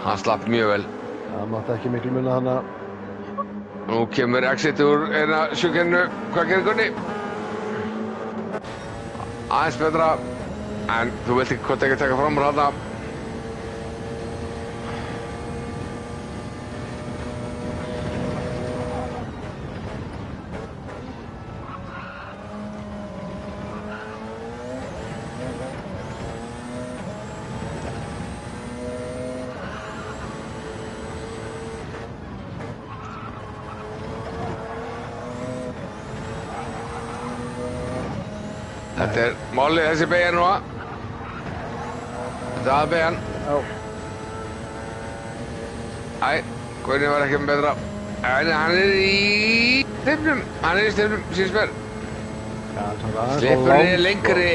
Hann slapp mjög vel. Það mátti ekki miklu munna hann að... Nú kemur exit úr eina sjúkennu. Hvað gerir Gunni? Aðeins betra. En þú vilt ekki hvort ekki taka fram úr hana. Þetta er málið þessi beygja núna. Þetta er aðbeygjan. Já. Gunni var ekki með betra. Hann er í stefnum. Sýnst mér. Já, Slippurinn er lengri.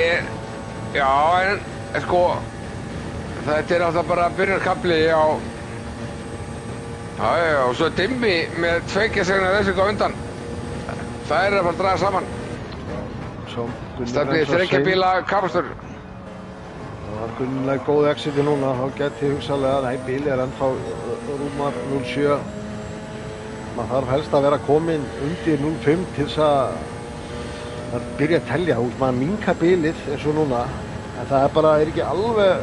Já, en sko, þetta er alltaf bara byrjarkafli á... Já, og svo dimmi með 2 sekúndna refsingu á undan. Það er að fara að draga saman. Stefnið 3 bíla kapastur. Það var Gunnilega góð exiti núna, þá geti hugsaðlega, nei, bíli er ennþá rúmar 0,7. Maður þarf helst að vera komin undir 0,5 til þess að byrja að telja. Maður minnka bílið eins og núna, en það er bara, ekki alveg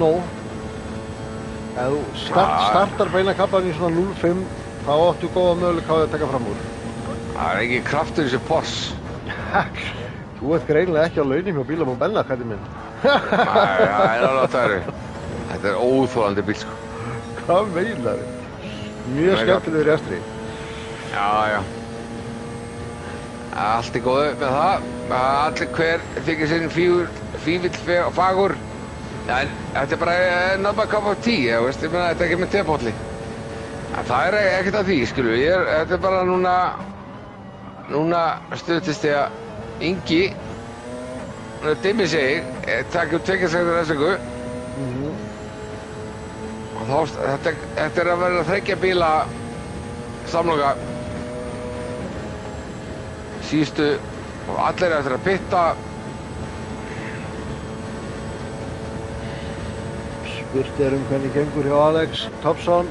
nóg. Ef þú startar beina kappan í svona 0,5, þá áttu góða möguleika á að taka fram úr. Það er ekki kraftur í þessu Porsche. Þú ert greinilega ekki á launum hjá bílam og Benna, kæri minn. Þetta er óþolandi bíl, sko. Hvað meinar þið? Mjög skemmtilegur rekstri. Já. Allt er góðu með það. Allir hver þykir sinn fífill fagur. En þetta er bara not my cup of tea, veist, ég meina þetta er ekki með tepolli. Það er ekkert af því, skilu. Þetta er bara núna stuðtist ég að Ingi, dimmi segir, takk 2 sekúndna refsingu. Og þá, þetta er að vera 3 bíla samloka. Síðustu, og allir eftir að pitta. spurt hvernig gengur hjá Alex Thompson.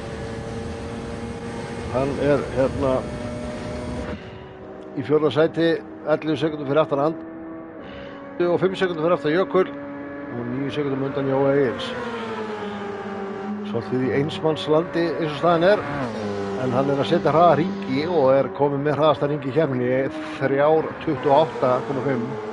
Hann hérna í 4. sæti, 11 sekúndum fyrir aftan Andi og 5 sekúndum fyrir aftan Jökul og 9 sekúndum undan Jóa Egils. Svolítið í einsmannslandi eins og staðan en hann að setja hraða hringi og kominn með hraðasta hringi í keppninni 3:28,5.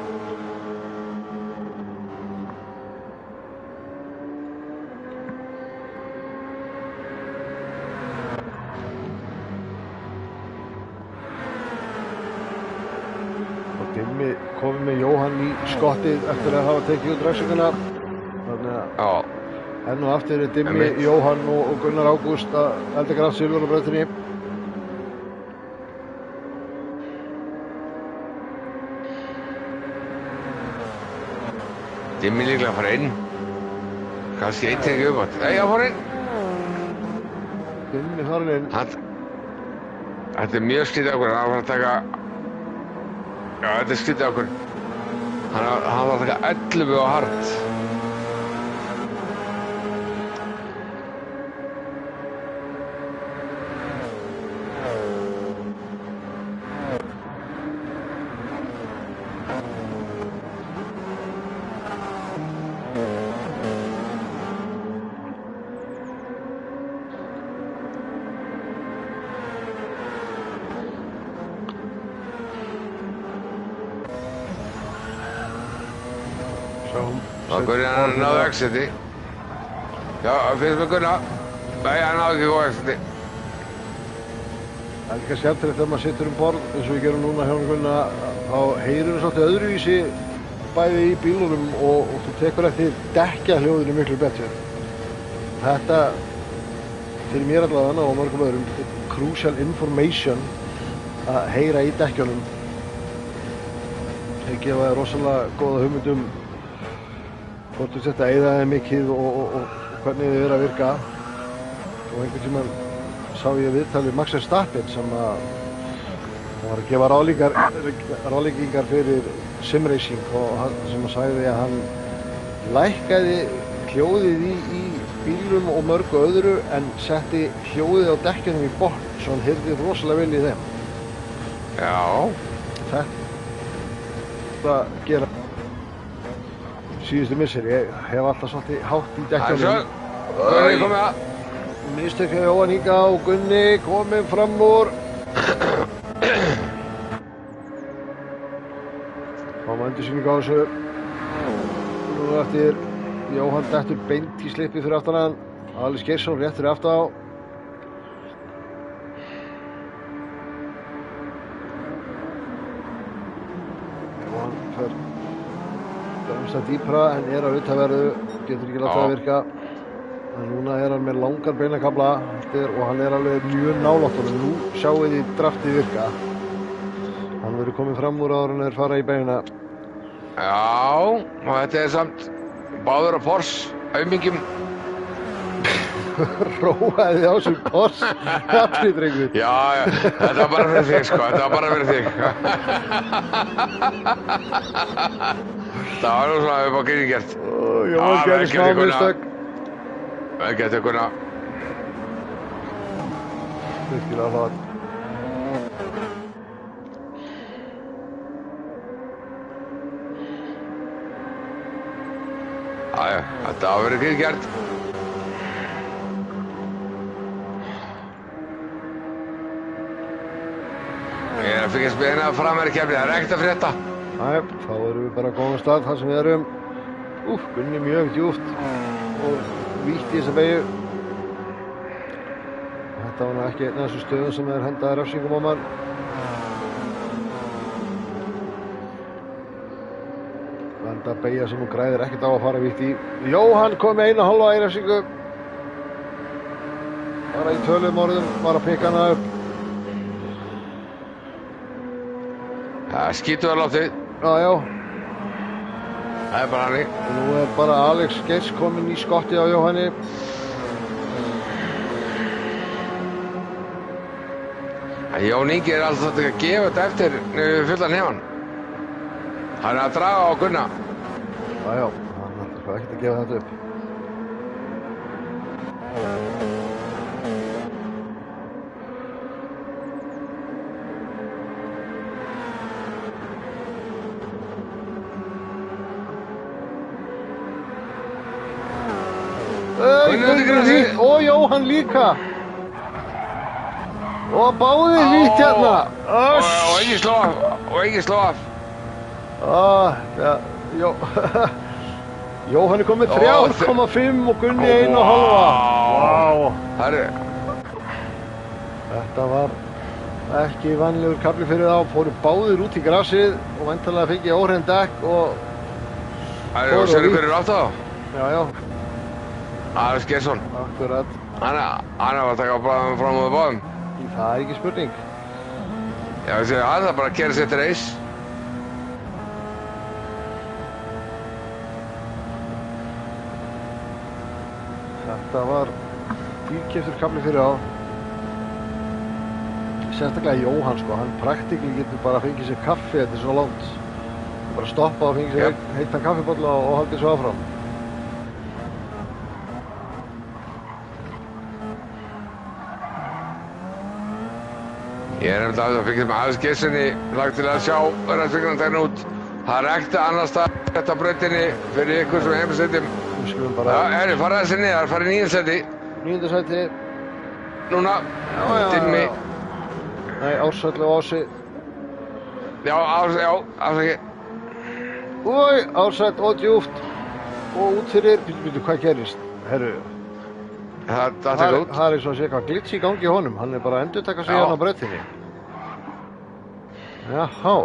Dimmi komið með Jóhann í skottið eftir að hafa tekið út refsinguna. Þannig að enn og aftur Dimmi, Jóhann og Gunnar Ágúst að elda grann silfur á brautinni. Dimmi líklega að fara inn. Kannski einn tekið upp átt. Já, fara inn. Dimmi farin inn. Þetta mjög skrítið okkur. Hann var að taka... Já, þetta skrítið okkur. Hann var að taka 11 á hart. Gunnar náðu exiti. Já, finnst með Gunnar. Nei, hann náðu ekki góð exiti. Það líka skemmtilegt þegar maður situr borð eins og við gerum núna hjá Gunnar, þá heyrir við svolítið öðruvísi bæði í bílunum og þú tekur eftir dekkjahljóðinu miklu betur. Þetta, fyrir mér allavega og mörgum öðrum, crucial information að heyra í dekkjunum. Þeir gefa þér rosalega góða hugmynd hvort þú setja eyða þeim mikið og hvernig þið að virka. Og einhvern tímann sá ég viðtal við Max Verstappen sem var að gefa ráðleggingar fyrir simracing og sem sagði að hann lækkaði hljóðið í bílum og mörgu öðru en setti hljóðið á dekkjunum í botn svo hann heyrði rosalega vel í þeim. Já. Þetta gera síðustu misseri. Ég hef alltaf svolítið hátt í dekkjunum. Gunni komið að. Mistök hjá Jóhann Inga og Gunni komið fram úr. Fáum endursýningu á þessu. Nú eftir Jóhann dettur beint í slippið fyrir aftan hann. Alex Geirsson rétt fyrir aftan á. Jóhann fer dæmsta dýpra en að utaverðu, getur ekki látið að virka. En núna hann með langan beinakafla og hann alveg mjög nálægt honum. Nú sjáum við draftið virka. Hann verður komið fram úr áður en þeir fara í beinina. Já, og þetta samt báður á Porsche, aumingjum. Róaði á sem Porsche, hattri drengur. Já, þetta var bara fyrir þig sko, þetta var bara fyrir þig. Það var nú svona upp á gríni gert. Jóhann gerði smá mistök. Vel gert Gunnar. Virkilega flott. Jæja, þetta hafa verið gert. Ég að fylgjast með hérna framherja keppni, það ekkert að frétta. Jæja, þá erum við bara komin á stað þar sem við erum. Gunni mjög djúpt og vítt í þessa beygju. Þetta var ekki einn af þessu stöðum sem hendaði refsingum á mann. Enda beygja sem hún græðir ekkert á að fara vítt í. Jóhann kom með 1,5 í refsingu. Bara í töluðum orðum, var að pikka hana upp. Það skýtur að loftið. Já. Það bara hannig. Og nú bara Alex Geirs kominn í skotti á Jóhanni. Jón Ingi alltaf að gefa þetta eftir fullan hefann. Hann að draga á Gunnar. Já, hann ætlar ekkert að gefa þetta upp. Gunni og Jóhann líka. Og báðir vítt hérna. Og ekki slá af. Jóhann komið 3,5 og Gunni 1,5. Vá. Þetta var ekki vanlegur kafli fyrir þá. Fóru báðir út í grasið og væntanlega fengið óhrein dekk og... Sérðu hverju átt á? Já. Alex Gesson. Akkurat. Hann var að taka bráðum fram á báðum. Það er ekki spurning. Já, ég segi hann, það bara að gera sitt reis. Þetta var dýrkeyptur kafli fyrir þá. Sérstaklega Jóhann sko, hann praktikli getur bara fengið sér kaffi, þetta er svo langt. Bara stoppa og fengið sér heitan kaffibolla og haldið svo áfram. Ég nefndi að það fengið með Alex Gessoni lag til að sjá ræðsvíkjana tegna út. Það er ekkert annars stað þetta brautinni fyrir ykkur sem heimasetjum. Við skulum bara... Já, farið þessi niðar, farið 9. seti. 9. seti. Núna, Dimmi. Nei, Ársæll og Ási. Já, afsaki. Úi, Ársæll og djúpt. Og út fyrir, býtu hvað gerist? Herru. Það er út. Það er eins og að sé eitthvað glitch í gangi í honum. Hann er bara að endurtaka sig hérna á brautinni. Jáhá.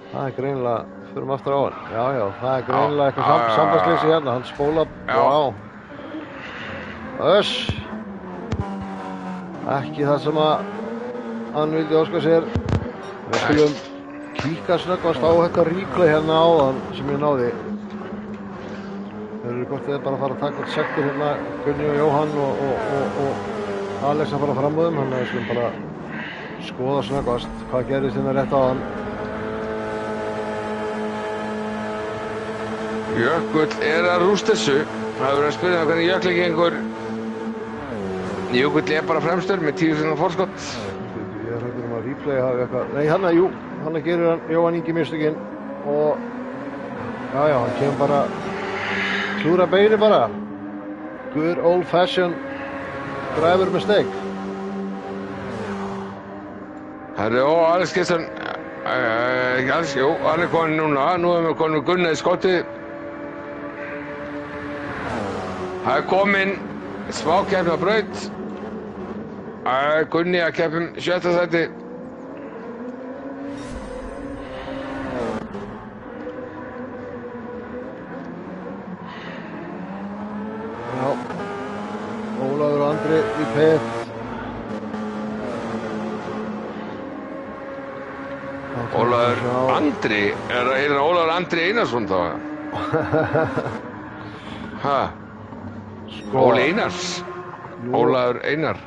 Það er greinilega, förum aftur á hann. Já, það er greinilega eitthvað sambandsleysi hérna. Hann spóla á. Öss. Ekki það sem að hann vildi óska sér. Við skulum kíka snöggvast á eitthvað replay hérna áðan sem ég náði. Þeir eru hvort þeir bara að fara að taka út sektir hérna, Gunni og Jóhann og Alex að fara fram á þeim, þannig að við skulum bara skoða snöggvast hvað gerist hérna rétt á hann. Jökull er að rústa þessu. Það hefur verið að spyrja hvernig Jökli gengur. Jökull er bara fremstur með 10 sekúndna forskot. Ég er hættur að replaya hafi eitthvað. Nei, hann gerir hann Jóhann Ingi mistökinn og já, hann kemur bara klúra beini bara. Good old fashion driver mistake. Herri, Alex Gesson, hann er komin núna. Nú erum við komin Gunni í skottið. Það er komin smá keppni á braut. Gunni að keppum 7. sæti. Já, Ólafur og Andri í pett. Ólafur Andri? Er það Ólafur Andri Einarsson þá? Óli Einars? Ólafur Einar?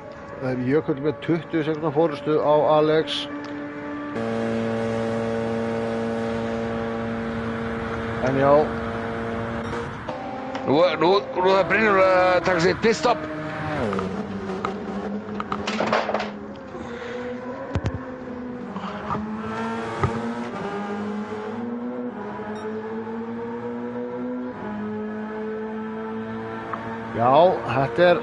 Það er Jökull með 20 sekúndna fórustu á Alex. En já. Nú það Brynjólfur að taka sig pitstop. Já, þetta er...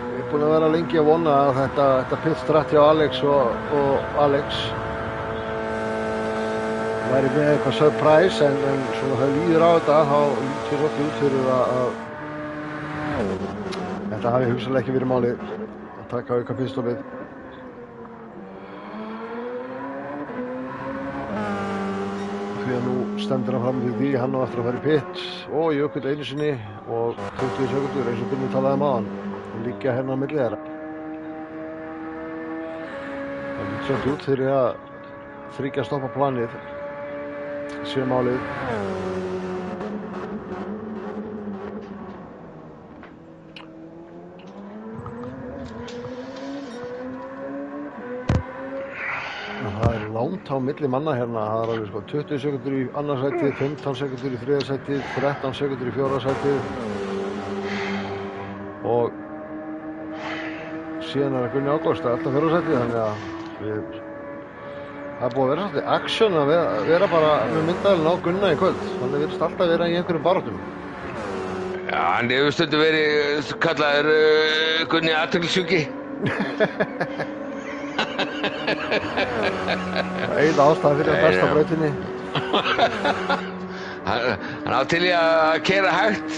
Ég er búinn að vera lengi að vona að þetta pitstrætt hjá Alex og Alex væri með eitthvað surprise en svona það líður á þetta þá lítur okkur út fyrir að þetta hafi hugsanlega ekki verið málið að taka auka pitstopið. Því að nú stendur hann fram til því, hann á eftir að fara í pitt og Jökull einu sinni og 20 sekundur eins og Gunni talaði áðan og liggja hérna á milli þeirra. Það lítur svolítið út fyrir að þriggja stoppa planið sé málið. Það er langt jafnt á milli manna hérna, það er alveg sko 20 sekundur í annars sætið, 15 sekundur í þriðja sætið, 13 sekundur í fjórða sætið og síðan er að Gunni Ágúst alltaf fjórða sætið, þannig að það er búið að vera svolítið action að vera bara með myndalinn á Gunna í kvöld, þannig virðist alltaf vera í einhverjum baráttum. Já, hann hefur stundum verið kallaður Gunni athyglisjúki. Eina ástæða fyrir að besta brautinni. Hann á til í að keyra hægt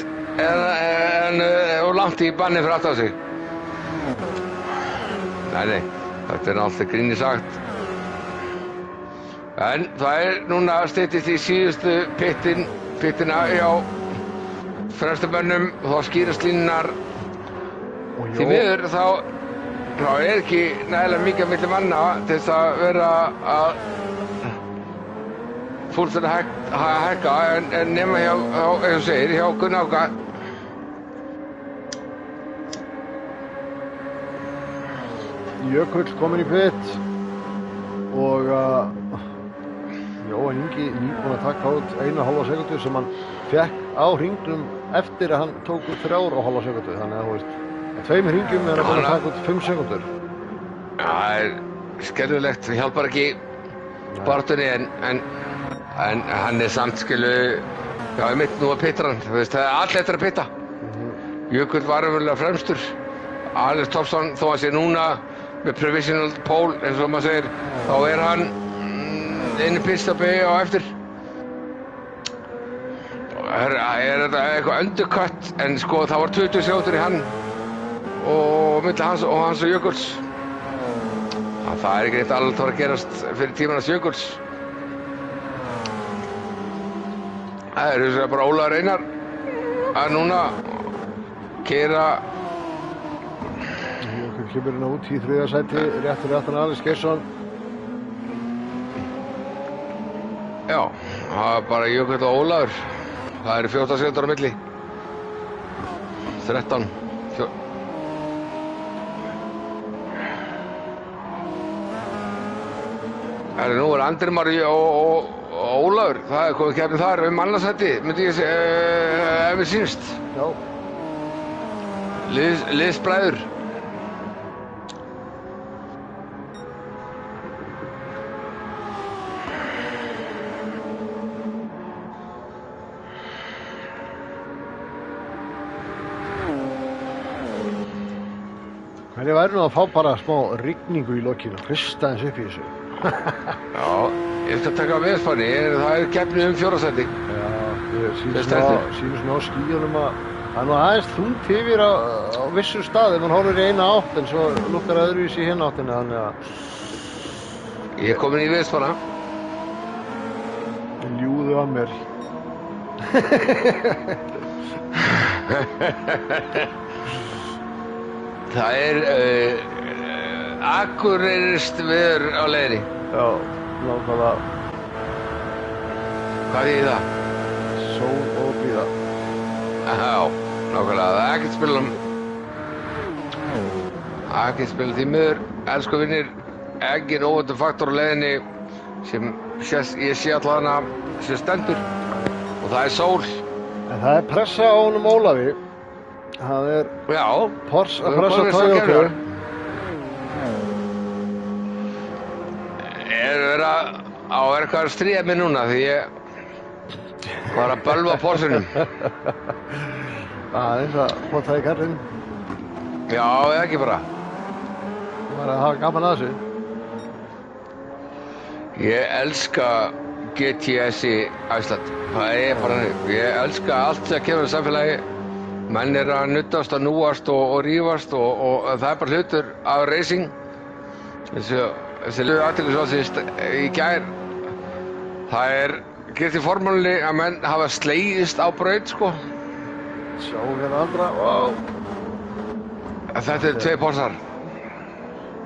og langt í banni fyrir aftan sig. Nei, þetta er alltaf gríni sagt. En það er núna styttist í síðustu pittina hjá fremstu mönnum og þá skýrast línunar. Því miður þá er ekki nægilega mikið milli manna til þess að vera að fullstændig hækka en nema hjá, eins og segir, hjá Gunni Áka. Jökull kominn í pit og Jóhann Ingi nýbúinn að taka út 1,5 sekundu sem hann fekk á hringnum eftir að hann tók út 3,5 sekundu, þannig að þú veist, á 2 hringjum er hann búinn að taka út 5 sekundur. Það er skelfilegt, það hjálpar ekki baráttunni en hann er samt já, ég mitt nú að pittra hann, þú veist, það er allir eftir að pitta. Jökull var umverulega fremstur, Alex Thompson, þó að sé núna með provisional pole, eins og maður segir, þá er hann einu pitstopi á eftir. Er þetta eitthvað undercut, en sko það var 20 sekúndur í hann og milli hans og Jökuls. Það er ekki neitt alveg að gerast fyrir tímann hans Jökuls. Það er þess að bara Ólafur Einar að núna keyra. Jökull kemur hérna út í þriðja sæti, rétt fyrir aftan Alex Geirsson. Já, það er bara Jökull og Ólafur. Það eru 14 sekúndur á milli. 13. Nú er Andri Már og Ólafur. Það er komið keppni þar annarsæti, myndi ég segja, ef mér sýnst. Já. Liðsbræður. En ég væri nú að fá bara smá rigningu í lokinu, hrista eins upp í þessu. Já, ég skal taka veðurspánni, það er keppni 4. sæti. Já, ég sýnist nú á skýjunum að það er nú aðeins þungt yfir á vissu stað ef mann horfir í eina átt, en svo lukkar öðruvísi í hina áttina, þannig að Ég er komin í veðurspána. Ljúðu að mér. Það er Akureyrist veður á leiðinni. Já, nákvæmlega. Hvað þýðir það? Sól og blíða. Já, nákvæmlega. Það er ekkert spilum. Ekkert spilum því miður, elsku vinnir, engin óvæntur faktor á leiðinni sem ég sé allavega sem stendur og það er sól. En það er pressa á honum Ólafi. Það er Porsche að pressa Toyota. Verið að vera eitthvað að stríða mig núna því ég var að bölva Porschenum. Aðeins að potta í karlinn. Já, eða ekki bara. Það var að hafa gaman að þessu. Ég elska GTS-i Æsland. Það er bara hannig. Ég elska allt sem kemur í samfélagi. Menn er að nuttast og núast og rífast og það er bara hlutur af racing. Þessi lögu athyglisvert í gær. Það er gert í formúlunni að menn hafa slegist á braut, sko. Sjá hérna andra, wow. Þetta er 2 Porschar.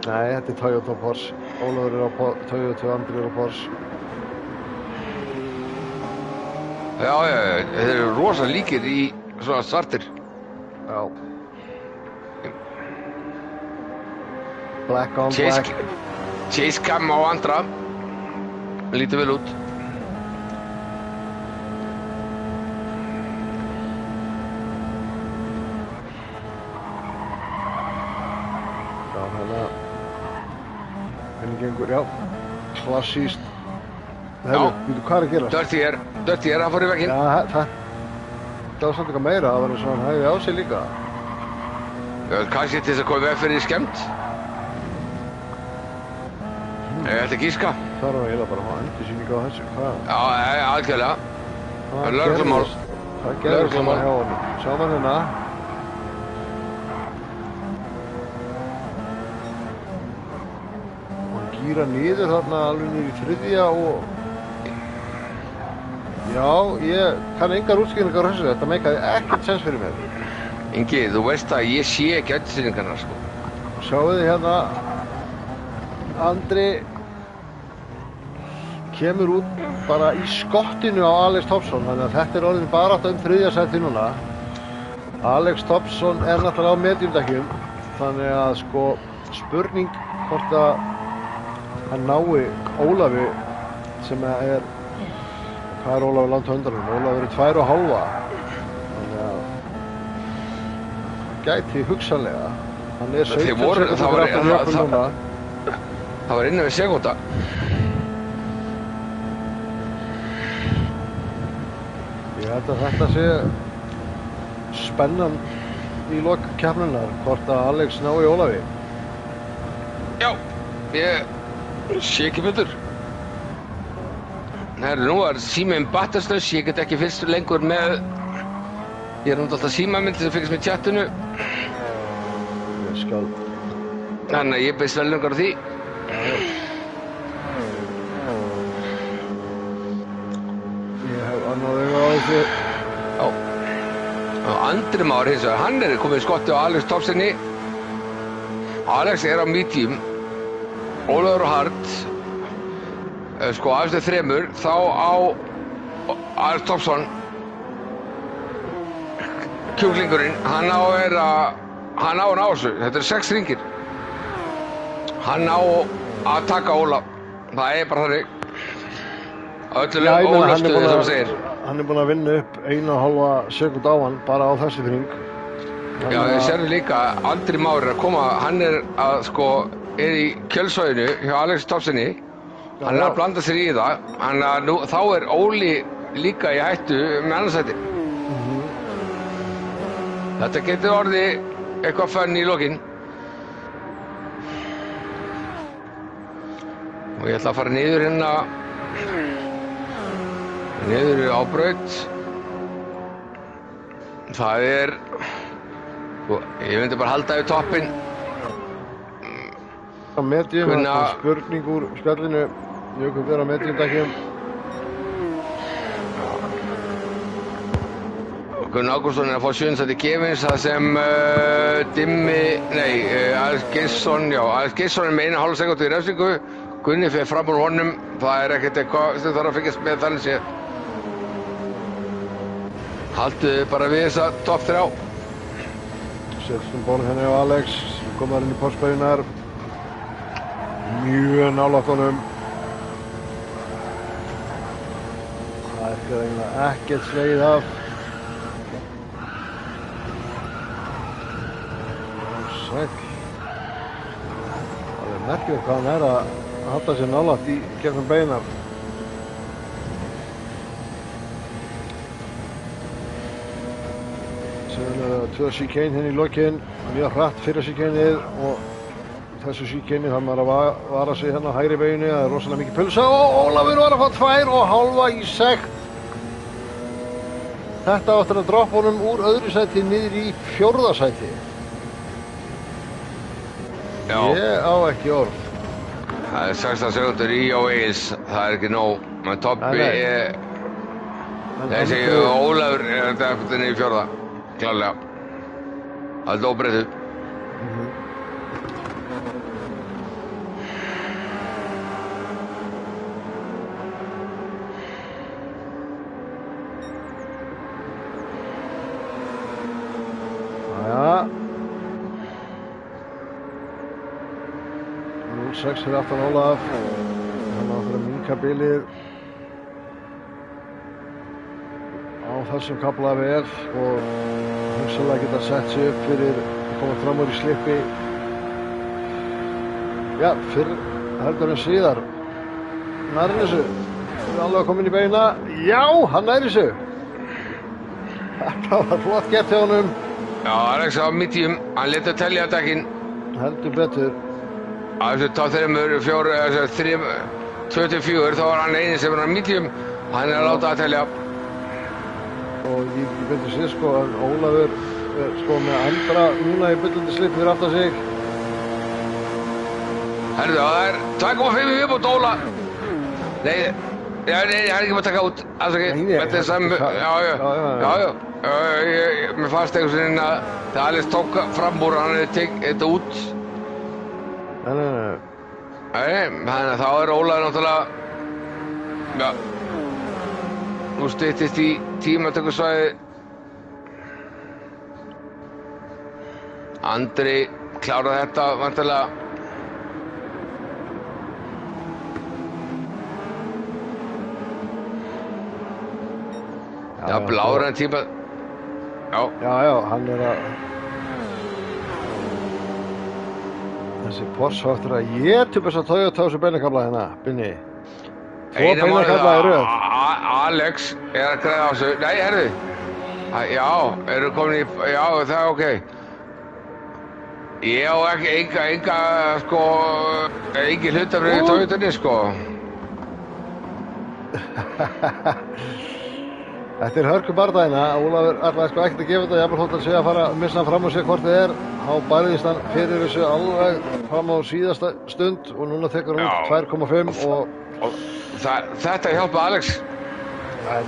Nei, þetta er Toyota og Porsche. Ólafur er á Toyota, Andri er á Porsche. Já, þeir eru rosa líkir í svona svartir. Já. Black on black. Chase cam á andra. Lítur vel út. Já, hérna. Hvernig gengur, já. Klassíst. Herru, hvað að gera? Dirty er, hann fór í vegginn. Já, það var samt eitthvað meira, það var eins og hann hægði á sig líka. Kannski til þess að koma veg fyrir skemmt. Ég ætla að gíska. Það var eiginlega bara að hafa endursýningu á þessu, hvað? Já, algjörlega. Lögreglumál. Hvað gerðist hérna hjá honum? Sjáum við hérna. Hann gíra niður þarna alveg niður í þriðja og... Já, ég kann engar útskýringar á þessu, þetta meikaði ekkert sens fyrir mér. Ingi, þú veist að ég sé ekki endursýningarnar, sko. Sjáu þið hérna, Andri kemur út bara í skottinu á Alex Thompson, þannig að þetta er orðin barátta þriðja sæti núna. Alex Thompson er náttúrulega á mediumdekkjum, þannig að sko spurning hvort að hann nái Ólafi sem er, hvað er Ólafur langt á undan honum? Ólafur er 2,5, þannig að gæti hugsanlega, hann er 17 sekúndur aftur jöfnum núna. Það var innan við sekúnda. Ég held að þetta sé spennan í lok keppninnar, hvort að Alex nái Ólafi. Já, ég sé ekki betur. Herru, nú er síminn batterslaus, ég get ekki fylgst lengur með... Ég er alltaf símaminn til að fylgjast með chattinu. Ég skal... Þannig að ég beist vel lengur á því. Ég hef annað auga á þessu. Já. Og Andri Már hins vegar, hann er komið skotti á Alex Thompsoni. Alex er á medium. Ólafur og hard. Sko, af þessu þremur, þá á Alex Thompson. Kjúklingurinn, hann á hann á þessu. Þetta er 6 hringir. Hann á að taka Ólaf. Það er bara þannig. Öllu ólöstu þess að hann segir. Hann er búinn að vinna upp 1,5 sekúnd á hann bara á þessu hring. Já, ég sérðu líka Andri Már er að koma, hann er að sko, er í kjölsvæðinu hjá Alex Thompsoni. Hann er að blanda sér í það. Þá er Óli líka í hættu með annarsæti. Þetta getur orðið eitthvað fönn í lokinn. Og ég ætla að fara niður hérna, niður á braut. Það er, ég myndi bara halda yfir toppinn. Medium, það er spurning úr spjallinu, Jökull er á mediumdekkjum. Gunnar Ágústsson er að fá 7. sæti gefins, það sem Alex Geirsson er með 1,5 sekúndu í refsingu. Gunni fyrir fram úr honum, það er ekkert eitthvað sem þarf að fylgjast með þannig séð. Haltu bara við þessa topp 3. Setjum borð henni á Alex, komar inn í póstbæjunar. Mjög nálægt honum. Það er eiginlega ekkert slegið af. Sæll. Það er merkilegt hvað hann er að halda sér nálægt í gegnum beinar. Síðan er það 2 chicane henni í lokinn, mjög hratt fyrir chicaneið og þessu chicane þarf maður að vara sig hérna á hægri beginni, það er rosalega mikið pulsa og Ólafur var að fá 2,5 í sekt. Þetta áttur að droppa honum úr öðru sæti niður í 4. sæti. Já. Ég á ekki orð. Það er 16 sekúndur í á Egils, það er ekki nóg. Men toppi er... Þessi Ólafur er þetta eftir niður í 4. Klárlega. Það er óbreyttu. Jæja. 0,6 fyrir aftan Ólaf. Hann á að fyrir að auka bilið á þessum kafla vel og hugsanlega geta sett sig upp fyrir að koma fram úr í slippi. Já, fyrr heldur en síðar. Nær þessu. Alveg komin í beina. Já, hann nær þessu. Þetta var flott gert hjá honum. Já, Alex á medium, hann lét að telja dekkin. Heldur betur. Á þessu top 2-4 þá var hann eini sem var medium. Hann að láta að telja. Og ég byrði sér sko að Ólafur sko með andra núna í byllandi slippi fyrir aftan sig. Herðu, það 2,5 viðbót Óla. Nei, hann ekki að taka út. Þetta saman, já. Mér fannst einhvers veginn að þegar Alex tók fram úr, hann hefði tekið þetta út. Nei. Þannig að þá Ólafur náttúrulega, já, nú styttist í tímatökusvæði. Andri kláraði þetta vantarlega. Já, blára en tíma. Já, hann að þessi Porsche áttur að éta upp þessa Toyota á þessu beinakafla hérna, Binni. 2 beinakafla í röð. Alex að græða á þessu. Nei, herðu. Já, eru komin í, já, það ok. Ég á enga, sko, engin hlutafrið í Toyotunni, sko. Þetta hörku bardagina. Ólafur ætlaði sko ekkert að gefa þetta, jafnvel þótt að segja að fara að missa hann fram og segja hvort þið er. Þá bærðist hann fyrir þessu alveg fram á síðasta stund og núna tekur hann út 2,5 og þetta hjálpaði Alex.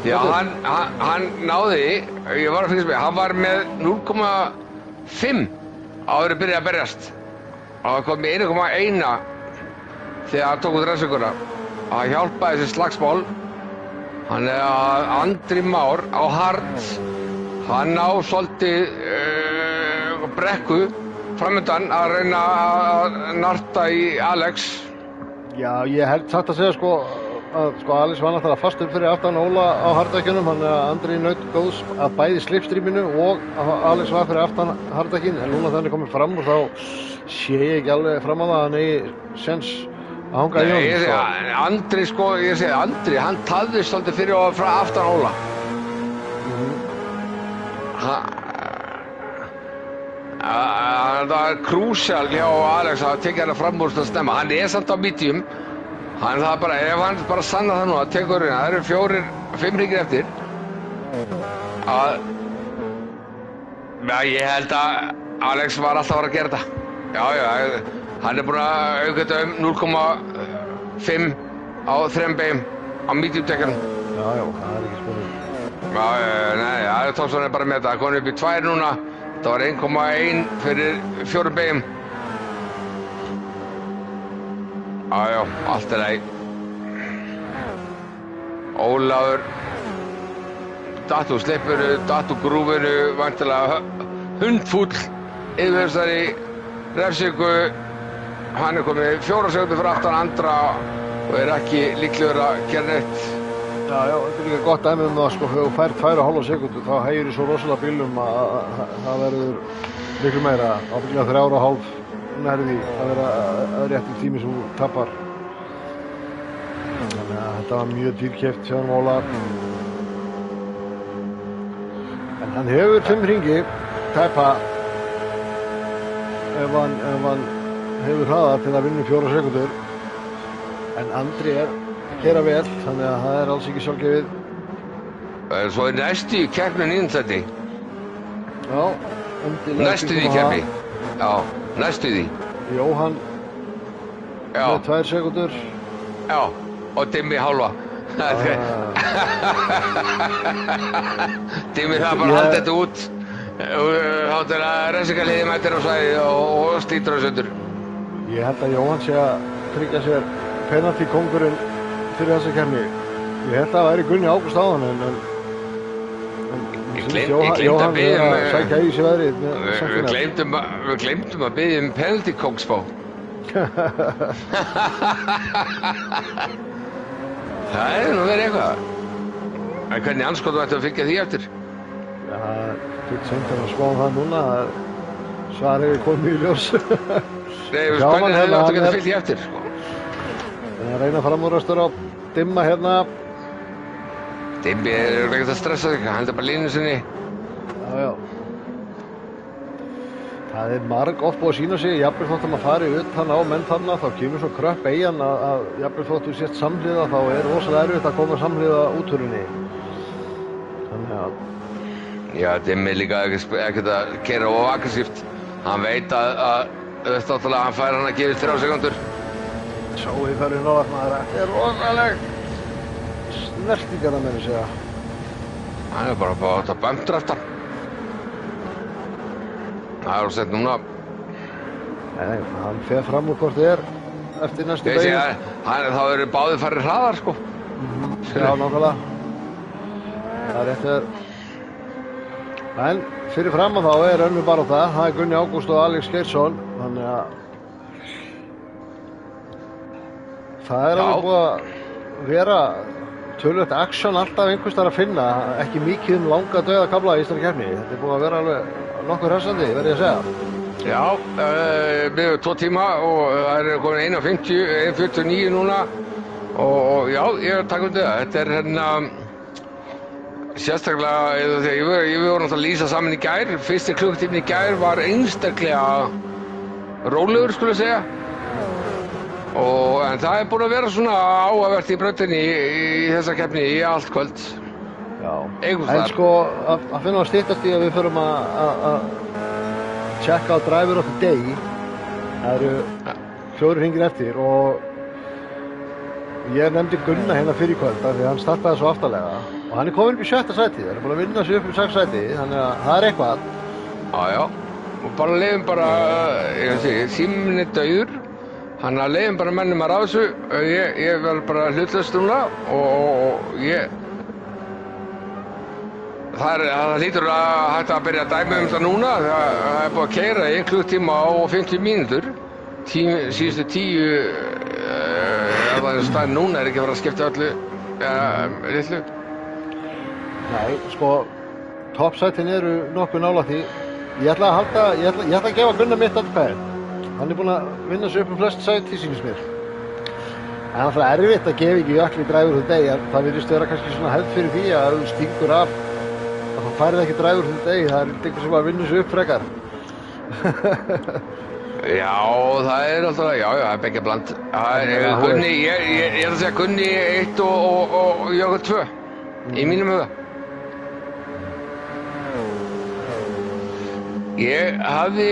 Já, hann náði, ég var að fylgjast með, hann var með 0,5 áður að byrja að berjast. Og hann kom með 1,1 þegar hann tók út refsinguna. Það hjálpaði þessi slagsmál. Hann að Andri Már á hard, hann á svolítið brekku framöndan að reyna að narta í Alex. Já, ég held satt að segja sko að Alex var náttúrulega fast upp fyrir aftan Óla á hardækjunum, hann að Andri naut góðs að bæði slipstreaminu og að Alex var fyrir aftan hardækjun, en núna þannig komið fram og þá sé ég ekki alveg fram á það að hann eigi sens að hanga í honum, sko. Andri, sko, ég segi Andri, hann taðist svolítið fyrir og frá aftan Óla. Það var krúsjál hjá Alex að tekja hann fram úr að stemma. Hann samt á medium. Hann það bara, ef hann bara sannar það nú að tekur hérna, það eru 4-5 hringir eftir. Já, ég held að Alex var alltaf að fara að gera þetta. Já, hann búinn að auka þetta 0,5 á 3 beigum á medium-tekjanum. Já, það ekki spurning. Nei, Thompson bara með þetta. Það kom upp í 2 núna. Það var 1,1 fyrir 4 beigum. Já, allt lagi. Ólafur datt úr slippinu, datt úr grúfinu, væntanlega hundfúll yfir þessari refsingu. Hann komið 4 sekúndur fyrir aftan Andra og ekki líklegur að gera neitt. Já, þetta líka gott dæmi það sko, þegar þú fær 2,5 sekúndur þá heyrir svo rosalega bílum að það verður miklu meira, ábyggilega 3,5 nærði að vera réttur tími sem þú tapar. Þannig að þetta var mjög dýrkeypt hjá honum Óla. En hann hefur 5 hringi, tæpa, ef hann hefur hraða til að vinna 4 sekúndur. En Andri gera vel, þannig að það alls ekki sjálfgefið. Svo næstu í keppni 9. sæti. Já, endilega. Næstu í keppni. Já, næstu því. Jóhann með 2 sekúndur. Já, og Dimmi hálfa. Dimmi það bara haldi þetta út. Þá til að refsingaliðið mætir á svæði og slítur á sundur. Ég held að Jóhann sé að tryggja sér penalty kóngurinn fyrir þessa keppni. Ég held að það væri Gunni Ágúst áðan en ég gleymdi að biðja sækja í sig veðrið. Við gleymdum að biðja penalty kóngsfá. Það nú verið eitthvað. En hvernig anskotum ættu að fylgja því eftir? Já, það er fyrir seint að spá það núna. Svarið er komið í ljós. Nei, hvernig hefur áttu að geta fylgt því eftir? Það er reyna framúrastur á Dimma hérna. Dimmi ekkert að stressa sig, hann heldur bara línu sinni. Já. Það er marg oft búið að sína sig, jafnvel þótt að maður fari utan á menn þarna, þá kemur svo kröpp eigin að jafnvel þótt þú sést samhliða, þá er rosalega erfitt að koma samhliða útúrinni. Þannig að... Já, Dimmi líka ekkert að keyra of aggressíft. Hann veit að náttúrulega hann fær hann að gefa 3 sekúndur. Sjói færði náðast maður, þetta er rosaleg snertingar að meira segja. Hann er bara að báta bömpdraftan. Það er sett núna. Nei, hann fer fram úr hvort þið er eftir næstu beigju. Þá eru báðir farið hraðar, sko. Já, nákvæmlega. Það er rétt þegar. En fyrir fram að þá er önnur bara það. Það er Gunni Ágúst og Alex Geirsson. Þannig að það er alveg búið að vera tölvöld action alltaf einhvers þar að finna. Ekki mikið langa dauða kafla í Íslandskeppni. Þetta er búið að vera alveg nokkur hressandi, verð ég að segja. Já, við hefum 2 tíma og það er komin 1:49 núna og já, ég er að taka undir það. Þetta er hérna sérstaklega þegar ég voru náttúrulega að lýsa saman í gær. Fyrsti klukkutíminn í gær var einstaklega rólegur, skulle ég segja. En það er búin að vera svona áhugavert í brautinni í þessa keppni í allt kvöld. Já, en sko að finna að styttast í að við förum að tjekka á driver of the day. Það eru 4 hringir eftir og ég nefndi Gunna hérna fyrir kvöld af því hann startaði svo aftarlega og hann er komin upp í 7. sæti. Það er búin að vinna sig upp í 6 sæti, þannig að það er eitthvað. Já, og bara leiðum bara, síminn er dauður, hann að leiðum bara mennum að ráða þessu. Ég vel bara hlutlaust núna og ég Það hlýtur að hægt að byrja að dæma það núna. Það er búið að keyra í 1 klukkutíma og 50 mínútur. Síðustu 10 það er staðinn núna ekki að fara að skipta öllu litlu. Nei, sko toppsætin eru nokkuð nálægt því. Ég ætla að gefa Gunnar mitt atkvæði. Hann er búinn að vinna sig upp flest sæti sýnist mér. En það er erfitt að gefa ekki Jökli driver of the day. Það virðist vera kannski svona hefð fyrir því að þú stingur af það færið ekki driver of the day, það er eitthvað sem að vinna sig upp frekar. Já, það er alltaf, já, það er begge bland. Gunni, ég er að segja Gunni 1 og Jökull 2 í mínum huga. Ég hafði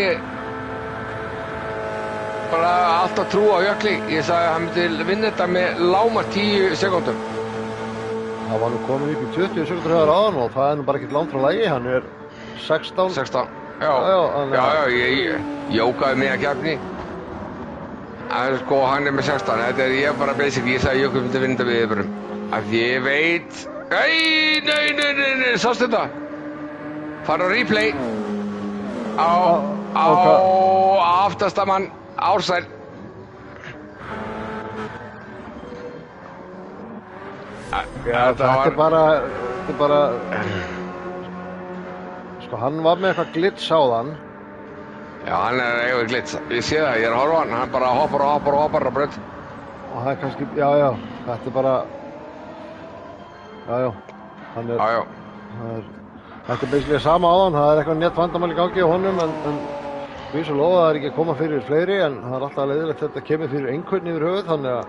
bara alltaf trú á Jökli. Ég sagði að hann myndi vinna þetta með lágmark 10 sekúndum. Það var nú komin upp í 20 sekundur höfðar áðan og það er nú bara ekkert langt frá lagi, hann er 16. 16, já, ég jókaði mig að keppni. Sko, hann er með 16, þetta er ég bara basically, ég sagði Jökull myndi vinna þetta við yfirum. Af því ég veit, nei, sástu þetta? Fara á replay á aftastamann Ársæl. Já, þetta er bara sko, hann var með eitthvað glits á þann. Já, hann er eitthvað glits, ég sé það, ég er að horfa hann bara hoppar á braut. Og það er kannski, já, þetta er bara hann er þetta er basically sama á hann, það er eitthvað nett vandamál í gangi á honum en við svo lofa það er ekki að koma fyrir fleiri en það er alltaf leiðilegt að þetta kemur fyrir einhvern yfir höfuð, þannig að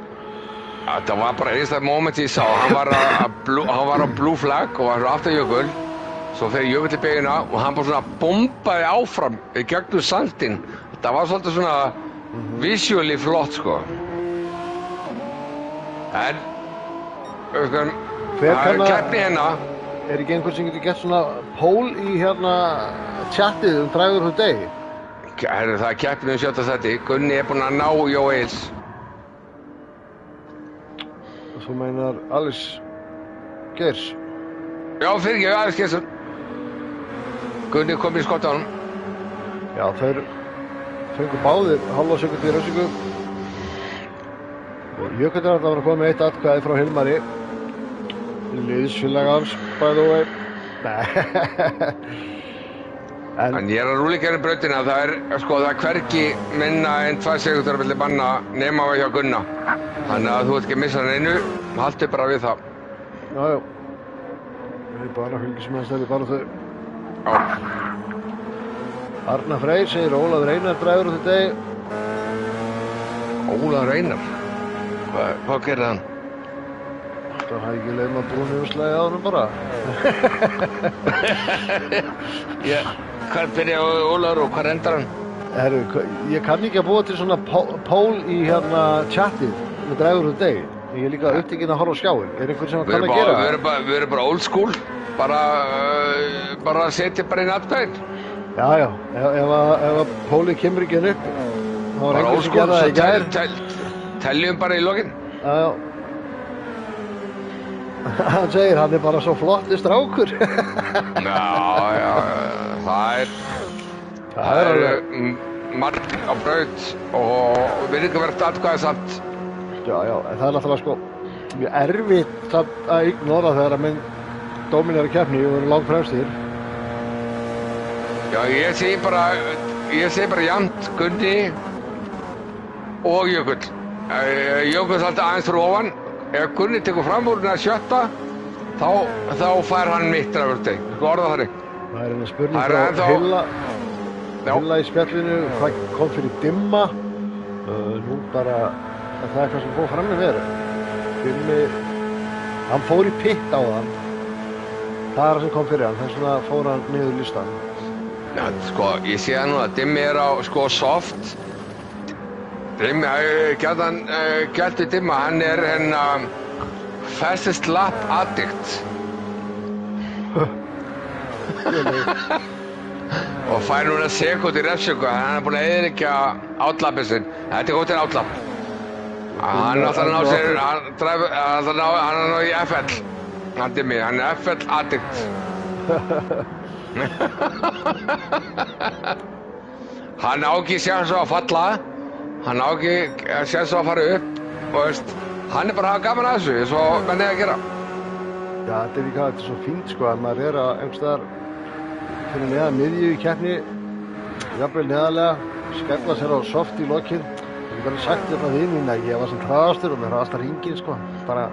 það var bara einstæð moment ég sá, hann var á blue flag og var aftur Jökull, svo fer Jökull í beygina og hann bara svona bombaði áfram í gegnum sandinn. Þetta var svolítið svona visually flott, sko. En, það er keppni hérna. Er ekki einhvern sem getur gett svona poll í hérna chatið driver of the day? Það er keppni 7. sæti, Gunni er búinn að ná Jó Egils. Þú meinar Alex Geirs? Já, fyrirgefðu, Alex Geirsson. Gunni kom í skott á honum. Já, þeir fengu báðir hálfa sekúndu í rauðsíku. Jökull er alltaf að vera að koma með 1 atkvæði frá Hilmari. liðsfélag hans, by the way. En ég að rúla í gerðin brautina, það er hvergi minna en 2 sekúndur milli manna nema hjá Gunna. Þannig að þú ert ekki að missa neinu, haltu bara við það. Já. Við erum bara fylgismennstæli, bara þau. Já. Arnar Freyr segir Ólafur Einar driver of the day. Ólafur Einar? Hvað gerir hann? Það hafði ekki leið maður brúni umslæði á honum bara. Hvað byrjaði Ólafur og hvað endar hann? Herru, ég kann ekki að búa til svona poll í chatið með driver of the day. Ég er líka upptekinn að horfa á skjáinn. Er einhver sem kann að gera það? Við erum bara old school. Bara setja bara inn atkvæðin. Já. Ef að pollið kemur ekki upp, þá var einhver sem gerði það í gær. Teljum bara í lokin. Já. Hann segir, hann er bara svo flottur strákur. Já, það er marg á braut og virðingarvert atkvæðisamt. Já, en það er náttúrulega sko mjög erfitt að ignora þegar að menn dóminerar keppni og eru langt fremstir. Já, ég segi bara jafnt Gunni og Jökull. Jökull alltaf aðeins fyrir ofan. Ef Gunni tekur fram úr að 7. þá fær hann mitt driver of the day. Sko orða þannig. Það er eina spurning frá Hilla í spjallinu, hvað kom fyrir dimma? Nú bara, það er eitthvað sem fór fram með verið. Dimmi, hann fór í pitt á þann. Það er það sem kom fyrir hann, þess vegna fór hann niður listan. Já, sko, ég sé það nú að Dimmi er á, sko, soft. Dimmi, gæti Dimma, hann er fastest lap addict. Og fær núna sekúnd í refsingu, hann er búinn að eyðileggja outlappið sinn. Þetta er góð til outlapp. Hann er alltaf að ná sér, hann er ná í FL. Hann Dimmi, hann er FL addict. Hann á ekki séns á að falla, hann á ekki séns á að fara upp og veist, hann er bara að hafa gaman að þessu, svo menn að gera. Já, þetta er líka, þetta er svo fínt sko að maður er að einhverstaðar fyrir neðan miðju í keppni, jafnvel neðarlega, skella sér á soft í lokinn. Ég hef bara sagt þetta við mín að ég var sem hraðastur og mér hraðast að ringin sko, bara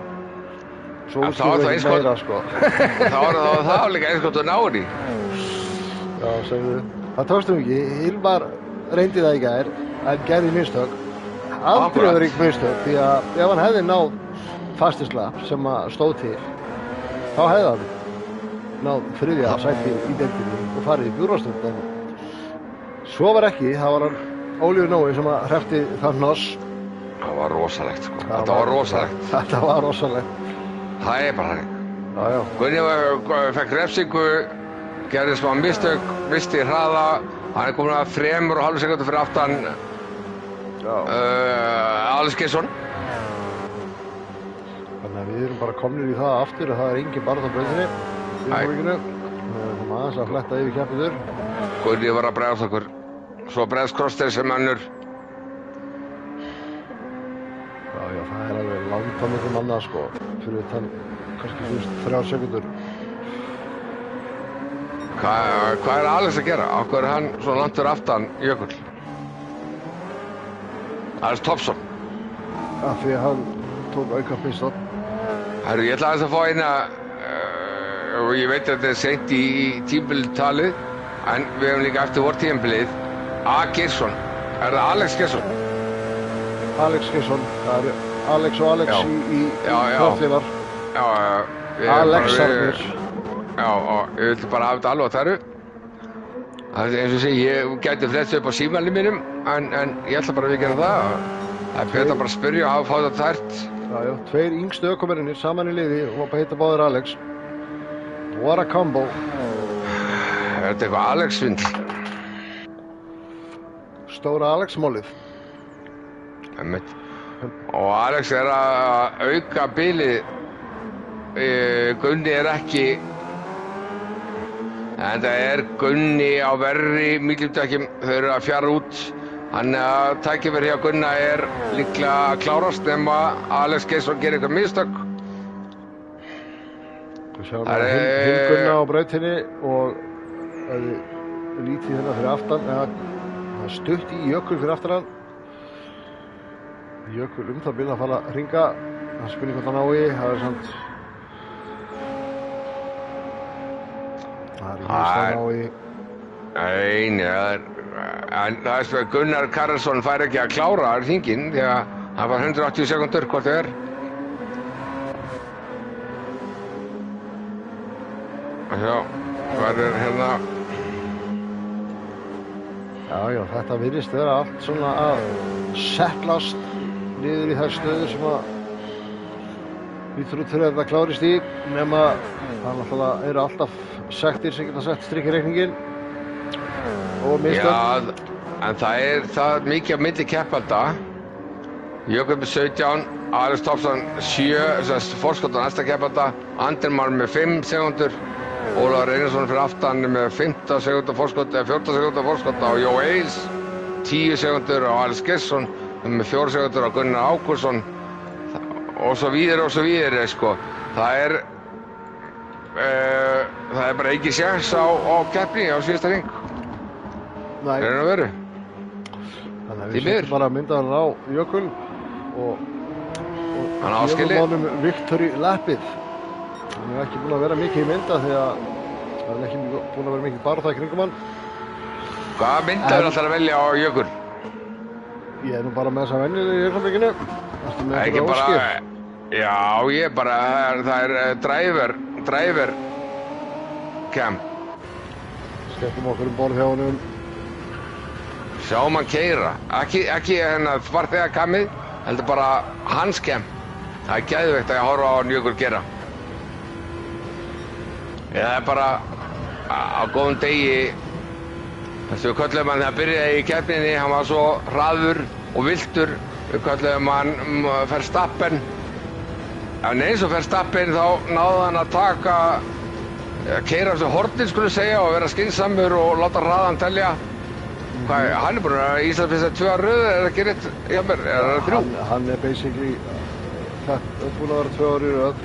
svo útskrifa ekki meira sko. Þá var það líka eins gott að ná henni. Já, segðu þau. Það tókstum ekki, Hilmar reyndi það í gær, en gerði mistök. Afdrifðarík mistök, því að ef hann hefði náð fastislapp sem stóð til, þá hefði hann náð 3. sæti í deildinni og farið í bjúrastund, en svo var ekki, það var hann Ólífur Nói sem hreppti þann noss. Það var rosalegt sko, þetta var rosalegt. Þetta var rosalegt. Það er bara þannig. Já. Gunni fekk refsingu, gerði smá mistök, misti hraða, hann er komin að 3,5 sekúndur fyrir aftan Alex Geirsson. Þannig að við erum bara komnir í það aftur og það er engin barð á brautinni í fólkinu. Við erum aðeins að fletta yfir keppendur. Gunni var að bregðast okkur, svo bregðast Kroster sem önnur. Já, það er alveg langt á milli manna sko, fyrir þann kannski 3 sekúndur. Hvað er Alex að gera? Af hverju er hann svo langt fyrir aftan Jökull? Alex Thompson. Af því að hann tók auka pistot. Herru, ég ætla aðeins að fá eina, og ég veit að þetta er seint í tímabiltalið, en við hefum líka eftir vort tímabilið, A. Geirsson. Er það Alex Geirsson? Alex Geirsson, það er Alex og Alex í kvöldliðar. Já. Alexarnir. Já, og ég vildi bara hafa þetta alveg á þæru. Eins og segi, ég gæti flest upp á símanum mínum, en ég ætla bara að við gera það. Það er betra bara að spyrja og hafa fátt þetta þært. Já, 2 yngstu ökumennirnir saman í liði og bara heita báðir Alex. What a combo. Er þetta eitthvað Alex-svindl? Stóra Alex-málið. Einmitt. Og Alex er að auka bilið. Gunni er ekki, en það er Gunni á verri mílífdækjum, þau eru að fjara út. Þannig að tækifæri hjá Gunna er líklega að klárast nema Alex Geirsson gerir eitthvað mistök. Við sjáum hinn Gunna á brautinni og lítið hérna fyrir aftan, það er stutt í Jökul fyrir aftan hann. Jökul það bil að fara að hringa, það spurning hvort hann á í, það er samt... Það er ekki að ná í... Nei, en það er Gunnar Karlsson fær ekki að klára hringinn því að hann var 180 sekundur hvort það er. Já, það er hérna... Já, þetta virðist vera allt svona að settlast niður í þær stöður sem að við þurfum að þetta klárist í, nema það náttúrulega eru alltaf sektir sem geta sett strikk í reikninginn og mistök. Já, en það er það mikið á milli keppenda. Jökull með 17, Alex Thompson 7, forskot á næsta keppenda, Andermann með 5 sekundur, Ólafur Einarsson fyrir aftan með 15 sekundar forskot eða 14 sekundar forskot á Jó Eils, 10 sekundur á Alex Gesson með 4 sekundur á Gunnar Ágústsson og svo víðir sko. Það er bara ekki séns á keppni á síðasta hring. Nei. Það er að veru. Þannig að við setjum bara myndaðan á Jökul og hann áskilji. Honum Viktori Lappið. Hann er ekki búinn að vera mikið í mynda því að hann er ekki búinn að vera mikið barða í kringum hann. Hvaða mynda er alltaf að velja á Jökul? Ég er nú bara með þessa venjulegu í Jökulbygginu. Ekki bara... Já, ég bara... Það er driver cam. Skellum okkur borð hjá honum. Sjáum hann keyra. Ekki hennar farþegakamið, heldur bara hans cam. Það er geðveikt að ég horfa á hann Jökul gera. Það er bara á góðum degi. Þessu við köllum hann þegar byrjaði í keppninni, hann var svo hraður og viltur. Við köllum hann Verstappen. En eins og Verstappen þá náði hann að taka, keyra þessu hornin skulum segja og vera skynsamur og láta hraðan telja. Hann er búinn að Íslandsmeistari 2 röð, er það ekki rétt hjá mér? Er það 3? Hann er basically búinn að vera 2 ár í röð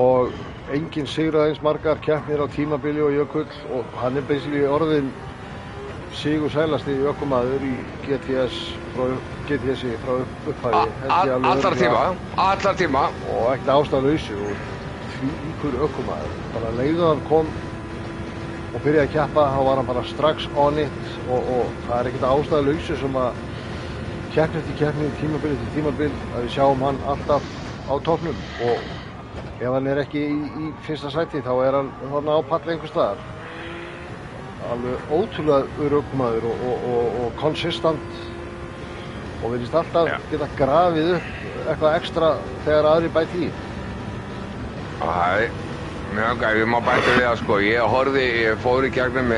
og enginn sigraði eins margar keppnir á tímabili og Jökull og hann er basically orðinn sigursælasti ökumaður í GTS-i frá upphafi. Allar tíma. Og ekkert ástæðulausu og þvílíkur ökumaður. Bara leiðu hann kom og byrjaði að keppa, þá var hann bara strax on it og það er ekkert ástæðulausu sem að keppni eftir keppni, tímabil eftir tímabil, að við sjáum hann alltaf á toppnum og ef hann er ekki í fyrsta sæti þá er hann þarna á palli einhvers staðar. Alveg ótrúlega ökumaður og konsistant og virðist alltaf geta grafið upp eitthvað ekstra þegar aðrir bæti í. Það er mjög gæði, við má bæta við það sko. Ég fór í gegnum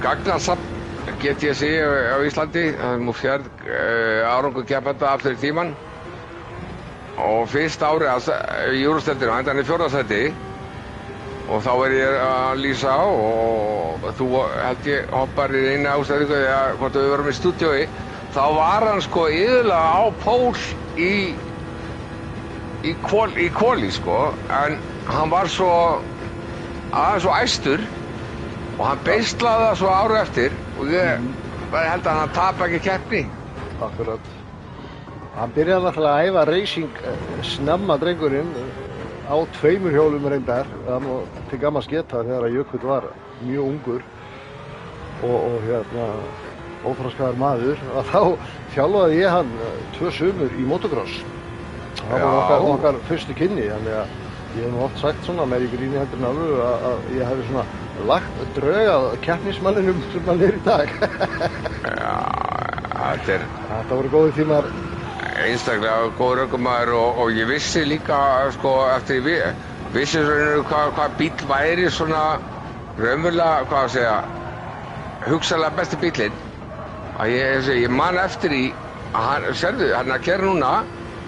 gagnasafn GTS-i á Íslandi, það er múið fjörð árangur keppenda aftur í tíman og fyrst árið í Eurosteldinu, hann er 4. sæti og þá er ég að lýsa og þú held ég hoppar í eina ástæðingu þegar hvort við vorum í stúdíói þá var hann sko iðulega á pól í kvóli sko en hann var svo æstur og hann beislaði það svo árið eftir og ég held að hann tapa ekki keppni. Akkurat. Hann byrjaði náttúrulega að æfa racing snemma drengurinn á 2 hjólum reyndar, til gamans geta þegar að Jökull var mjög ungur og óþroskaður maður, að þá þjálfaði ég hann 2 sumur í motocross. Það var okkar fyrstu kynni, þannig að ég hef nú oft sagt svona með í gríni heldur en alveg að ég hefði svona lagt drög að keppnismanninum sem hann er í dag. Þetta voru góðir tímar. Einstaklega góður ökumaður og ég vissi líka sko eftir vissi hvað bíll væri svona raunverulega, hvað að segja, hugsanlega besti bíllinn að ég man eftir í að hann að keyra núna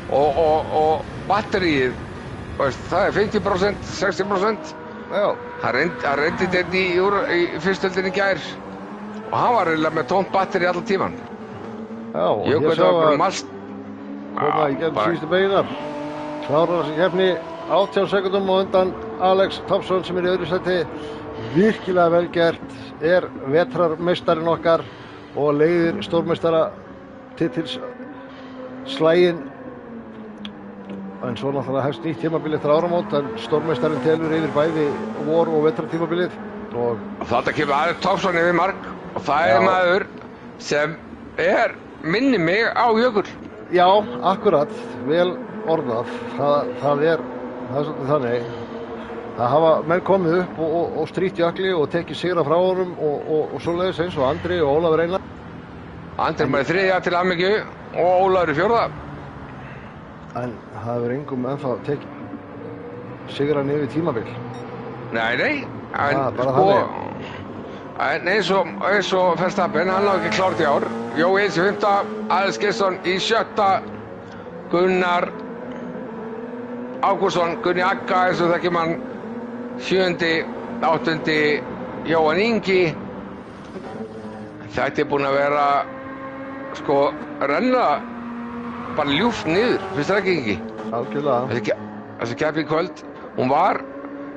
og batteríið, það er 50%, 60%. Já. Hann reyndi þetta í fyrstöldinni í gær og hann var eiginlega með tómt batteri allan tíman. Já, og ég sá að koma í gerð síðustu beginar klárar þessi keppni 18 sekúndum og undan Alex Thompson sem í öðru sæti. Virkilega vel gert, vetrarmeistarinn okkar og leiðir stórmeistara titils slaginn. En svo náttúrulega hefst nýtt tímabil eftir áramót, en stórmeistarinn telur yfir bæði vor- og vetrartímabilið. Og þetta kemur Alex Thompson yfir mark og það er maður sem minni mig á Jökul. Já, akkurat, vel orðað. Það er svolítið þannig. Það hafa menn komið upp og strítt Jökli og tekið sigra frá honum og svoleiðis eins og Andri og Ólafur Einar. Andri er bara í 3. til hamingju og Ólafur í 4. En það hefur engum ennþá tekið sigran yfir tímabil. Nei, en bara sko, þannig. en eins og Verstappen, hann á ekki klárt í ár. Jói Eils í 5., Alex Gesson í 7., Gunnar Ágústsson, Gunni Agga eins og þekkir mann 7., 8. Jóhann Ingi. Þetta er búinn að vera, sko, renna bara ljúft niður, finnst það ekki? Algjörlega. Þessi keppni í kvöld, hún var,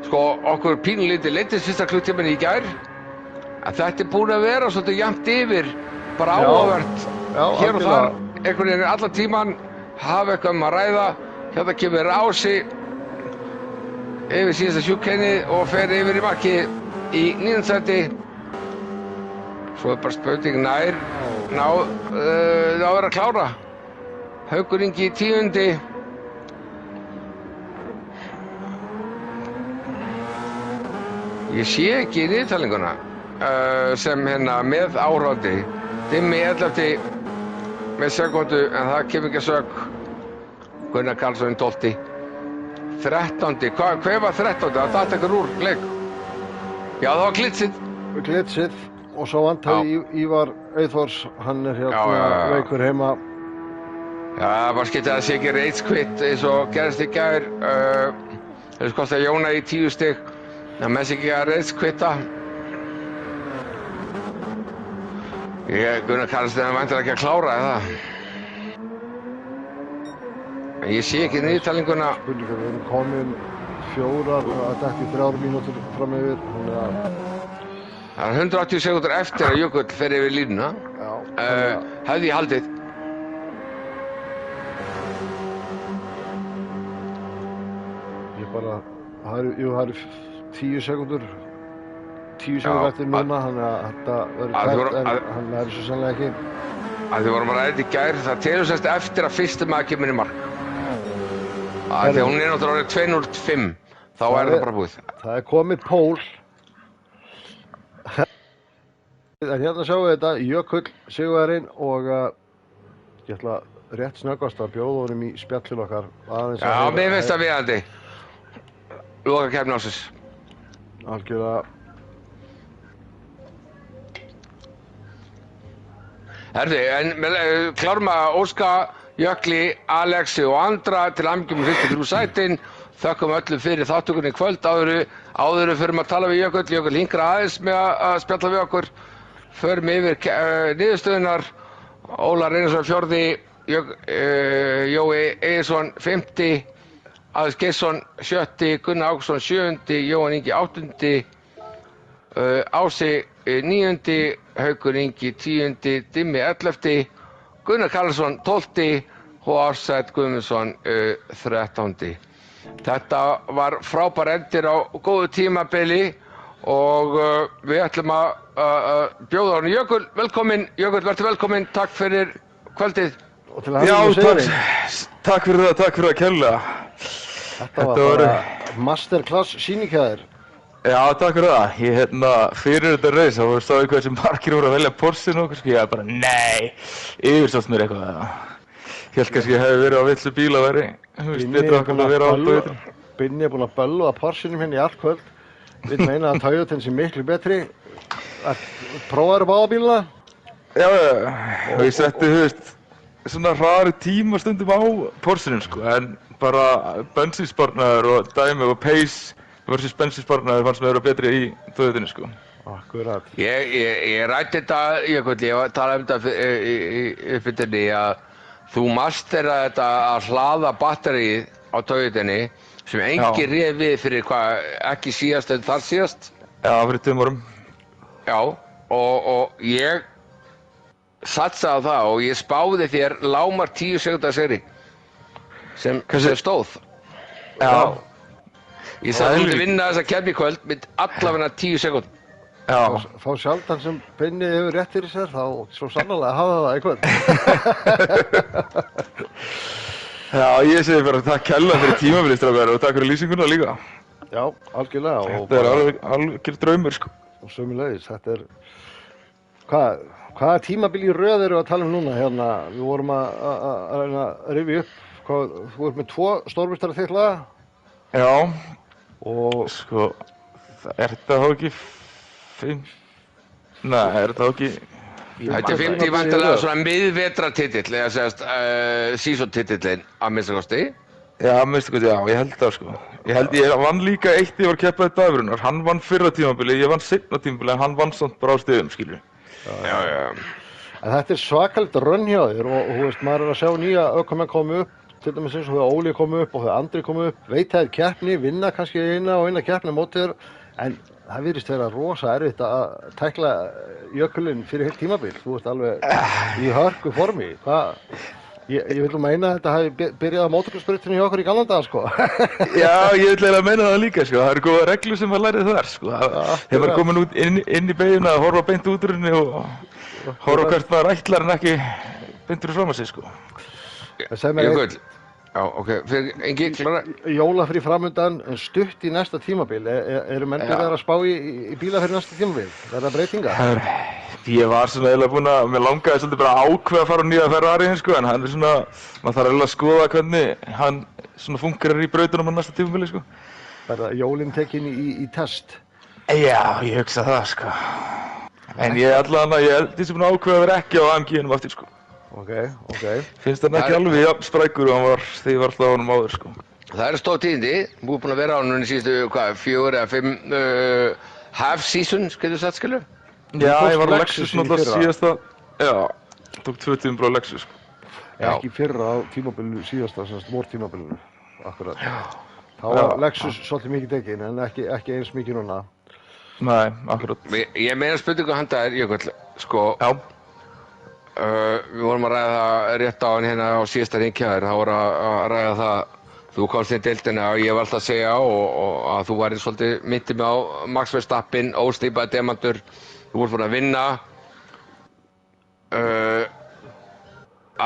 sko, okkur pínulítið leiddist fyrsta klukkutímann í gær, en þetta er búinn að vera svolítið jafnt yfir, bara áhugavert hér og þar, einhvern veginn allan tíman, hafa eitthvað að ræða. Hérna kemur Ási yfir síðasta sjúkkennið og fer yfir í markið í 9. sæti. Svo er bara spurning nær að klára. Haukur Ingi í 10. Ég sé ekki niðurtalninguna sem með áhorfandi. Dimmi 11. með sekúndu, en það kemur ekki að sök. Gunnar Karlsson 12. 13. Hver var 13? Það datt eitthvað úr leik. Já, það var Glitsið. Og svo vantaði Ívar Auðþórs, hann er veikur heima. Já, bara skipti að það sé ekki reitskvitt eins og gerðist í gær. Það kostaði Jóna í 10 stig. Það með sig ekki að reitskvitta. Gunnar Karlsson er væntanlega ekki að klára það. Ég sé ekki niðurtalninguna. Spurningar, við erum komin 4 að detti 3 mínútur fram yfir. Það er 180 sekúndur eftir að Jökull fer yfir línuna. Hefði ég haldið. Það eru 10 sekúndur. 10 sekúndur eftir núna, þannig að þetta verður tætt, en hann er svo sannlega ekki. Þið vorum að ræða þetta í gær, það telur semst eftir að fyrsti maður kemur í mark. Þegar hún er náttúrulega orðið 2:05, þá er það bara búið. Það er komið pól. En hérna sjáum við þetta, Jökull sigurvegarinn og ég ætla rétt snöggvast að bjóða honum í spjallinu okkar. Já, mér finnst það viðandi. Lokakeppni ársins. Algjörlega. Herði, en klárum að óska Jökli, Alexi og Andra til hamingju með fyrstu 3 sætin. Þökkum öllum fyrir þáttökunni í kvöld. Áður fyrir að tala við Jökull. Jökull hingra aðeins með að spjalla við okkur. Förum yfir niðurstöðunar. Ólar Einarsson 4., Jói Eilsson 5., Alex Gesson 7., Gunnar Ágústsson 7., Jóhann Ingi 8., Ási 9., Haukur Ingi 10., Dimmi 11., Gunnar Karlsson 12. og Ársæll Guðmundsson 13. Þetta var frábær endir á góðu tímabili og við ætlum að bjóða honum Jökull. Velkomin, Jökull, vertu velkomin. Takk fyrir kvöldið. Já, takk fyrir það kærlega. Þetta var bara masterclass sýning hjá þér. Já, takk fyrir það. Ég fyrir þetta reis, þá stáði hvað sem margir voru að velja Porschen og ég bara, nei, yfirsátt mér eitthvað. Hélt kannski að ég hefði verið á villu bíl að veri, betur okkur að vera á auðvitað. Binni er búinn að bölva Porschenum hérna í allt kvöld. Við meina að Toyotan sé miklu betri. Prófaðu báða bíluna? Já, og ég setti, svona hraðari tíma stundum á Porschenum, sko, en bara bensínsparnaður og dæmi og pace versus bensínsparnaður fannst mér vera betri í Toyotinni, sko. Akkurat. Ég ræddi þetta, Jökull, ég talaði þetta í uppbyttinni að þú masteraði þetta að hlaða batterið á Toyotinni sem engin réð við fyrir ekki síðast en þar síðast. Já, fyrir 2 árum. Já, og ég satsaði á það og ég spáði þér lágmark 10 sekúndna sigri sem stóð. Já. Ég sagði þú myndi vinna þessa keppni í kvöld með allavega 10 sekúnd. Já. Þá sjaldan sem Benni hefur rétt fyrir sér, þá svo sannarlega hafa það í kvöld. Já, ég segi bara takk kærlega fyrir tímabilið, strákar, og takk fyrir lýsinguna líka. Já, algjörlega. Þetta er algjör draumur, sko. Og sömuleiðis, þetta er... Hvaða tímabil í röð eru að tala um núna hérna? Við vorum að reyna að rifja upp. Þú ert með 2 stórmeistaratitla. Já. Og... Sko, er þetta þá ekki... Nei, er þetta þá ekki... Þetta er 50 vantarlega svona miðvetratitill, eða segast season-titillinn að minnsta kosti. Já, minnsta kosti, já, ég held það, sko. Ég vann líka eitt ég var að keppa í Dagverðunar. Hann vann fyrra tímabili, ég vann seinna tímabili, en hann vann samt bara á stigum, skilur. Já. En þetta er svakalegt rönn hjá þér og þú veist, maður er að sjá nýja ökumenn koma upp, til dæmis eins og þegar Óli kom upp og þegar Andri kom upp, veit það er keppni, vinna kannski eina keppni móti þér, en það virðist vera rosa erfitt að tækla jökulinn fyrir heilt tímabil. Þú ert alveg í hörku formi. Ég vil meina að þetta hafi byrjað á mótorklussbrautinni hjá okkur í gamla daga, sko. Já, ég vil eiginlega meina það líka, sko. Það eru góða reglur sem maður lærið þar, sko. Þegar maður komin út inn í beyguna að horfa beint út úr henni og horfa hvert maður ætlar en ekki beint úr fram að sig, sko. Jökull. Já, ok, fyrir engi klára. Jólafrí framundan, stutt í næsta tímabil. Eru menn byrjaðar að spá í bíla fyrir næsta tímabil? Er það breytingar? Ég var svona eiginlega búinn að, mér langaði svolítið bara að ákveða að fara á nýja Ferrariinn, sko, en hann er svona, maður þarf eiginlega að skoða hvernig hann svona fungerar í brautunum á næsta tímabili, sko. Er það jólinn tekin í test? Já, ég hugsa það, sko. En ég held ég sem búinn að ákveða að vera ekki á AMG-num aftur, sko. Ok. Finnst hann ekki alveg jafn sprækur og hann var þegar ég var alltaf á honum áður, sko. Það eru stór tíðindi, þú er búinn að vera á honum í síðustu, 4 eða 5 half season, getur þú sagt, skilur? Já, ég var á Lexus náttúrulega síðasta, tók 2 tímum bara á Lexus, sko. Ekki fyrra á tímabilinu síðasta, vortímabilinu, akkurat. Þá var Lexus svolítið mikið tekin, en ekki eins mikið núna. Nei, akkurat. Ég meina spurningu handa þér, Jökull, sko. Já. Við vorum að ræða það rétt á hann hérna á síðasta hringjaður, þá voru að ræða það, þú komst inn í deildina og ég var alltaf að segja og að þú væri svolítið myndið mig á Max Verstappen, óslípaði demantur, þú voru búin að vinna.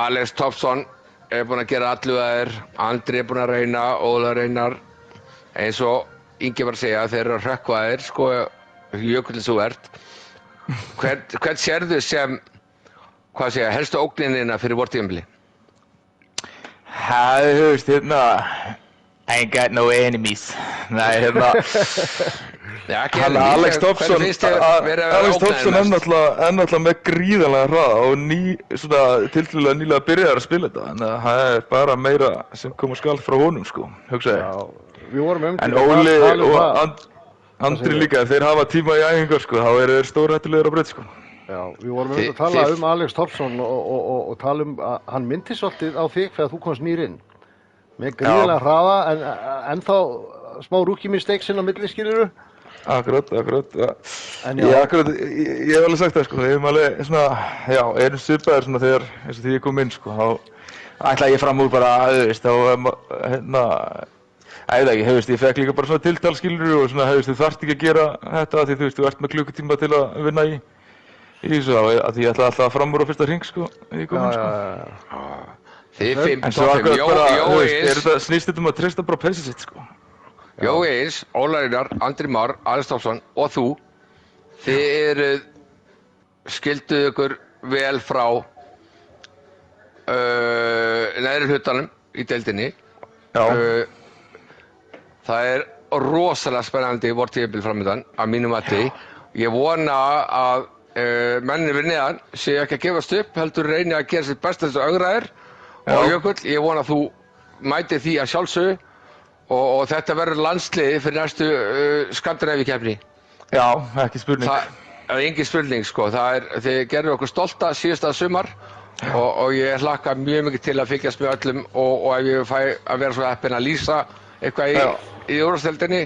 Alex Thompson er búin að gera allu að þér, Andri er búin að reyna, Óla reynar, eins og Ingi var að segja, þeir eru að hrökkva þér, sko, Jökull þú ert. Hvern sérðu sem helstu ógninina fyrir vortímabili? Þú veist, hérna, I ain't got no enemies. Nei, hérna, Alex Thompson er náttúrulega með gríðarlega hraða og svona tiltölulega nýlega byrjaðar að spila þetta, þannig að það er bara meira sem koma skal frá honum, sko, hugsaði. Já, við vorum en Óli og Andri líka, ef þeir hafa tíma í æfingar, sko, þá eru þeir stórhættulegur á braut, sko. Já, við vorum að tala Alex Thompson og tala að hann myndi svolítið á þig þegar þú komst nýr inn. Með gríðarlega hraða, en ennþá smá rookie mistakes inn á milli, skilurðu? Akkurat. Ég hef alveg sagt það, sko, þegar við alveg svona, erum svipaðir svona þegar, eins og því ég kom inn, sko, þá ætlaði ég fram úr bara, þá, hérna, ég fekk líka bara svona tiltal, skilurðu, og svona, þú þarft ekki að gera þetta, því þú ert með klukkutíma til að vinna í þessu, að ég ætlaði alltaf fram úr á fyrsta hring, sko, ég kom inn, sko. Þið 5, en svo akkurat bara, snýst þetta að treysta bara pæsið sitt, sko. Jói Eins, Óla Reynar, Andri Már, Alex Thompson og þú, þið skilduð ykkur vel frá neðri hlutanum í deildinni. Það er rosalega spennandi vortímabil framundan að mínu mati. Ég vona að mennirnir við neðan séu ekki að gefast upp, heldur reyni að gera sitt besta þess að ögraðir. Og Jökull, ég vona að þú mætir því að sjálfsögðu og þetta verður landsliði fyrir næstu Skandinavíukeppni. Já, ekki spurning. Það er engin spurning, sko. Þið gerðu okkur stolta síðasta sumar og ég hlakka mjög mikið til að fylgjast með öllum og ef ég fæ að vera svo heppinn að lýsa eitthvað í úrvalsdeildinni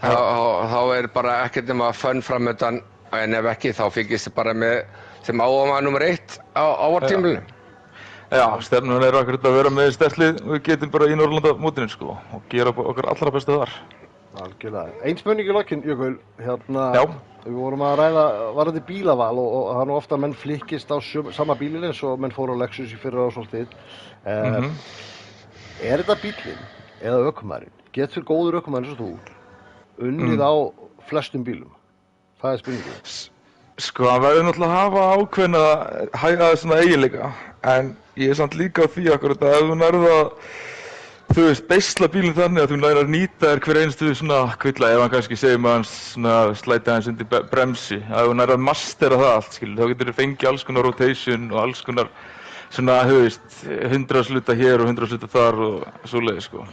þá bara ekkert nema fönn framöndan en ef ekki þá fylgjast ég bara með sem áhugamæður nummer 1 á vortímabilinu. Já, stefnan akkurat að vera með sterklið og við getum bara í Norðurlandamótinu sko og gera okkar allra besta þar. Algjörlega. Ein spurning í lokin, Jökull, við vorum að ræða varðandi bílaval og það nú ofta að menn flikkist á sama bílinn eins og menn fóru á Lexus í fyrra og svolítið. Er þetta bílinn eða ökumaðurinn? Getur góður ökumaður eins og þú unnið á flestum bílum? Það er spurningin. Sko, hann verður náttúrulega að hafa ákveðna svona eiginleika, en ég er samt líka á því akkurat að ef þú nærð að, þú veist, beisla bílinn þannig að þú nærð að nýta þér hver einstu svona kvilla, ef hann kannski segir maður svona slæta hans undir bremsi, að þú nærð að mastera það allt, skilur, þá getur þú fengið alls konar rotation og alls konar svona, þú veist, 100 sluta hér og 100 sluta þar og svoleiðis, sko.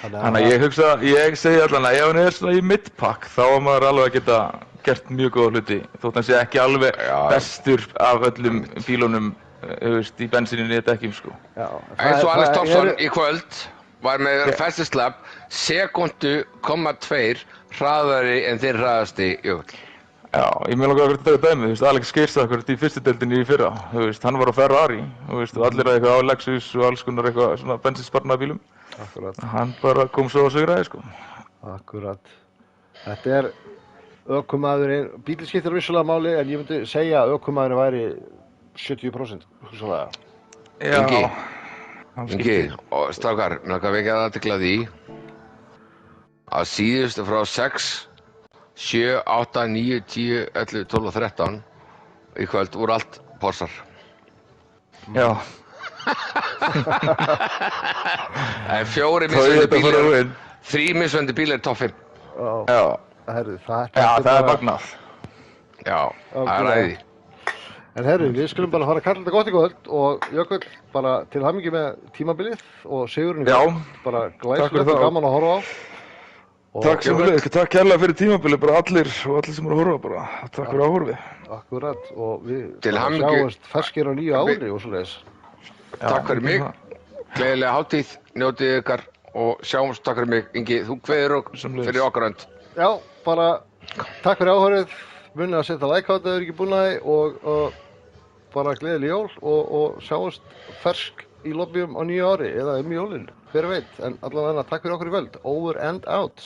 Þannig að ég segi allan að ef hann er svona í midpack, þá var maður alveg að geta gert mjög góða hluti, þótt hann sé ekki alveg bestur af öllum bílunum, þú veist, í bensininni eða dekkjum, sko. Eins og Alex Thompson í kvöld var með festislap sekundu 0,2 hraðari en þeir hraðasti Jökull. Já, ég með langar að taka dæmi, þú veist, Alex Geirstad akkurat í fyrstu deildinni í fyrra, þú veist, hann var á Ferrari, þú veist, og allir að eitthvað á Lexus og alls konar eitthvað svona bensinsparnaða bílum. Akkurat. Hann bara kom svo á sigraði, sko. Akkurat. Þetta er ökumaðurinn, bílinn skiptir vissulega máli, en ég myndi segja að ökumaðurinn væri 70%, hugsanlega. Ingi, og strákar, mér langar vekja athygli á því að síðustu frá 6, 7, 8, 9, 10, 11, 12 og 13 í kvöld voru allt Porsar. Já. En 4 mismunandi bílar, 3 mismunandi bílar er topp 5. Já. Það er magnað. Já, það er æði. En herru, við skulum bara fara að kalla þetta gott í kvöld og Jökull, bara til hamingju með tímabilið og sigurinn í kvöld. Bara glæsilegt og gaman að horfa á. Takk sömuleiðis, takk kærlega fyrir tímabilið, bara allir sem eru að horfa bara. Takk fyrir áhorfið. Akkurat, og við sjáumst ferskir á nýju ári og svoleiðis. Takk fyrir mig, gleðilega hátíð, njótið ykkar og sjáumst. Takk fyrir mig, Ingi, þú kveður fyrir okkar hönd. Já, bara takk fyrir áhorfið, munið að setja like á þetta ef þið eru ekki búin að því og bara gleðileg jól og sjáumst fersk í lobbyum á nýju ári eða jólin, hver veit, en allavega takk fyrir okkur í kvöld, over and out.